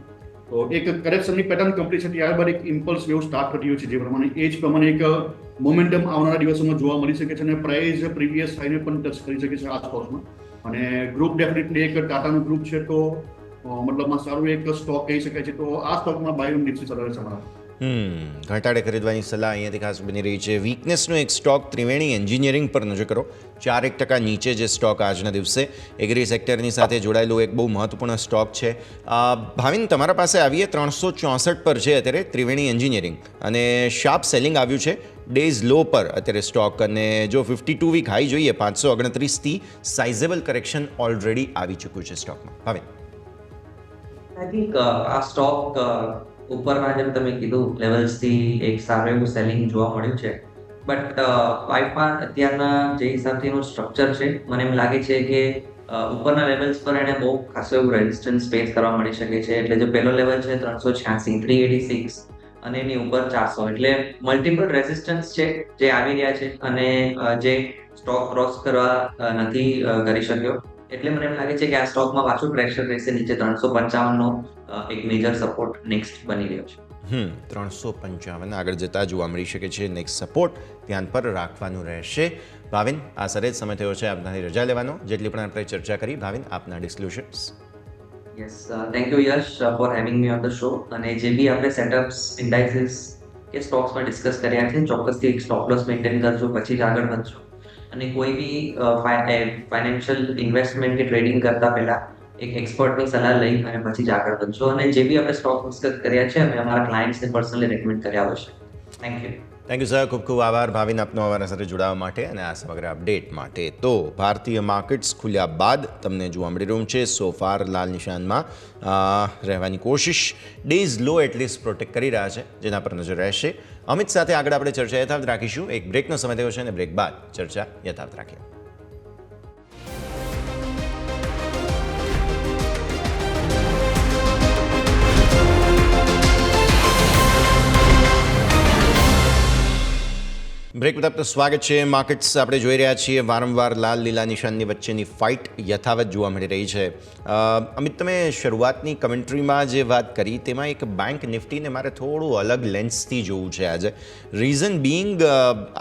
તો એક કરેક્શનની પેટર્ન કમ્પ્લીટ છે, ત્યારબાદ એક ઇમ્પલ્સ વેવ સ્ટાર્ટ થતી હોય છે, જે પ્રમાણે એ જ પ્રમાણે એક મોમેન્ટમ આવનારા દિવસોમાં જોવા મળી શકે છે, અને પ્રાઇસ પ્રીવિયસ હાઈને પણ ટચ કરી શકે છે આ સ્ટોકમાં. અને ગ્રુપ ડેફિનેટલી એક ટાટાનું ગ્રુપ છે, તો મતલબમાં સારું એક સ્ટોક કહી શકાય છે. તો આ સ્ટોકમાં બાય ઓન ડિપ્સની સલાહ રહેશે મારા. ઘટાડે ખરીદવાની સલાહ અહીંયાથી ખાસ બની રહી છે. વીકનેસનો એક સ્ટોક ત્રિવેણી એન્જિનિયરિંગ પર નજર કરો. 4% નીચે જે સ્ટોક આજના દિવસે એગ્રી સેક્ટરની સાથે જોડાયેલું એક બહુ મહત્વપૂર્ણ સ્ટોક છે. ભાવિન, તમારા પાસે આવીએ 364 પર છે અત્યારે ત્રિવેણી એન્જિનિયરિંગ, અને શાર્પ સેલિંગ આવ્યું છે ડેઝ લો પર અત્યારે સ્ટોક, અને જો 52 વીક હાઈ જોઈએ 538થી સાઇઝેબલ કરેક્શન ઓલરેડી આવી ચૂક્યું છે સ્ટોકમાં. ભાવિન, આઈ થિંક આ સ્ટોક ઉપરના જેમ તમે કીધું લેવલ્સથી એક સારું એવું સેલિંગ જોવા મળ્યું છે. બટ બાય ફાર અત્યારના જે હિસાબથી એનું સ્ટ્રક્ચર છે, મને એમ લાગે છે કે ઉપરના લેવલ્સ પર એને બહુ ખાસો એવું રેઝિસ્ટન્સ ફેસ કરવા મળી શકે છે. એટલે જો પહેલો લેવલ છે 386, 386 અને એની ઉપર 400, એટલે મલ્ટિપલ રેઝિસ્ટન્સ છે જે આવી રહ્યા છે, અને જે સ્ટોક ક્રોસ કરવા નથી કરી શક્યો. એટલે મને એમ લાગે છે કે આ સ્ટોકમાં પાછું પ્રેશર રહેશે નીચે. 355નો એક મેજર સપોર્ટ નેક્સ્ટ બની રહ્યો છે. 355 આગળ જતા જોવા મળી શકે છે નેક્સ્ટ સપોર્ટ, ધ્યાન પર રાખવાનું રહેશે. ભાવિન, આ સરે જ સમય થયો છે આપનાથી રજા લેવાનો. જેટલી પણ આપણે ચર્ચા કરી, ભાવિન, આપના disclosures. Yes, thank you Yash for having me on the show. અને જે બી આપણે સેટઅપ્સ, ઇન્ડાઇસીસ કે સ્ટોક્સમાં ડિસ્કસ કર્યા છે, ચોક્કસથી એક સ્ટોપ લોસ મેન્ટેન કરજો, પછી જ આગળ વધજો. અને કોઈ બી ફાઇનાન્શિયલ ઇન્વેસ્ટમેન્ટ કે ટ્રેડિંગ કરતા પહેલા એક એક્સપર્ટની સલાહ લઈ અને પછી જ આગળ વધજો. અને જે બી આપણે સ્ટોક ડિસ્કસ કર્યા છે, અમે અમારા ક્લાયન્ટ્સને પર્સનલી રેકમેન્ડ કર્યા હશે. થેન્ક યુ સર, ખૂબ ખૂબ આભાર ભાવિન આપનો અમારા સાથે જોડાવા માટે અને આ સમગ્ર અપડેટ માટે. તો ભારતીય માર્કેટ્સ ખુલ્યા બાદ તમને જોવા મળી રહ્યું છે સો ફાર લાલ નિશાનમાં રહેવાની કોશિશ. ડેઝ લો એટલીસ્ટ પ્રોટેક્ટ કરી રહ્યા છે, જેના પર નજર રહેશે. અમિત સાથે આગળ આપણે ચર્ચા યથાવત રાખીશું. એક બ્રેકનો સમય થયો છે અને બ્રેક બાદ ચર્ચા યથાવત રાખીએ. બ્રેક બાદ તો સ્વાગત છે. માર્કેટ્સ આપણે જોઈ રહ્યા છીએ વારંવાર લાલ લીલા નિશાનની વચ્ચેની ફાઇટ યથાવત જોવા મળી રહી છે. અમિત, તમે શરૂઆતની કમેન્ટ્રીમાં જે વાત કરી તેમાં એક બેંક નિફ્ટીને મારે થોડું અલગ લેન્સથી જોવું છે આજે. રીઝન બિંગ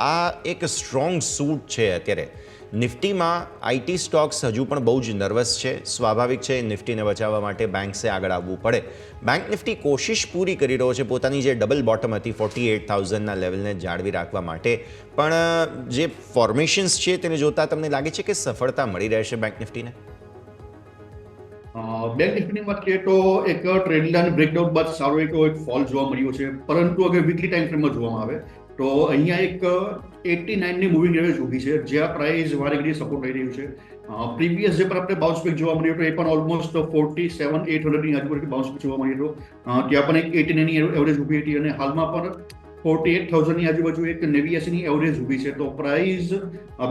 આ એક સ્ટ્રોંગ સૂટ છે અત્યારે નિફ્ટીમાં આઈટી સ્ટોક્સ હજુ પણ બહુ જ નર્વસ છે. સ્વાભાવિક છે, નિફ્ટીને બચાવવા માટે બેંક્સે આગળ આવવું પડે. બેંક નિફ્ટી કોશિશ પૂરી કરી રહ્યો છે પોતાની જે ડબલ બોટમ હતી 48,000ના લેવલને જાળવી રાખવા માટે, પણ જે ફોર્મેશન્સ છે તેને જોતાં તમને લાગે છે કે સફળતા મળી રહેશે બેંક નિફ્ટીને? બેંક નિફ્ટીની વાત કરીએ તો એક ટ્રેન્ડ લાઇન બ્રેકડાઉન બાદ સારો એક ફોલ જોવા મળ્યો છે, પરંતુ અગર વીકલી ટાઈમ ફ્રેમમાં જોવામાં આવે તો અહીંયા એક 89ની મૂવિંગ એવરેજ ઊભી છે, જ્યાં પ્રાઇસ વારે ઘડી સપોર્ટ રહી રહ્યું છે. પ્રીવિયસ જે પર આપણે બાઉન્સ બેક જોવા મળ્યો હતો એ પણ ઓલમોસ્ટ 47,800ની આજુબાજુ બાઉન્સ બેક જોવા મળ્યો હતો. ત્યાં પણ એક 89ની એવરેજ ઊભી હતી અને હાલમાં પણ 48,000ની આજુબાજુ એક 89ની એવરેજ ઊભી છે. તો પ્રાઇસ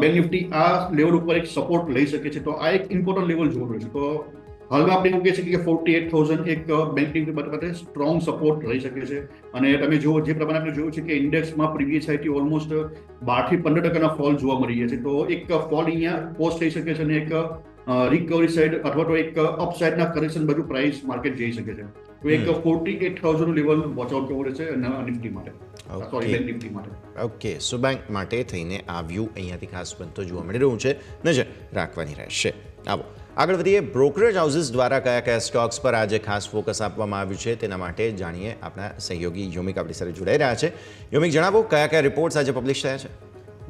બેંક નિફ્ટી આ લેવલ ઉપર એક સપોર્ટ લઈ શકે છે. તો આ એક ઇમ્પોર્ટન્ટ લેવલ જોવા મળ્યો છે. તો હાલમાં આપણે એવું કહે છે કે 48,000 એક બેંક નિફ્ટી માટે સ્ટ્રોંગ સપોર્ટ રહી શકે છે. અને તમે જુઓ જે પ્રમાણે આપણે જોયું છે કે ઇન્ડેક્સમાં પ્રીવિયસ હાઈથી ઓલમોસ્ટ 12 થી 15% ફોલ જોવા મળી રહ્યા છે. તો એક ફોલ અહીંયા પોસ્ટ થઈ શકે છે અને એક રિકવરી સાઈડ અથવા તો એક અપસાઇડના કરેક્શન બાજુ પ્રાઇસ માર્કેટ જઈ શકે છે. તો એક 48,000નું લેવલ વોચ આઉટ કરવું રહેશે નિફ્ટી માટે, સોરી બેંક નિફ્ટી માટે. ઓકે, સો બેંક માટે થઈને આ વ્યૂ અહીંયાથી ખાસ બનતો જોવા મળી રહ્યું છે, નજર રાખવાની રહેશે. આવો આગળ વધીએ. બ્રોકરેજ હાઉસીસ દ્વારા કયા કયા સ્ટોક્સ પર આજે ખાસ ફોકસ આપવામાં આવ્યું છે તેના માટે જાણીએ. આપણા સહયોગી યોમિક આપણી સાથે જોડાઈ રહ્યા છે. યોમિક, જણાવો કયા કયા રિપોર્ટ્સ આજે પબ્લિશ થયા છે?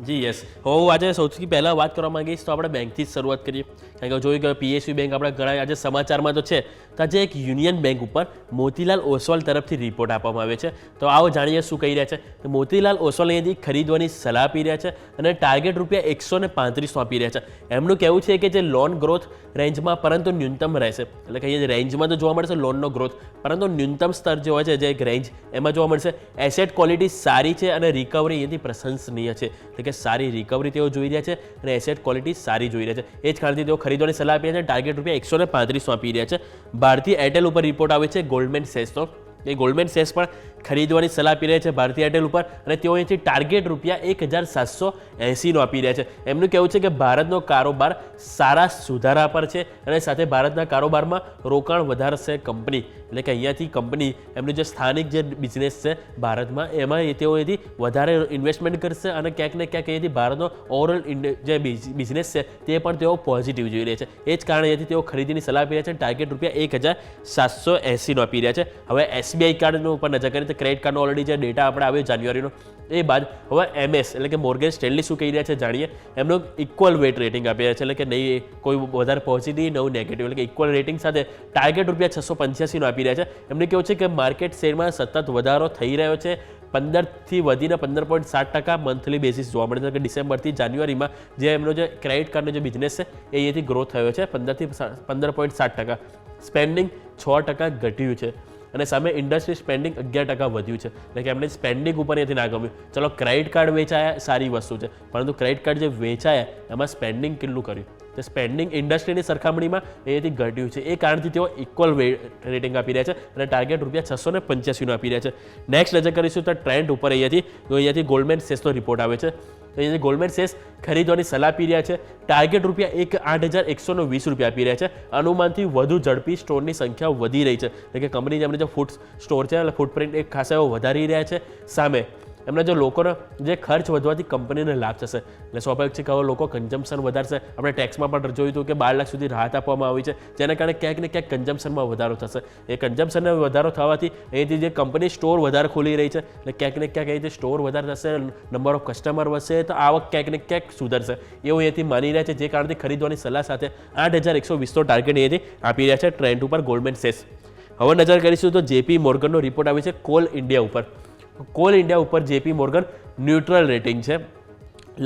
જી યસ, હું આજે સૌથી પહેલાં વાત કરવા માંગીશ તો આપણે બેંકથી જ શરૂઆત કરીએ. કારણ કે જોયું કે PSU બેંક આપણે ઘણા આજે સમાચારમાં તો છે, તો આજે એક યુનિયન બેંક ઉપર મોતીલાલ ઓસવાલ તરફથી રિપોર્ટ આપવામાં આવે છે. તો આવો જાણીએ શું કહી રહ્યા છે. તો મોતીલાલ ઓસવાલ અહીંયાથી ખરીદવાની સલાહ આપી રહ્યા છે અને ટાર્ગેટ રૂપિયા 135 આપી રહ્યા છે. એમનું કહેવું છે કે જે લોન ગ્રોથ રેન્જમાં પરંતુ ન્યૂનતમ રહેશે, એટલે કે અહીંયા રેન્જમાં તો જોવા મળશે લોનનો ગ્રોથ, પરંતુ ન્યૂનતમ સ્તર જે હોય છે જે એક રેન્જ એમાં જોવા મળશે. એસેટ ક્વોલિટી સારી છે અને રિકવરી અહીંયાથી પ્રશંસનીય છે, એટલે કે સારી રિકવરી તેઓ જોઈ રહ્યા છે અને એસેટ ક્વોલિટી સારી જોઈ રહ્યા છે. એ જ કારણથી તેઓ ખરીદવાની સલાહ આપી રહ્યા છે. ટાર્ગેટ રૂપિયા 135 આપી રહ્યા છે. ભારતીય એરટેલ ઉપર રિપોર્ટ આવે છે ગોલ્ડમેન સેસનો. એ ગોલ્ડમેન સેસ પણ ખરીદવાની સલાહ આપી રહ્યા છે ભારતીય એરટેલ ઉપર અને તેઓ અહીંથી ટાર્ગેટ રૂપિયા 1,780 આપી રહ્યા છે. એમનું કહેવું છે કે ભારતનો કારોબાર સારા સુધારા પર છે અને સાથે ભારતના કારોબારમાં રોકાણ વધારશે કંપની, એટલે કે અહીંયાથી કંપની એમનું જે સ્થાનિક જે બિઝનેસ છે ભારતમાં એમાં તેઓ અહીંથી વધારે ઇન્વેસ્ટમેન્ટ કરશે અને ક્યાંક ને ક્યાંક અહીંયાથી ભારતનો ઓવરઓલ જે બિઝનેસ છે તે પણ તેઓ પોઝિટિવ જોઈ રહ્યા છે. એ જ કારણે અહીંયાથી તેઓ ખરીદીની સલાહ આપી રહ્યા છે. ટાર્ગેટ રૂપિયા 1,780 આપી રહ્યા છે. હવે SBI કાર્ડનો ઉપર નજર કરીએ તો ક્રેડિટ કાર્ડનો ઓલરેડી જે ડેટા આપણે આવ્યો જાન્યુઆરીનો, એ બાદ હવે MS એટલે કે મોર્ગન સ્ટેનલી શું કહી રહ્યા છે જાણીએ. એમનો ઇક્વલ વેટ રેટિંગ આપી રહ્યા છે, એટલે કે નહીં કોઈ વધારે પોઝિટિવ નવું નેગેટિવ, એટલે કે ઇક્વલ રેટિંગ સાથે ટાર્ગેટ રૂપિયા 685 આપી રહ્યા છે. એમને કેવું છે કે માર્કેટ શેરમાં સતત વધારો થઈ રહ્યો છે. 15થી વધીને 15.7% મંથલી બેસિસ જોવા મળે છે, કે ડિસેમ્બરથી જાન્યુઆરીમાં જે એમનો જે ક્રેડિટ કાર્ડનો જે બિઝનેસ છે એ અહીંયાથી ગ્રોથ થયો છે 15થી 15.7%. સ્પેન્ડિંગ 6% ઘટ્યું છે અને સામે ઇન્ડસ્ટ્રી સ્પેન્ડિંગ 11% વધ્યું છે, એટલે કે એમને સ્પેન્ડિંગ ઉપર અહીંયાથી ના ગમ્યું. ચલો ક્રેડિટ કાર્ડ વેચાયા સારી વસ્તુ છે, પરંતુ ક્રેડિટ કાર્ડ જે વેચાયા એમાં સ્પેન્ડિંગ કેટલું કર્યું, તો સ્પેન્ડિંગ ઇન્ડસ્ટ્રીની સરખામણીમાં અહીંયાથી ઘટ્યું છે. એ કારણથી તેઓ ઇક્વલ રેટિંગ આપી રહ્યા છે અને ટાર્ગેટ રૂપિયા 685 આપી રહ્યા છે. નેક્સ્ટ નજર કરીશું તો ટ્રેન્ડ ઉપર અહીંયાથી ગોલ્ડમેન સેસનો રિપોર્ટ આવે છે. તો અહીંયાથી ગોલ્ડમેન સેસ ખરીદવાની સલાહ આપી રહ્યા છે. ટાર્ગેટ રૂપિયા 8,120 આપી રહ્યા છે. અનુમાનથી વધુ ઝડપી સ્ટોરની સંખ્યા વધી રહી છે, એટલે કે કંપની જેમને જે ફૂડ સ્ટોર છે એટલે ફૂટપ્રિન્ટ એક ખાસ એવો વધારી રહ્યા છે. સામે એમના જો લોકોનો જે ખર્ચ વધવાથી કંપનીને લાભ થશે, એટલે સ્વાભાવિક છે કે હવે લોકો કન્ઝમ્પશન વધારશે. આપણે ટેક્સમાં પણ જોયું હતું કે 12 લાખ સુધી રાહત આપવામાં આવી છે, જેના કારણે ક્યાંક ને ક્યાંક કન્ઝમ્પશનમાં વધારો થશે. એ કન્ઝમ્પશનનો વધારો થવાથી અહીંથી જે કંપની સ્ટોર વધારે ખોલી રહી છે, એટલે ક્યાંક ને ક્યાંક અહીંથી સ્ટોર વધારે થશે, નંબર ઓફ કસ્ટમર વધશે, તો આવક ક્યાંક ને ક્યાંક સુધરશે એવું અહીંથી માની રહ્યા છે. જે કારણથી ખરીદવાની સલાહ સાથે 8,120 ટાર્ગેટ અહીંથી આપી રહ્યા છે ટ્રેન્ડ ઉપર ગોલ્ડમેન સેસ. હવે નજર કરીશું તો JP મોર્ગનનો રિપોર્ટ આવે છે કોલ ઇન્ડિયા ઉપર. કોલ ઇન્ડિયા ઉપર JP મોર્ગન ન્યુટ્રલ રેટિંગ છે.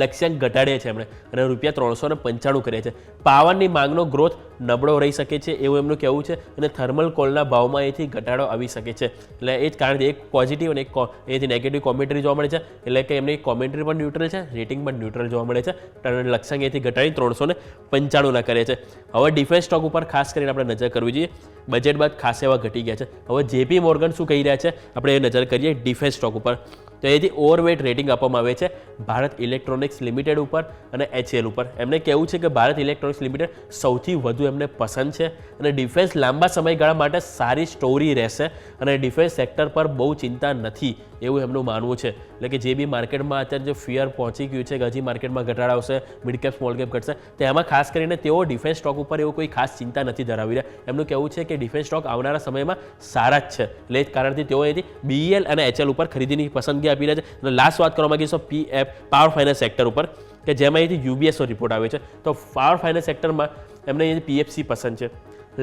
લક્ષ્યાંક ઘટાડે છે એમણે અને રૂપિયા 395 કર્યા છે. પાવરની માંગનો ગ્રોથ નબળો રહી શકે છે એવું એમનું કહેવું છે અને થર્મલ કોલના ભાવમાં અહીંથી ઘટાડો આવી શકે છે. એટલે એ જ કારણથી એક પોઝિટિવ અને એક અહીંથી નેગેટિવ કોમેન્ટ્રી જોવા મળે છે, એટલે કે એમની કોમેન્ટ્રી પણ ન્યુટ્રલ છે, રેટિંગ પણ ન્યુટ્રલ જોવા મળે છે. લક્ષ્યાંક અહીંથી ઘટાડી 395 કરે છે. હવે ડિફેન્સ સ્ટોક ઉપર ખાસ કરીને આપણે નજર કરવી જોઈએ. બજેટ બાદ ખાસ એવા ઘટી ગયા છે. હવે JP મોર્ગન શું કહી રહ્યા છે આપણે એ નજર કરીએ ડિફેન્સ સ્ટોક ઉપર. તો એથી ઓવરવેટ રેટિંગ આપવામાં આવે છે ભારત ઇલેક્ટ્રોનિક્સ લિમિટેડ ઉપર અને HCL ઉપર. એમને કહેવું છે કે ભારત ઇલેક્ટ્રોનિક્સ લિમિટેડ સૌથી વધુ એમને પસંદ છે અને ડિફેન્સ લાંબા સમયગાળા માટે સારી સ્ટોરી રહેશે અને ડિફેન્સ સેક્ટર પર બહુ ચિંતા નથી એવું એમનું માનવું છે. એટલે કે જે બી માર્કેટમાં અત્યારે જે ફિયર પહોંચી ગયું છે કે હજી માર્કેટમાં ઘટાડો આવશે, મિડ કેપ સ્મોલ કેપ ઘટશે, તો એમાં ખાસ કરીને તેઓ ડિફેન્સ સ્ટોક ઉપર એવું કોઈ ખાસ ચિંતા નથી ધરાવી રહ્યા. એમનું કહેવું છે કે ડિફેન્સ સ્ટોક આવનારા સમયમાં સારા જ છે, એટલે એ જ કારણથી તેઓ એથી BEL અને HL ઉપર ખરીદીની પસંદગી આપી રહ્યા છે. અને લાસ્ટ વાત કરવા માંગીશું પાવર ફાઇનાન્સ સેક્ટર ઉપર કે જેમાં અહીંથી UBSનો રિપોર્ટ આવ્યો છે. તો પાવર ફાઇનાન્સ સેક્ટરમાં એમને અહીંથી PFC પસંદ છે,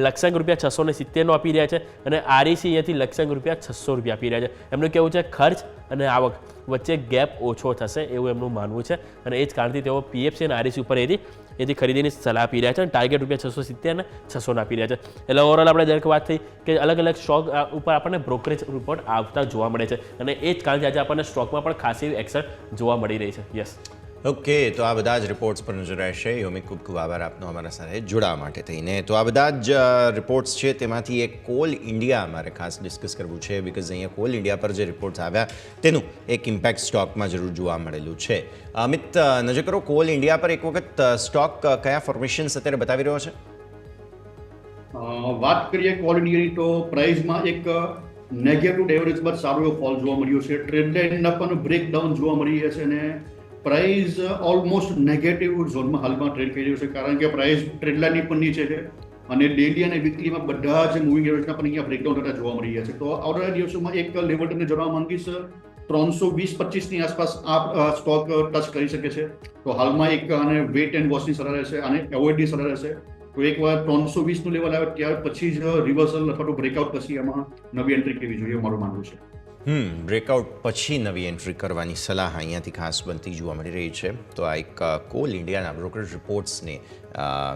લક્ષાંક રૂપિયા 670 આપી રહ્યા છે અને REC અહીંયાથી લક્ષાંક રૂપિયા 600 આપી રહ્યા છે. એમનું કહેવું છે ખર્ચ અને આવક વચ્ચે ગેપ ઓછો થશે એવું એમનું માનવું છે અને એ જ કારણથી તેઓ PFC અને REC ઉપર એથી ખરીદીની સલાહ આપી રહ્યા છે અને ટાર્ગેટ રૂપિયા 670 અને 600 આપી રહ્યા છે. એટલે ઓવરઓલ આપણે દરેક વાત થઈ કે અલગ અલગ સ્ટોક ઉપર આપણને બ્રોકરેજ રિપોર્ટ આવતા જોવા મળે છે અને એ જ કારણથી આજે આપણને સ્ટોકમાં પણ ખાસી એક્શન જોવા મળી રહી છે. યસ, ઓકે, તો આ બધા જ રિપોર્ટ્સ પર નજર રહેશે. યોમિક, ખૂબ ખૂબ આભાર આપનો અમારા સાથે જોડાવા માટે થઈને. તો આ બધા જ રિપોર્ટ્સ છે તેમાંથી એક કોલ ઇન્ડિયા અમારે ખાસ ડિસ્કસ કરવું છે બિકોઝ અહીંયા કોલ ઇન્ડિયા પર જે રિપોર્ટ્સ આવ્યા તેનું એક ઇમ્પેક્ટ સ્ટોકમાં જરૂર જોવા મળેલું છે. અમિત, નજર કરો કોલ ઇન્ડિયા પર એક વખત સ્ટોક કયા ફોર્મેશન્સ અત્યારે બતાવી રહ્યો છે? વાત કરીએ કોલ ઇન્ડિયાની તો પ્રાઇસમાં એક નેગેટિવ એવરેજ પર સારો એવો ફોલ જોવા મળ્યો છે. ટ્રેડ લાઇનના પણ બ્રેકડાઉન જોવા મળી રહ્યા છે અને પ્રાઇસ ઓલમોસ્ટ નેગેટિવ ઝોનમાં હાલમાં ટ્રેડ કરી રહ્યો છે કારણ કે પ્રાઇસ ટ્રેડ લાઇનની પણ નીચે છે અને ડેલી અને વીકલીમાં બધા જ મૂવિંગ એવરેજના પણ અહીંયા બ્રેકડાઉન થતા જોવા મળી રહ્યા છે. તો આવનારા દિવસોમાં એક લેવલ તમને જણાવવા માંગીશ 320-25ની આસપાસ આ સ્ટોક ટચ કરી શકે છે. તો હાલમાં એક આને વેટ એન્ડ વોચની સલાહ રહેશે અને એવોઇડની સલાહ રહેશે. તો એકવાર 320નું લેવલ આવે ત્યાર પછી જ રિવર્સલ અથવા તો બ્રેકઆઉટ પછી એમાં નવી એન્ટ્રી કરવી જોઈએ મારું માનવું છે. બ્રેકઆઉટ પછી નવી એન્ટ્રી કરવાની સલાહ અહીંયાથી ખાસ બનતી જોવા મળી રહી છે. તો આ એક કોલ ઇન્ડિયાના બ્રોકરેજ રિપોર્ટ્સને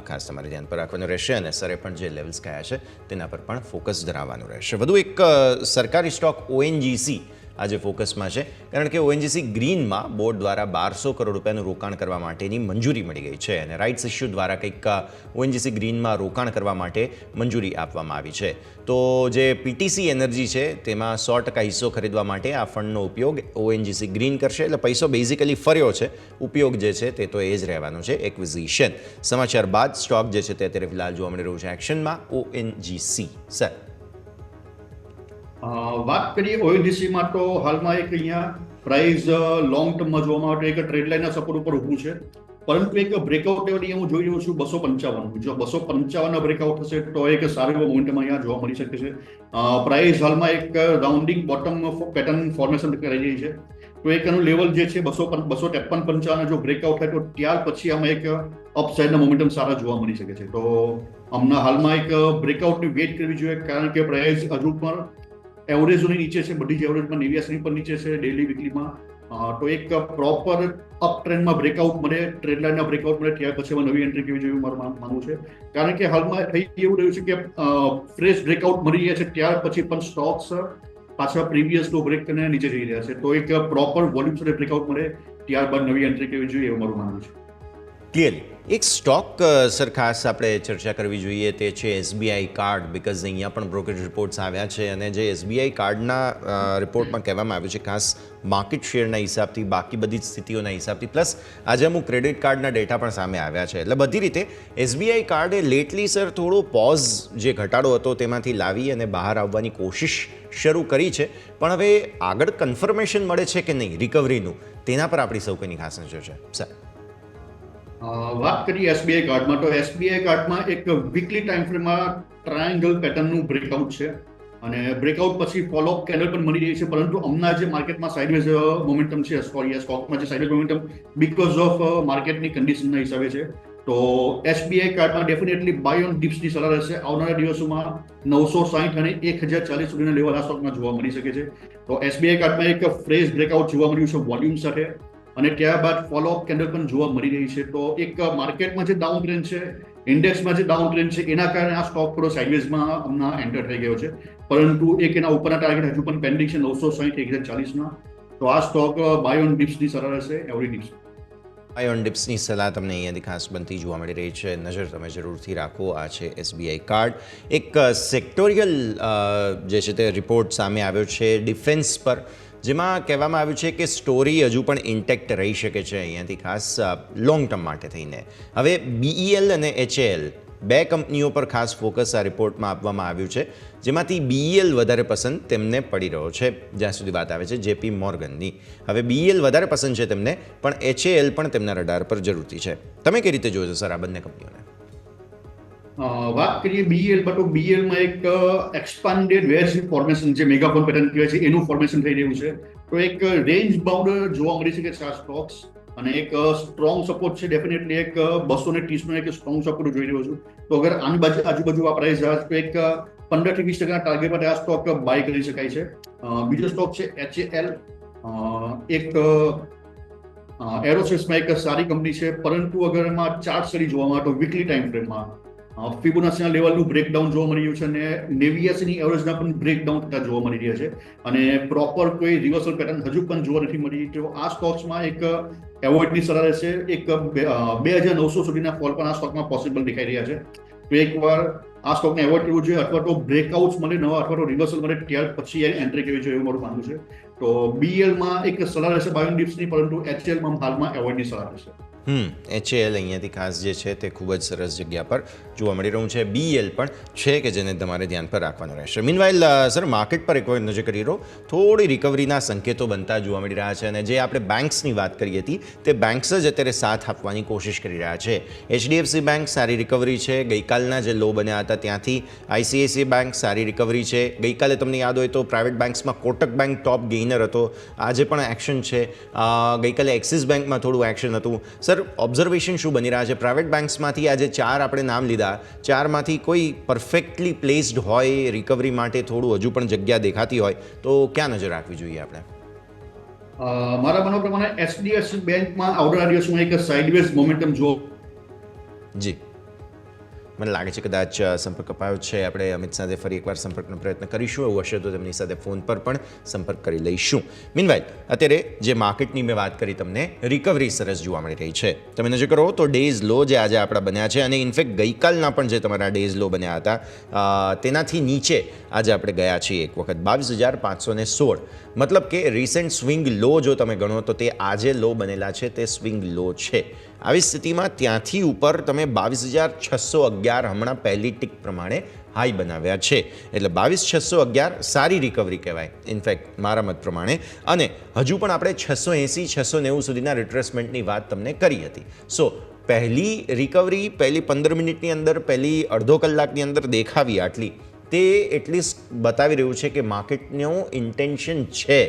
ખાસ તમારે ધ્યાન પર રાખવાનું રહેશે અને સરે પણ જે લેવલ્સ કયા છે તેના પર પણ ફોકસ ધરાવવાનું રહેશે. વધુ એક સરકારી સ્ટોક ONGC આજે ફોકસમાં છે કારણ કે ONGC ગ્રીનમાં બોર્ડ દ્વારા 1200 કરોડ રૂપિયાનું રોકાણ કરવા માટેની મંજૂરી મળી ગઈ છે અને રાઇટ્સ ઇસ્યુ દ્વારા કંઈક ONGC ગ્રીનમાં રોકાણ કરવા માટે મંજૂરી આપવામાં આવી છે. તો જે PTC એનર્જી છે તેમાં 100% હિસ્સો ખરીદવા માટે આ ફંડનો ઉપયોગ ONGC ગ્રીન કરશે. એટલે પૈસો બેઝિકલી ફર્યો છે, ઉપયોગ જે છે તે તો એ જ રહેવાનો છે, એક્વિઝિશન. સમાચાર બાદ સ્ટોક જે છે તે અત્યારે ફિલહાલ જોવા મળી રહ્યું છે એક્શનમાં ONGC. સર, વાત કરીએ ONGCમાં તો હાલમાં એક અહીંયા પ્રાઇસ લોંગ ટર્મમાં જોવા માટે એક ટ્રેડ લાઇનના સપોર્ટ ઉપર ઊભું છે પરંતુ એક બ્રેકઆઉટ લેવલ હું જોઈ રહ્યો છું 255. જો 255 બ્રેકઆઉટ થશે તો એક સારો એવો મોમેન્ટમ અહીંયા જોવા મળી શકે છે. પ્રાઇસ હાલમાં એક રાઉન્ડિંગ બોટમ પેટર્ન ફોર્મેશન કરી રહી છે. તો એક એનું લેવલ જે છે 253-55 જો બ્રેકઆઉટ થાય તો ત્યાર પછી આમાં એક અપસાઇડના મોમેન્ટમ સારા જોવા મળી શકે છે. તો હમણાં હાલમાં એક બ્રેકઆઉટની વેટ કરવી જોઈએ કારણ કે પ્રાઇસ હજુ પણ એવરેજોની નીચે છે, બધી જ એવરેજમાં 89ની પણ નીચે છે ડેલી વીકલીમાં. તો એક પ્રોપર અપ ટ્રેન્ડમાં બ્રેકઆઉટ મળે, ટ્રેડ લાઇનના બ્રેકઆઉટ મળે ત્યાર પછી નવી એન્ટ્રી કરવી જોઈએ મારું માનવું છે કારણ કે હાલમાં થઈ એવું રહ્યું છે કે ફ્રેશ બ્રેકઆઉટ મળી રહ્યા છે ત્યાર પછી પણ સ્ટોક્સ પાછા પ્રીવિયસ લો બ્રેક કરીને નીચે જઈ રહ્યા છે. તો એક પ્રોપર વોલ્યુમ સાથે બ્રેકઆઉટ મળે ત્યારબાદ નવી એન્ટ્રી કરવી જોઈએ એવું મારું માનવું છે. ક્લિયરલી એક સ્ટોક સર ખાસ આપણે ચર્ચા કરવી જોઈએ તે છે SBI કાર્ડ બિકોઝ અહીંયા પણ બ્રોકરેજ રિપોર્ટ્સ આવ્યા છે અને જે SBI કાર્ડના રિપોર્ટમાં કહેવામાં આવ્યું છે ખાસ માર્કેટ શેરના હિસાબથી, બાકી બધી જ સ્થિતિઓના હિસાબથી પ્લસ આજે અમુક ક્રેડિટ કાર્ડના ડેટા પણ સામે આવ્યા છે. એટલે બધી રીતે SBI કાર્ડે લેટલી સર થોડો પોઝ જે ઘટાડો હતો તેમાંથી લાવી અને બહાર આવવાની કોશિશ શરૂ કરી છે પણ હવે આગળ કન્ફર્મેશન મળે છે કે નહીં રિકવરીનું તેના પર આપણી સૌ કોઈની ખાસ નજર છે. સર, વાત કરીએ SBI કાર્ડમાં તો SBI કાર્ડમાં એક વીકલી ટાઈમ ફ્રેમમાં ટ્રાયંગલ પેટર્નનું બ્રેકઆઉટ છે અને બ્રેકઆઉટ પછી ફોલોઅપ કેન્ડલ પણ મળી રહી છે પરંતુ હમણાં જે માર્કેટમાં સાઇડવેઝ મોમેન્ટમ છે સ્ટોકમાં જે સાઇડવેઝ મોમેન્ટમ બીકોઝ ઓફ માર્કેટની કન્ડિશનના હિસાબે છે. તો SBI કાર્ડમાં ડેફિનેટલી બાય ઓન ડિપ્સની સલાહ રહેશે. આવનારા દિવસોમાં 960 અને 1040 સુધીના લેવલ આ સ્ટોકમાં જોવા મળી શકે છે. તો SBI કાર્ડમાં એક ફ્રેશ બ્રેકઆઉટ જોવા મળ્યું છે વોલ્યુમ સાથે અને ત્યારબાદ ફોલોઅપ કેન્ડલ પણ જોવા મળી રહી છે. તો એક માર્કેટમાં જે ડાઉન ટ્રેન્ડ છે, ઇન્ડેક્સમાં જે ડાઉન ટ્રેન્ડ છે એના કારણે આ સ્ટોક થોડો સાઇડવેઝમાં હમણાં એન્ટર થઈ ગયો છે પરંતુ એક એના ઉપરના ટાર્ગેટ હજુ પણ પેન્ડિંગ છે 960-1040ના. તો આ સ્ટોક બાય ઓન ડિપ્સની સલાહ રહેશે, એવરી ડિપ્સ. બાય ઓન ડિપ્સની સલાહ તમને અહીંયાથી ખાસ બનતી જોવા મળી રહી છે. નજર તમે જરૂરથી રાખો. આ છે SBI કાર્ડ. એક સેક્ટોરિયલ જે છે તે રિપોર્ટ સામે આવ્યો છે ડિફેન્સ પર જેમાં કહેવામાં આવ્યું છે કે સ્ટોરી હજુ પણ ઇન્ટેક્ટ રહી શકે છે અહીંયાથી ખાસ લોંગ ટર્મ માટે થઈને. હવે BEL અને HAL બે કંપનીઓ પર ખાસ ફોકસ આ રિપોર્ટમાં આપવામાં આવ્યું છે, જેમાંથી BEL વધારે પસંદ તેમને પડી રહ્યો છે જ્યાં સુધી વાત આવે છે JP મોર્ગનની. હવે BEL વધારે પસંદ છે તેમને, પણ HAL પણ તેમના રડાર પર જરૂરથી છે. તમે કઈ રીતે જોશો સર આ બંને કંપનીઓને? વાત કરીએ BEL પર, તો BEL માં એક એક્સપાન્ડેડ વેજ ફોર્મેશન જે મેગાફોન પેટર્ન કહેવાય છે એનું ફોર્મેશન થઈ રહ્યું છે. તો એક રેન્જ બાઉન્ડ જોવા મળી શકે છે આ સ્ટોક્સ, અને એક સ્ટ્રોંગ સપોર્ટ છે ડેફિનેટલી એક 230નો એક સ્ટ્રોંગ સપોર્ટ જોઈ રહ્યો છું. તો અગર આની આજુબાજુ આ પ્રાઇસ જાય તો એક 15 થી 20% ટાર્ગેટ માટે આ સ્ટોક બાય કરી શકાય છે. બીજો સ્ટોક છે HAL, એક એરોસ્પેસમાં એક સારી કંપની છે, પરંતુ અગર એમાં ચાર્ટ સ્ટડી જોવા માટે વીકલી ટાઈમ ફ્રેમમાં ફિબોનાચીના લેવલનું બ્રેકડાઉન જોવા મળી રહ્યું છે, અને નેવિયાસીની એવરેજના પણ બ્રેકડાઉન થતા જોવા મળી રહ્યા છે, અને પ્રોપર કોઈ રિવર્સલ પેટર્ન હજુ પણ જોવા નથી મળી. તો આ સ્ટોક્સમાં એક એવોઇડની સલાહ રહેશે. એક 2900 સુધીના ફોલ પણ આ સ્ટોકમાં પોસિબલ દેખાઈ રહ્યા છે. તો એકવાર આ સ્ટોકને એવોઇડ કરવું જોઈએ, અથવા તો બ્રેકઆઉટ્સ મળે નવા, અથવા તો રિવર્સલ મળે ત્યાર પછી એન્ટ્રી કરવી જોઈએ એવું મારું માનવું છે. તો BEL માં એક સલાહ રહેશે બાયોન ડિપ્સની, પરંતુ HAL માં હાલમાં એવોઇડની સલાહ રહેશે. HAL અહીંયાથી ખાસ જે છે તે ખૂબ જ સરસ જગ્યા પર જોવા મળી રહ્યું છે. BEL પણ છે કે જેને તમારે ધ્યાન પર રાખવાનું રહેશે. મીનવાઇલ સર, માર્કેટ પર એક વખત નજર કરી રહ્યો, થોડી રિકવરીના સંકેતો બનતા જોવા મળી રહ્યા છે, અને જે આપણે બેન્ક્સની વાત કરી હતી તે બેન્ક્સ જ અત્યારે સાથ આપવાની કોશિશ કરી રહ્યા છે. HDFC બેંક સારી રિકવરી છે, ગઈકાલના જે લો બન્યા હતા ત્યાંથી. ICICI બેંક સારી રિકવરી છે. ગઈકાલે તમને યાદ હોય તો પ્રાઇવેટ બેન્ક્સમાં કોટક બેંક ટોપ ગેઇનર હતો, આજે પણ એક્શન છે. ગઈકાલે એક્સિસ બેંકમાં થોડું એક્શન હતું. સર, ઓબ્ઝર્વેશન શું બની રહ્યા છે? પ્રાઇવેટ બેન્ક્સમાંથી આજે 4 આપણે નામ લીધા, 4માંથી કોઈ પરફેક્ટલી પ્લેસ્ડ હોય રિકવરી માટે, થોડું હજુ પણ જગ્યા દેખાતી હોય તો ક્યાં નજર રાખવી જોઈએ આપણે? મારા માનવા પ્રમાણે HDFC બેંકમાં આવનારા દિવસોમાં એક સાઇડવેઝ મોમેન્ટમ જો જી મને લાગે છે કદાચ સંપર્ક અપાયો છે. આપણે અમિત સાથે ફરી એકવાર સંપર્કનો પ્રયત્ન કરીશું. એવું હશે તો તેમની સાથે ફોન પર પણ સંપર્ક કરી લઈશું. મીનવાઇલ, અત્યારે જે માર્કેટની મેં વાત કરી તમને, રિકવરી સરસ જોવા મળી રહી છે. તમે નજર કરો તો ડેઝ લો જે આજે આપણા બન્યા છે, અને ઇનફેક્ટ ગઈકાલના પણ જે તમારા ડેઝ લો બન્યા હતા તેનાથી નીચે આજે આપણે ગયા છીએ એક વખત 22,516. મતલબ કે રિસેન્ટ સ્વિંગ લો જો તમે ગણો તો તે આજે લો બનેલા છે તે સ્વિંગ લો છે. આવી સ્થિતિમાં ત્યાંથી ઉપર તમે 22,611 હમણાં પહેલી ટીક પ્રમાણે હાઈ બનાવ્યા છે, એટલે 22,611 સારી રિકવરી કહેવાય ઇનફેક્ટ મારા મત પ્રમાણે. અને હજુ પણ આપણે 680-690 સુધીના રિટ્રેસમેન્ટની વાત તમને કરી હતી. સો પહેલી રિકવરી પહેલી 15 મિનિટની અંદર, પહેલી અડધો કલાકની અંદર દેખાવી આટલી, તે એટલીસ્ટ બતાવી રહ્યું છે કે માર્કેટનું ઇન્ટેન્શન છે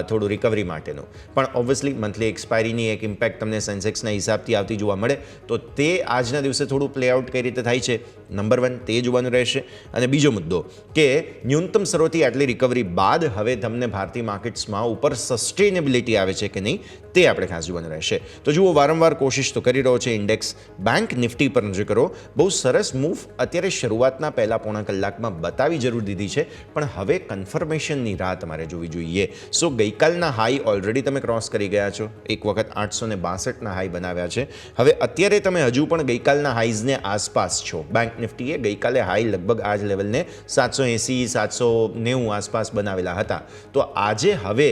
થોડું રિકવરી માટેનું. પણ ઓબ્વિયસલી મંથલી એક્સપાયરીની એક ઇમ્પેક્ટ તમને સેન્સેક્સના હિસાબથી આવતી જોવા મળે, તો તે આજના દિવસે થોડું પ્લેઆઉટ કઈ રીતે થાય છે, નંબર 1 તે જોવાનું રહેશે. અને બીજો મુદ્દો કે ન્યૂનતમ સ્તરોથી આટલી રિકવરી બાદ હવે તમને ભારતીય માર્કેટ્સમાં ઉપર સસ્ટેનેબિલિટી આવે છે કે નહીં તે આપણે ખાસ જોવાનું રહેશે. તો જુઓ, વારંવાર કોશિશ તો કરી રહ્યો છે ઇન્ડેક્સ. બેંક નિફ્ટી પર નજર કરો, બહુ સરસ મૂવ અત્યારે શરૂઆતના પહેલા પોણા કલાકમાં બતાવી જરૂર દીધી છે, પણ હવે કન્ફર્મેશનની રાહ તમારે જોવી જોઈએ. સો ગઈકાલના હાઈ ઓલરેડી તમે ક્રોસ કરી ગયા છો, એક વખત 862ના હાઈ બનાવ્યા છે. હવે અત્યારે તમે હજુ પણ ગઈકાલના હાઈઝને આસપાસ છો. બેંક નિફ્ટીએ ગઈકાલે હાઈ લગભગ આ જ લેવલને 780-790 આસપાસ બનાવેલા હતા. તો આજે હવે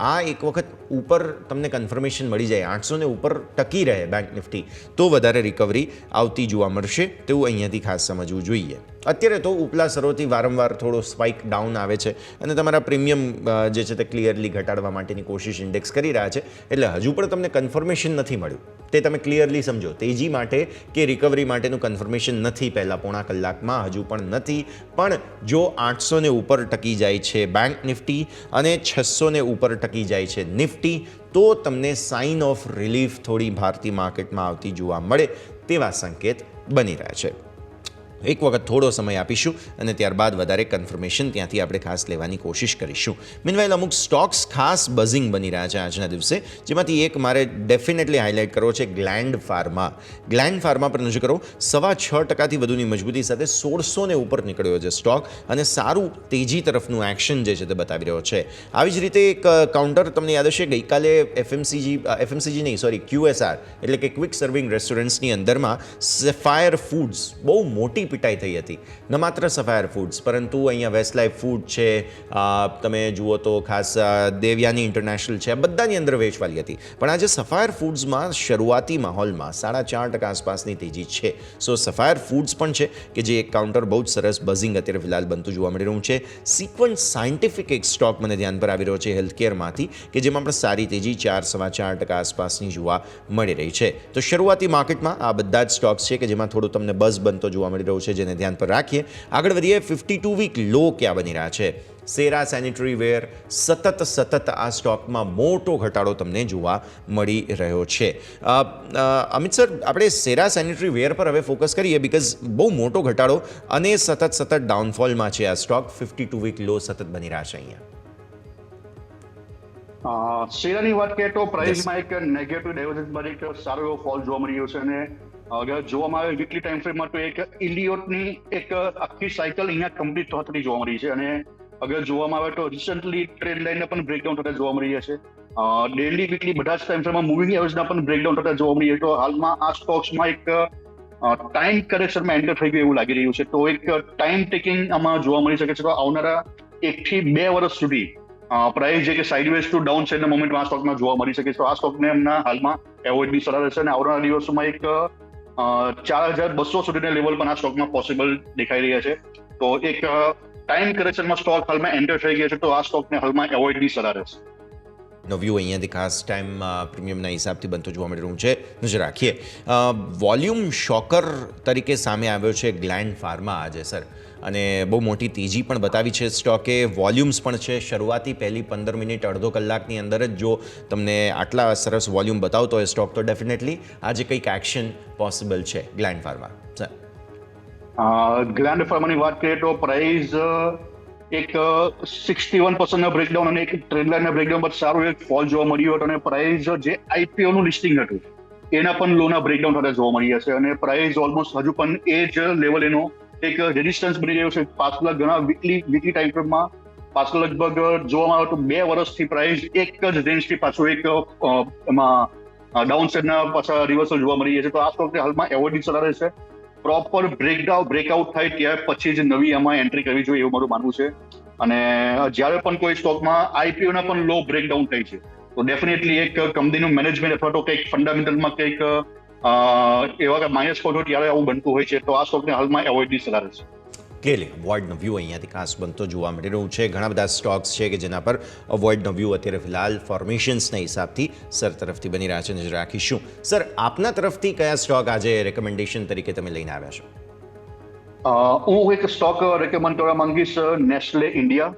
આ એક વખત ઉપર તમને કન્ફર્મેશન મળી જાય, 800 ઉપર ટકી રહે બેંક નિફ્ટી, તો વધારે રિકવરી આવતી જોવા મળશે તેવું અહીંયાથી ખાસ સમજવું જોઈએ. અત્યારે તો ઉપલા સ્તરોથી વારંવાર થોડો સ્પાઇક ડાઉન આવે છે, અને તમારા પ્રીમિયમ જે છે તે ક્લિયરલી ઘટાડવા માટેની કોશિશ ઇન્ડેક્સ કરી રહ્યા છે. એટલે હજુ પણ તમને કન્ફર્મેશન નથી મળ્યું, તે તમે ક્લિયરલી સમજો. તેજી માટે કે રિકવરી માટેનું કન્ફર્મેશન નથી પહેલાં પોણા કલાકમાં, હજુ પણ નથી. પણ જો 800 ઉપર ટકી જાય છે બેંક નિફ્ટી અને 600 ઉપર ટકી જાય છે નિફ્ટી, તો તમને સાઇન ઓફ રિલીફ થોડી ભારતીય માર્કેટમાં આવતી જોવા મળે તેવા સંકેત બની રહ્યા છે. એક વખત થોડો સમય આપીશું અને ત્યારબાદ વધારે કન્ફર્મેશન ત્યાંથી આપણે ખાસ લેવાની કોશિશ કરીશું. મીનવાઇલ અમુક સ્ટોક્સ ખાસ બઝિંગ બની રહ્યા છે આજના દિવસે, જેમાંથી એક મારે ડેફિનેટલી હાઇલાઇટ કરવો છે ગ્લેન્ડ ફાર્મા. ગ્લેન્ડ ફાર્મા પર નજર કરો, 6.25% વધુની મજબૂતી સાથે 1600 ઉપર નીકળ્યો છે સ્ટોક, અને સારું તેજી તરફનું એક્શન જે છે તે બતાવી રહ્યો છે. આવી જ રીતે એક કાઉન્ટર તમને યાદ હશે, ગઈકાલે FMCG નહીં સોરી QSR એટલે કે ક્વિક સર્વિંગ રેસ્ટોરન્ટ્સની અંદરમાં સેફાયર ફૂડ્સ બહુ મોટી પીટાઈ થઈ હતી, ન માત્ર સફાયર ફૂડ્સ પરંતુ અહીંયા વેસ્ટલાઇફ ફૂડ છે, તમે જુઓ તો ખાસ દેવયાની ઇન્ટરનેશનલ છે, આ બધાની અંદર વેચવાલી હતી. પણ આજે સફાયર ફૂડ્સમાં શરૂઆતી માહોલમાં 4.5% આસપાસની તેજી છે. સો સફાયર ફૂડ્સ પણ છે કે જે એક કાઉન્ટર બહુ જ સરસ બઝિંગ અત્યારે ફિલહાલ બનતું જોવા મળી રહ્યું છે. સિક્વન્સ સાયન્ટિફિક એક સ્ટોક મને ધ્યાન પર આવી રહ્યો છે હેલ્થકેરમાંથી, કે જેમાં પણ સારી તેજી 4-4.25% આસપાસની જોવા મળી રહી છે. તો શરૂઆતી માર્કેટમાં આ બધા જ સ્ટોક્સ છે કે જેમાં થોડું તમને બઝ બનતો જોવા મળી રહ્યું છે, જેને ધ્યાન પર રાખીએ. આગળ વધીએ. 52 વીક લો ક્યાં બની રહ્યા છે? સેરા સેનિટરી વેર સતત આ સ્ટોકમાં મોટો ઘટાડો તમને જોવા મળી રહ્યો છે. અમિત સર, આપણે સેરા સેનિટરી વેર પર હવે ફોકસ કરીએ, બીકોઝ બહુ મોટો ઘટાડો અને સતત ડાઉનફોલમાં છે આ સ્ટોક. 52 વીક લો સતત બની રહ્યા છે અહીંયા. શેરની વાત કરીએ તો પ્રાઇસમાં એક નેગેટિવ ડાયવર્જન્સ બાદ એક સારો એવો ફોલ જોવા મળી રહ્યો છે. અને અગર જોવામાં આવે વીકલી ટાઈમ ફ્રેમમાં તો એક ઇલિયોટની એક આખી સાયકલ અહીંયા કમ્પ્લીટ થતી જોવા મળી છે. અને અગર જોવામાં આવે તો રિસન્ટલી ટ્રેન્ડ લાઇનના પણ બ્રેકડાઉન થતા જોવા મળી રહ્યા છે. ડેલી વીકલી બધા જ ટાઈમ ફ્રેમમાં મૂવિંગ એવરેજના પણ બ્રેકડાઉન થતા જોવા મળી રહ્યા છે. તો હાલમાં આ સ્ટોક્સમાં એક ટાઈમ કરેક્શનમાં એન્ટર થઈ ગયું એવું લાગી રહ્યું છે. તો એક ટાઈમ ટેકિંગ આમાં જોવા મળી શકે છે. તો આવનારા 1 થી 2 વર્ષ સુધી પ્રાઇસ જે કે સાઇડવેઝ ટુ ડાઉન સાઇડના મોમેન્ટમાં આ સ્ટોકમાં જોવા મળી શકે છે. તો આ સ્ટોકને એમના હાલમાં એવોઇડની સલાહ રહેશે. અને આવનારા દિવસોમાં એક 4,200 સુધીના લેવલ પણ આ સ્ટોકમાં પોસિબલ દેખાઈ રહ્યા છે. તો એક ટાઈમ કરેક્શનમાં સ્ટોક હાલમાં એન્ટર થઈ ગયા છે. તો આ સ્ટોકને હાલમાં એવોઇડની સલાહ રહેશે. નો વ્યૂ અહીંયાથી ખાસ ટાઈમ પ્રીમિયમના હિસાબથી બનતો જોવા મળી રહ્યું છે. નજર રાખીએ. વોલ્યુમ શોકર તરીકે સામે આવ્યો છે ગ્લેન્ડ ફાર્મા આજે સર, અને બહુ મોટી તેજી પણ બતાવી છે સ્ટોકે. વોલ્યુમ્સ પણ છે. શરૂઆતી પહેલી 15 મિનિટ અડધો કલાકની અંદર જ જો તમને આટલા સરસ વોલ્યુમ બતાવતો હોય સ્ટોક, તો ડેફિનેટલી આજે કંઈક એક્શન પોસિબલ છે ગ્લેન્ડ ફાર્મા. સર, ગ્લેન્ડ ફાર્માની વાત કરીએ તો પ્રાઇસ એક 61% બ્રેકડાઉન અને એક ટ્રેન્ડ લાઇનના બ્રેકડાઉન પર સારું એક ફોલ જોવા મળ્યું હતું. અને પ્રાઇસ જે IPO નું લિસ્ટિંગ હતું એના પણ લોના બ્રેકડાઉન થતા જોવા મળ્યા છે. અને પ્રાઇસ ઓલમોસ્ટ હજુ પણ એ જ લેવલ એનો એક રેઝિસ્ટન્સ બની રહ્યો છે. પાછલા ઘણા વીકલી ટાઈમ ફ્રેમમાં પાછળ લગભગ જોવામાં આવે તો 2 વર્ષથી પ્રાઇસ એક જ રેન્જથી પાછું એક એમાં ડાઉન સાઇડના પાછા રિવર્સલ જોવા મળી છે. તો આ સ્ટોકને હાલમાં એવોઇડની સલાહ રહેશે. પ્રોપર બ્રેકઆઉટ થાય ત્યાર પછી જ નવી એમાં એન્ટ્રી કરવી જોઈએ એવું મારું માનવું છે. અને જ્યારે પણ કોઈ સ્ટોકમાં IPO ના પણ લો બ્રેકડાઉન થાય છે તો ડેફિનેટલી એક કંપનીનું મેનેજમેન્ટ અથવા તો કંઈક ફંડામેન્ટલમાં કંઈક એવા માઇનસ ફોટો ત્યારે આવું બનતું હોય છે. તો આ સ્ટોકને હાલમાં એવોઇડની સલાહ રહેશે. ક્લિયરલી અવોઇડનો વ્યૂ અહીંયાથી ખાસ બનતો જોવા મળી રહ્યું છે. ઘણા બધા સ્ટોક્સ છે કે જેના પર અવોઇડનો વ્યૂ અત્યારે ફિલહાલ ફોર્મેશન્સના હિસાબથી સર તરફથી બની રહ્યા છે. નજર રાખીશું. સર, આપના તરફથી કયા સ્ટોક આજે રેકમેન્ડેશન તરીકે તમે લઈને આવ્યા છો? હું એક સ્ટોક રેકમેન્ડ કરવા માંગીશ, નેસ્લે ઇન્ડિયા.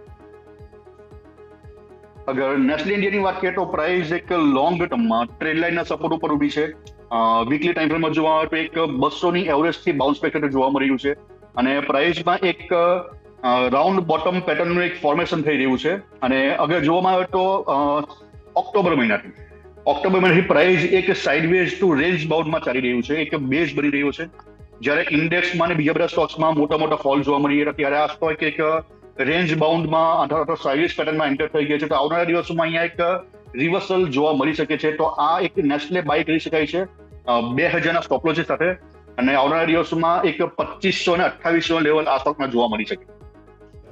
અગર નેસ્લે ઇન્ડિયાની વાત કરીએ તો પ્રાઇસ એક લોંગ ટર્મમાં ટ્રેન્ડ લાઇનના સપોર્ટ ઉપર ઊભી છે. વીકલી ટાઈમ ફ્રેમમાં જોવા આવે તો એક 200ની એવરેજથી બાઉન્સ બેક જોવા મળી રહ્યું છે. અને પ્રાઇસમાં એક રાઉન્ડ બોટમ પેટર્નનું એક ફોર્મેશન થઈ રહ્યું છે. અને અગર જોવામાં આવે તો ઓક્ટોબર મહિનાથી પ્રાઇસ એક સાઇડવેઝ ટુ રેન્જ બાઉન્ડમાં ચાલી રહ્યું છે. એક બેઝ બની રહ્યો છે. જ્યારે ઇન્ડેક્સમાં અને બીજા બધા સ્ટોક્સમાં મોટા ફોલ જોવા મળી રહ્યા ત્યારે આ સ્ટોક એક રેન્જ બાઉન્ડમાં અથવા સાઇડવેઝ પેટર્નમાં એન્ટર થઈ ગયા છે. તો આવનારા દિવસોમાં અહીંયા એક રિવર્સલ જોવા મળી શકે છે. તો આ એક નેસ્લે બાય કરી શકાય છે 2000ના સ્ટોપ લોસ સાથે. અને આવનારા દિવસોમાં એક 2500 અને 2800 લેવલ આ સ્ટોકમાં જોવા મળી શકે.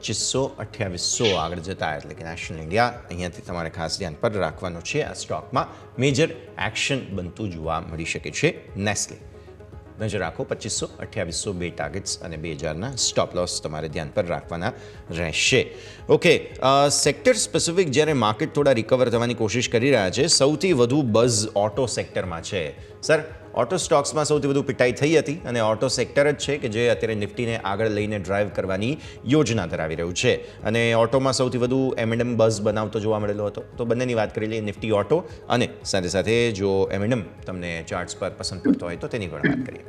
2500-2800 આગળ જતા એટલે કે નેશનલ ઇન્ડિયા અહીંયાથી તમારે ખાસ ધ્યાન પર રાખવાનું છે. આ સ્ટોકમાં મેજર એક્શન બનતું જોવા મળી શકે છે. નેસ્લે નજર રાખો. 2500-2800 બે ટાર્ગેટ્સ અને 2000ના સ્ટોપ લોસ તમારે ધ્યાન પર રાખવાના રહેશે. ઓકે, સેક્ટર સ્પેસિફિક જ્યારે માર્કેટ થોડા રિકવર થવાની કોશિશ કરી રહ્યા છે, સૌથી વધુ બઝ ઓટો સેક્ટરમાં છે. સર, ઓટો સ્ટોક્સમાં સૌથી વધુ પિટાઈ થઈ હતી અને ઓટો સેક્ટર જ છે કે જે અત્યારે નિફ્ટીને આગળ લઈને ડ્રાઈવ કરવાની યોજના ધરાવી રહ્યું છે. અને ઓટોમાં સૌથી વધુ M&M બઝ બનાવતો જોવા મળેલો હતો. તો બંનેની વાત કરી લઈએ, નિફ્ટી ઓટો અને સાથે સાથે જો M&M તમને ચાર્ટ્સ પર પસંદ પડતો હોય તો તેની પણ વાત કરીએ.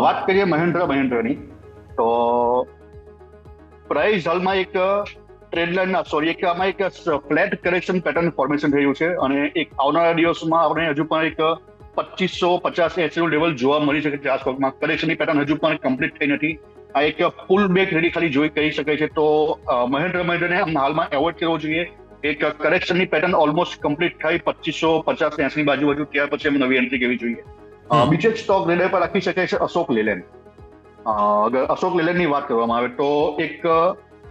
વાત કરીએ મહિન્દ્રાની તો પ્રાઇસ હાલમાં એક ટ્રેન્ડ લાઇનના આમાં એક ફ્લેટ કરેક્શન પેટર્ન ફોર્મેશન થયું છે. અને એક આવનારા દિવસમાં આપણે હજુ પણ એક 2550-80 લેવલ જોવા મળી શકે છે. આ સ્ટોકમાં કરેક્શનની પેટર્ન હજુ પણ કમ્પ્લીટ થઈ નથી. આ એક પુલ બેક રેડી ખાલી જોઈ કહી શકાય છે. તો મહિન્દ્રાને હાલમાં એવોઇડ કરવો જોઈએ. એક કરેક્શનની પેટર્ન ઓલમોસ્ટ કમ્પ્લીટ થઈ 2550-80 બાજુ ત્યાર પછી નવી એન્ટ્રી કરવી જોઈએ. બીજો એક સ્ટોક રેડર પર રાખી શકાય છે અશોક લેલેન્ડ. અગર અશોક લેલેન્ડની વાત કરવામાં આવે તો એક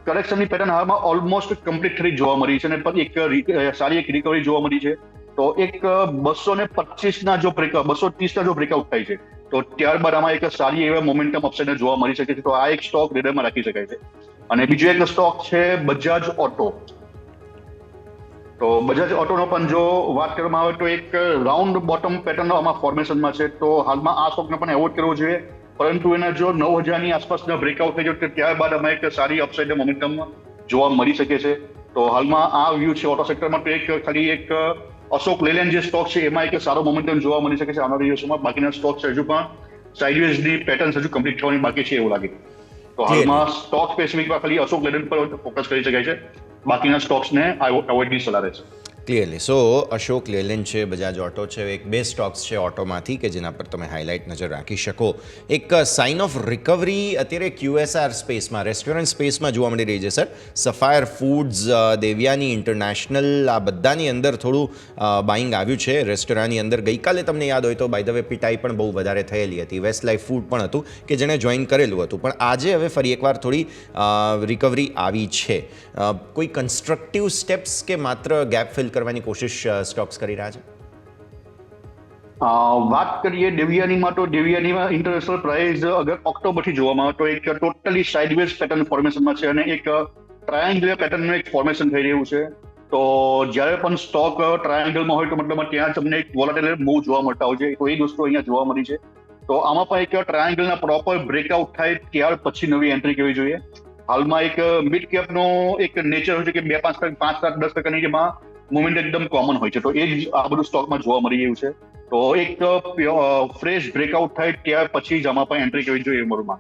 કરેક્શનની પેટર્ન હાલમાં ઓલમોસ્ટ કમ્પ્લીટ થઈ જોવા મળી છે અને પછી એક સારી એક રિકવરી જોવા મળી છે. તો એક 225ના જો 230ના જો બ્રેકઆઉટ થાય છે તો ત્યારબાદ આમાં એક સારી એવા મોમેન્ટમ અપસાઇડ જોવા મળી શકે છે. તો આ એક સ્ટોક રેડરમાં રાખી શકાય છે. અને બીજો એક સ્ટોક છે બજાજ ઓટો. તો બજાજ ઓટોનો પણ જો વાત કરવામાં આવે તો એક રાઉન્ડ બોટમ પેટર્નનો આમાં ફોર્મેશનમાં છે. તો હાલમાં આ સ્ટોકને પણ એવોર્ડ કરવો જોઈએ, પરંતુ એના જો 9000ની આસપાસના બ્રેકઆઉટ થઈ જાય ત્યારબાદ આમાં એક સારી અપસાઇડ મોમેન્ટમ જોવા મળી શકે છે. તો હાલમાં આ વ્યૂ છે ઓટો સેક્ટરમાં. તો એક ખાલી એક અશોક લેલેન્ડ જે સ્ટોક છે એમાં એક સારો મોમેન્ટમ જોવા મળી શકે છે આવનારા દિવસોમાં. બાકીના સ્ટોક છે હજુ પણ સાઇડવેઝની પેટર્ન હજુ કમ્પ્લીટ થવાની બાકી છે એવું લાગે. તો હાલમાં સ્ટોક સ્પેસિફિકમાં ખાલી અશોક લેલેન્ડ પર ફોકસ કરી શકાય છે, બાકીના સ્ટોક્સને અવોઇડની સલાહ રહે છે. ક્લિયરલી. સો અશોક લેલેન્ડ છે, બજાજ ઓટો છે, એક બે સ્ટોક્સ છે ઓટોમાંથી કે જેના પર તમે હાઇલાઇટ નજર રાખી શકો. એક સાઇન ઓફ રિકવરી અત્યારે QSR સ્પેસમાં, રેસ્ટોરન્ટ સ્પેસમાં જોવા મળી રહી છે sir. Sapphire foods, Devyani, international, આ બધાની અંદર થોડું બાઇંગ આવ્યું છે. રેસ્ટોરન્ટની અંદર ગઈકાલે તમને યાદ હોય તો બાય ધ વે પિટાઈ પણ બહુ વધારે થયેલી હતી. વેસ્ટ લાઈફ ફૂડ પણ હતું કે જેણે જોઈન કરેલું હતું, પણ આજે હવે ફરી એકવાર થોડી રિકવરી આવી છે. કોઈ કન્સ્ટ્રક્ટિવ સ્ટેપ્સ કે માત્ર ગેપ ફિલ કરવાની કોશિશ સ્ટોક્સ કરી રહ્યા છે? વાત કરીએ દેવ્યાનીમાં તો દેવ્યાનીમાં ઇન્ટરનેશનલ પ્રાઇસ અગર ઓક્ટોબરથી જોવામાં આવે તો એક ટોટલી સાઇડવેઝ પેટર્ન ફોર્મેશનમાં છે અને એક ટ્રાયેંગ્યુલર પેટર્નનું એક ફોર્મેશન થઈ રહ્યું છે. તો જ્યારે પણ સ્ટોક ટ્રાયેંગલમાં હોય તો મતલબ ત્યાં તમને એક વોલેટાઇલ મૂવ જોવા મળતા હોય છે. તો એ વસ્તુ અહીંયા જોવા મળી છે. તો આમાં પણ એક ટ્રાયેંગલના પ્રોપર બ્રેકઆઉટ થાય ત્યાર પછી નવી એન્ટ્રી કરવી જોઈએ. હાલમાં એક મિડ કેપનો એક નેચર હોય છે કે 5-10% જેમાં મુવમેન્ટ એકદમ કોમન હોય છે. તો એ જ આ બધું સ્ટોકમાં જોવા મળી રહ્યું છે. તો એક ફ્રેશ બ્રેકઆઉટ થાય ત્યાર પછી જ આમાં પણ એન્ટ્રી કરવી જોઈએ મોડમાં.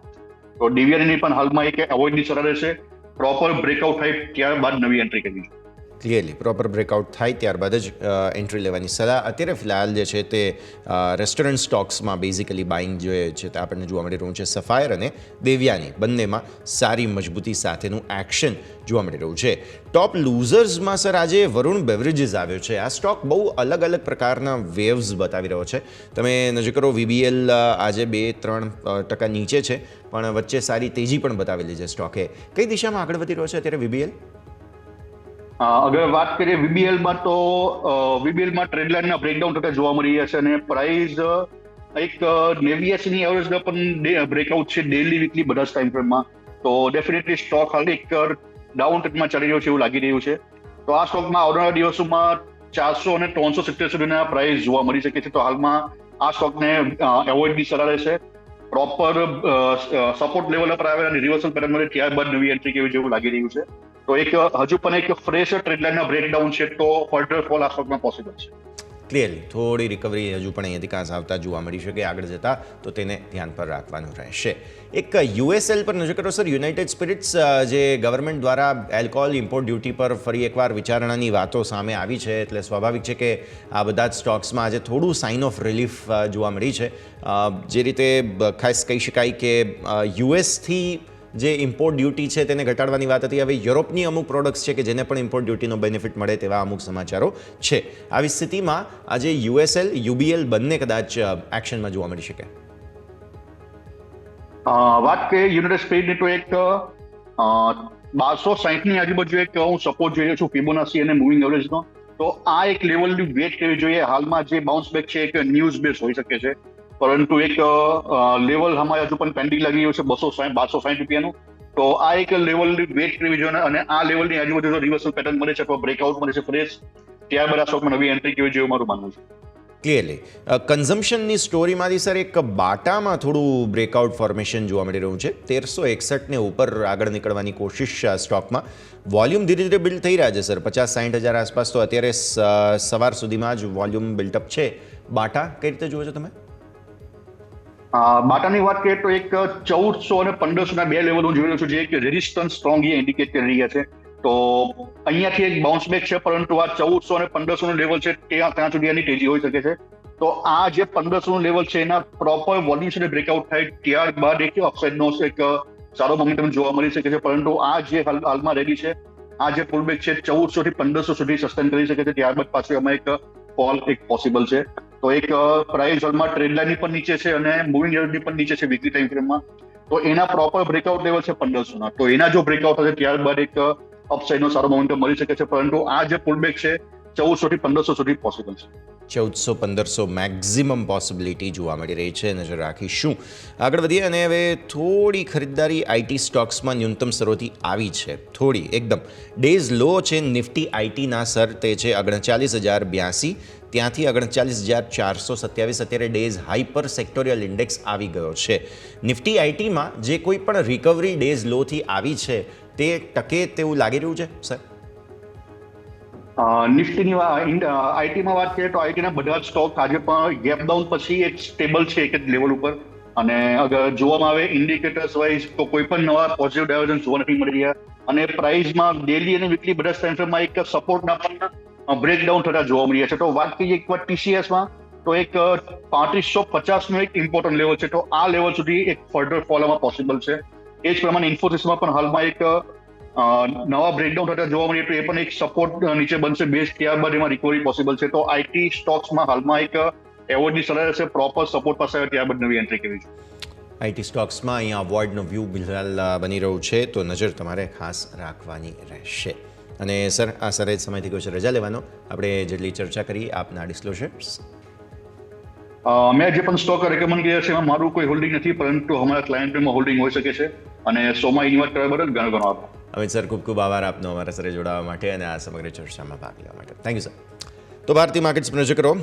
તો ડીવીઆરની પણ હાલમાં એક અવોઇડની સલાહ રહેશે. પ્રોપર બ્રેકઆઉટ થાય ત્યારબાદ નવી એન્ટ્રી કરવી જોઈએ. ક્લિયરલી પ્રોપર બ્રેકઆઉટ થાય ત્યારબાદ જ એન્ટ્રી લેવાની સલાહ. અત્યારે ફિલહાલ જે છે તે રેસ્ટોરન્ટ સ્ટોક્સમાં બેઝિકલી બાઇંગ જે છે તે આપણને જોવા મળી રહ્યું છે. સફાયર અને દેવ્યાની બંનેમાં સારી મજબૂતી સાથેનું એક્શન જોવા મળી રહ્યું છે. ટોપ લૂઝર્સમાં સર આજે વરુણ બેવરેજીસ આવ્યો છે. આ સ્ટોક બહુ અલગ અલગ પ્રકારના વેવ્સ બતાવી રહ્યો છે. તમે નજર કરો VBL આજે 2-3% નીચે છે, પણ વચ્ચે સારી તેજી પણ બતાવેલી છે સ્ટોકે. કઈ દિશામાં આગળ વધી રહ્યો છે અત્યારે VBL? અગર વાત કરીએ VBLમાં તો VBLમાં ટ્રેન્ડલાઇનના બ્રેકડાઉન થતા જોવા મળી રહ્યા છે અને પ્રાઇસ એક 89ની એવરેજના પણ બ્રેકઆઉટ છે ડેલી વીકલી બધા જ ટાઈમ ફ્રેમમાં. તો ડેફિનેટલી સ્ટોક હાલ એક ડાઉન ટ્રેન્ડમાં ચાલી રહ્યો છે એવું લાગી રહ્યું છે. તો આ સ્ટોકમાં આવનારા દિવસોમાં 400 અને 370 સુધીના પ્રાઇસ જોવા મળી શકે છે. તો હાલમાં આ સ્ટોકને એવોઇડની સલાહ રહેશે. પ્રોપર સપોર્ટ લેવલ પર આવે અને રિવર્સલ પેટર્ન મળે ત્યારબાદ નવી એન્ટ્રી કેવી જેવું લાગી રહ્યું છે. તો એક હજુ પણ એક ફ્રેશ ટ્રેડલાઇનના બ્રેકડાઉન છે તો ફર્ધર ફોલ આ સ્ટોકમાં પોસિબલ છે. ક્લિયરલી થોડી રિકવરી હજુ પણ અહીંયાથી કાંસ આવતા જોવા મળી શકે આગળ જતા, તો તેને ધ્યાન પર રાખવાનું રહેશે. એક USL પર નજર કરો સર. યુનાઇટેડ સ્પિરિટ્સ જે ગવર્મેન્ટ દ્વારા એલ્કોહોલ ઇમ્પોર્ટ ડ્યુટી પર ફરી એકવાર વિચારણાની વાતો સામે આવી છે, એટલે સ્વાભાવિક છે કે આ બધા જ સ્ટોક્સમાં આજે થોડું સાઇન ઓફ રિલીફ જોવા મળી છે. જે રીતે ખાસ કહી શકાય કે યુએસથી જે ઇમ્પોર્ટ ડ્યુટી છે તેને ઘટાડવાની વાત હતી. હવે યુરોપની અમુક પ્રોડક્ટ્સ છે કે જેને પણ ઇમ્પોર્ટ ડ્યુટીનો બેનિફિટ મળે તેવા અમુક સમાચારો છે. આવી સ્થિતિમાં આજે USL, UBL બંને કદાચ એક્શનમાં જોવા મળી શકે. વાત કરીએ યુનાઇટેડ સ્પિરિટની તો એક 1260ની આજુબાજુ એક હું સપોર્ટ જોઈ રહ્યો છું ફિબોનાચી અને મૂવિંગ એવરેજનો. તો આ એક લેવલની વેટ કરવી જોઈએ. હાલમાં જે બાઉન્સ બેક છે એક ન્યૂઝ બેઝ હોઈ શકે છે, પરંતુ એક લેવલ અમારે હજુ પણ પેન્ડિંગ લાગી રહ્યું છે 1260 રૂપિયાનું. તો આ એક લેવલની વેટ કરવી જોઈએ અને આ લેવલની આજુબાજુ રિવર્સલ પેટર્ન મળે છે અથવા બ્રેકઆઉટ મળે છે ફ્રેશ, ત્યારબાદ આ સ્ટોકમાં નવી એન્ટ્રી કરવી જોઈએ મારું માનવું છે. ક્લિયરલી કન્ઝમ્પશનની સ્ટોરીમાંથી સર એક બાટામાં થોડું બ્રેકઆઉટ ફોર્મેશન જોવા મળી રહ્યું છે. 1361ને ઉપર આગળ નીકળવાની કોશિશ સ્ટોકમાં. વોલ્યુમ ધીરે ધીરે બિલ્ડ થઈ રહ્યા છે સર. 50-60 હજાર આસપાસ તો અત્યારે સવાર સુધીમાં જ વોલ્યુમ બિલ્ટઅપ છે. બાટા કઈ રીતે જુઓ છો તમે? બાટાની વાત કરીએ તો એક 1400 અને 1500ના બે લેવલ હું જોઈ રહ્યો છું જે એક રેઝિસ્ટન્સ સ્ટ્રોંગ ઇન્ડિકેટ કરી રહ્યા છે. તો અહીંયાથી એક બાઉન્સ બેક છે, પરંતુ આ 1400 અને 1500નું લેવલ છે ત્યાં સુધી એની તેજી હોઈ શકે છે. તો આ જે 1500નું લેવલ છે એના પ્રોપર વોલ્યુમ સાથે બ્રેકઆઉટ થાય ત્યારબાદ એક અપસાઇડનો એક સારો મોમેન્ટમ જોવા મળી શકે છે. પરંતુ આ જે હાલમાં રેડી છે, આ જે પુલબેક છે 1400 થી 1500 સુધી સસ્ટેન કરી શકે છે. ત્યારબાદ પાછું એમાં એક ફોલ એક પોસિબલ છે. તો એક પ્રાઇસ હાલમાં ટ્રેન્ડ લાઇનની પણ નીચે છે અને મૂવિંગ એવરેજની પણ નીચે છે વીકલી ટાઈમ ફ્રેમમાં. તો તો એના પ્રોપર બ્રેકઆઉટ લેવલ છે 1500 ના. તો એના જો બ્રેકઆઉટ થશે ત્યારબાદ એક અપસાઇડનો સારો મોમેન્ટમ મળી શકે છે, પરંતુ આ જે પુલબેક છે 1400 થી 1500 સુધી પોસિબલ છે. 1400-1500 મેક્ઝિમમ પોસિબિલિટી જોવા મળી રહી છે. નજર રાખીશું. આગળ વધીએ અને હવે થોડી ખરીદદારી આઈટી સ્ટોક્સમાં ન્યૂનતમ સ્તરોથી આવી છે. થોડી એકદમ ડેઝ લો છે નિફ્ટી આઈટીના સર, તે છે 39,082, ત્યાંથી 39,427. અત્યારે ડેઝ હાઈ પર સેક્ટોરિયલ ઇન્ડેક્સ આવી ગયો છે. નિફ્ટી આઈટીમાં જે કોઈ પણ રિકવરી ડેઝ લોથી આવી છે તે ટકે તેવું લાગી રહ્યું છે સર? નિફ્ટીની આઈટીમાં વાત કરીએ તો આઈટીના બધા જ સ્ટોક આજે પણ ગેપ ડાઉન પછી એક સ્ટેબલ છે એક જ લેવલ ઉપર. અને અગર જોવામાં આવે ઇન્ડિકેટર્સ વાઇઝ તો કોઈ પણ નવા પોઝિટિવ ડાયવર્જન્સ જોવા નથી મળી રહ્યા, અને પ્રાઇસમાં ડેલી અને વીકલી બધા ટાઈમ ફ્રેમમાં એક સપોર્ટના પણ બ્રેકડાઉન થતા જોવા મળી રહ્યા છે. તો વાત કરીએ એકવાર ટીસીએસમાં તો એક 3550 નો એક ઇમ્પોર્ટન્ટ લેવલ છે, તો આ લેવલ સુધી એક ફર્ધર ફોલ આવવા પોસિબલ છે. એ જ પ્રમાણે ઇન્ફોસિસમાં પણ હાલમાં એક નવા બ્રેકડાઉન થતા જોવા મળીએ તો એ પણ એક સપોર્ટ નીચે બનશે બેઝ, ત્યારબાદ એમાં રિકવરી પોસિબલ છે. તો આઈટી સ્ટોક્સમાં હાલમાં એક એવોર્ડની સલાહ રહેશે, પ્રોપર સપોર્ટ પાસે આવે ત્યારબાદ નવી એન્ટ્રી કરવી છે. આઈટી સ્ટોક્સમાં અહીંયા અવોર્ડનો વ્યૂ બિલહાલ બની રહ્યું છે, તો નજર તમારે ખાસ રાખવાની રહેશે. અને સર, આ સરે સમયથી કહ્યું છે રજા લેવાનો. આપણે જેટલી ચર્ચા કરી આપના ડિસ્ક્લોઝર્સ. મેં જે પણ સ્ટોક રેકમેન્ડ કર્યા છે એમાં મારું કોઈ હોલ્ડિંગ નથી, પરંતુ અમારા ક્લાયન્ટમાં હોલ્ડિંગ હોઈ શકે છે, અને સોમાં ઇન્વેસ્ટ કરવા બદલ ઘણો ઘણો આભાર. અમિત સર, ખૂબ ખૂબ આભાર આપનો અમારા સરે જોડાવા માટે અને આ સમગ્ર ચર્ચામાં ભાગ લેવા માટે. Thank you sir. તો ભારતીય માર્કેટ્સ પર નજર કરો.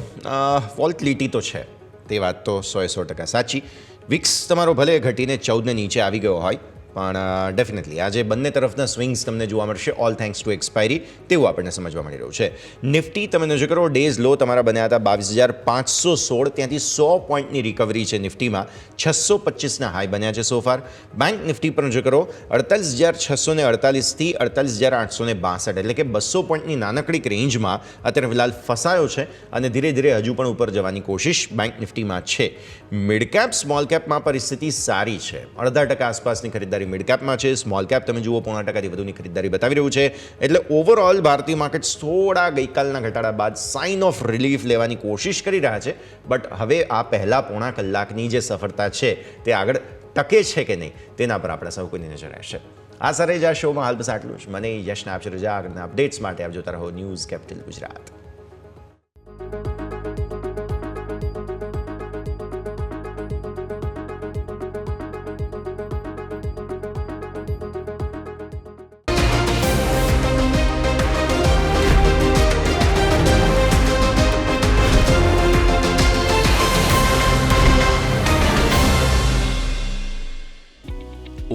વોલ્ટિલિટી તો છે, તે વાત તો 100% સાચી. વિક્સ તમારો ભલે ઘટીને 14 નીચે આવી ગયો હોય, પણ ડેફિનેટલી આજે બંને તરફના સ્વિંગ્સ તમને જોવા મળશે, ઓલ થેન્ક્સ ટુ એક્સપાયરી, તેવું આપણને સમજવા મળી રહ્યું છે. નિફ્ટી તમે નજર કરો, ડેઝ લો તમારા બન્યા હતા 22,516, ત્યાંથી 100 પોઈન્ટની રિકવરી છે નિફ્ટીમાં, 625ના હાઈ બન્યા છે સોફાર. બેંક નિફ્ટી પર નજર કરો, 48,648 થી 48,862, એટલે કે 200 પોઈન્ટની નાનકડી રેન્જમાં અત્યારે ફિલહાલ ફસાયો છે, અને ધીરે ધીરે હજુ પણ ઉપર જવાની કોશિશ બેંક નિફ્ટીમાં છે. મિડ કેપ સ્મોલ કેપમાં પરિસ્થિતિ સારી છે, 0.5% આસપાસની ખરીદારી મિડ કેપમાં છે. સ્મોલ કેપ તમે જુઓ 0.5%થી વધુની ખરીદારી બતાવી રહ્યું છે. એટલે ઓવરઓલ ભારતીય માર્કેટ્સ થોડા ગઈકાલના ઘટાડા બાદ સાઇન ઓફ રિલીફ લેવાની કોશિશ કરી રહ્યા છે, બટ હવે આ પહેલા પોણા કલાકની જે સફળતા છે તે આગળ ટકે છે કે નહીં તેના પર આપણે સૌ કોઈની નજર રહેશે. આ સરે જ આ શોમાં હાલ બસ આટલું જ. મને યશને આપશે રજા. આગળના અપડેટ્સ માટે આપ જોતા રહો news capital Gujarat.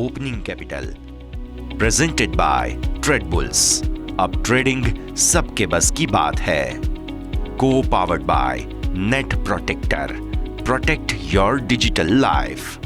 Opening capital presented by trade bulls. अब ट्रेडिंग सबके बस की बात है. को powered by net protector. Protect your digital life.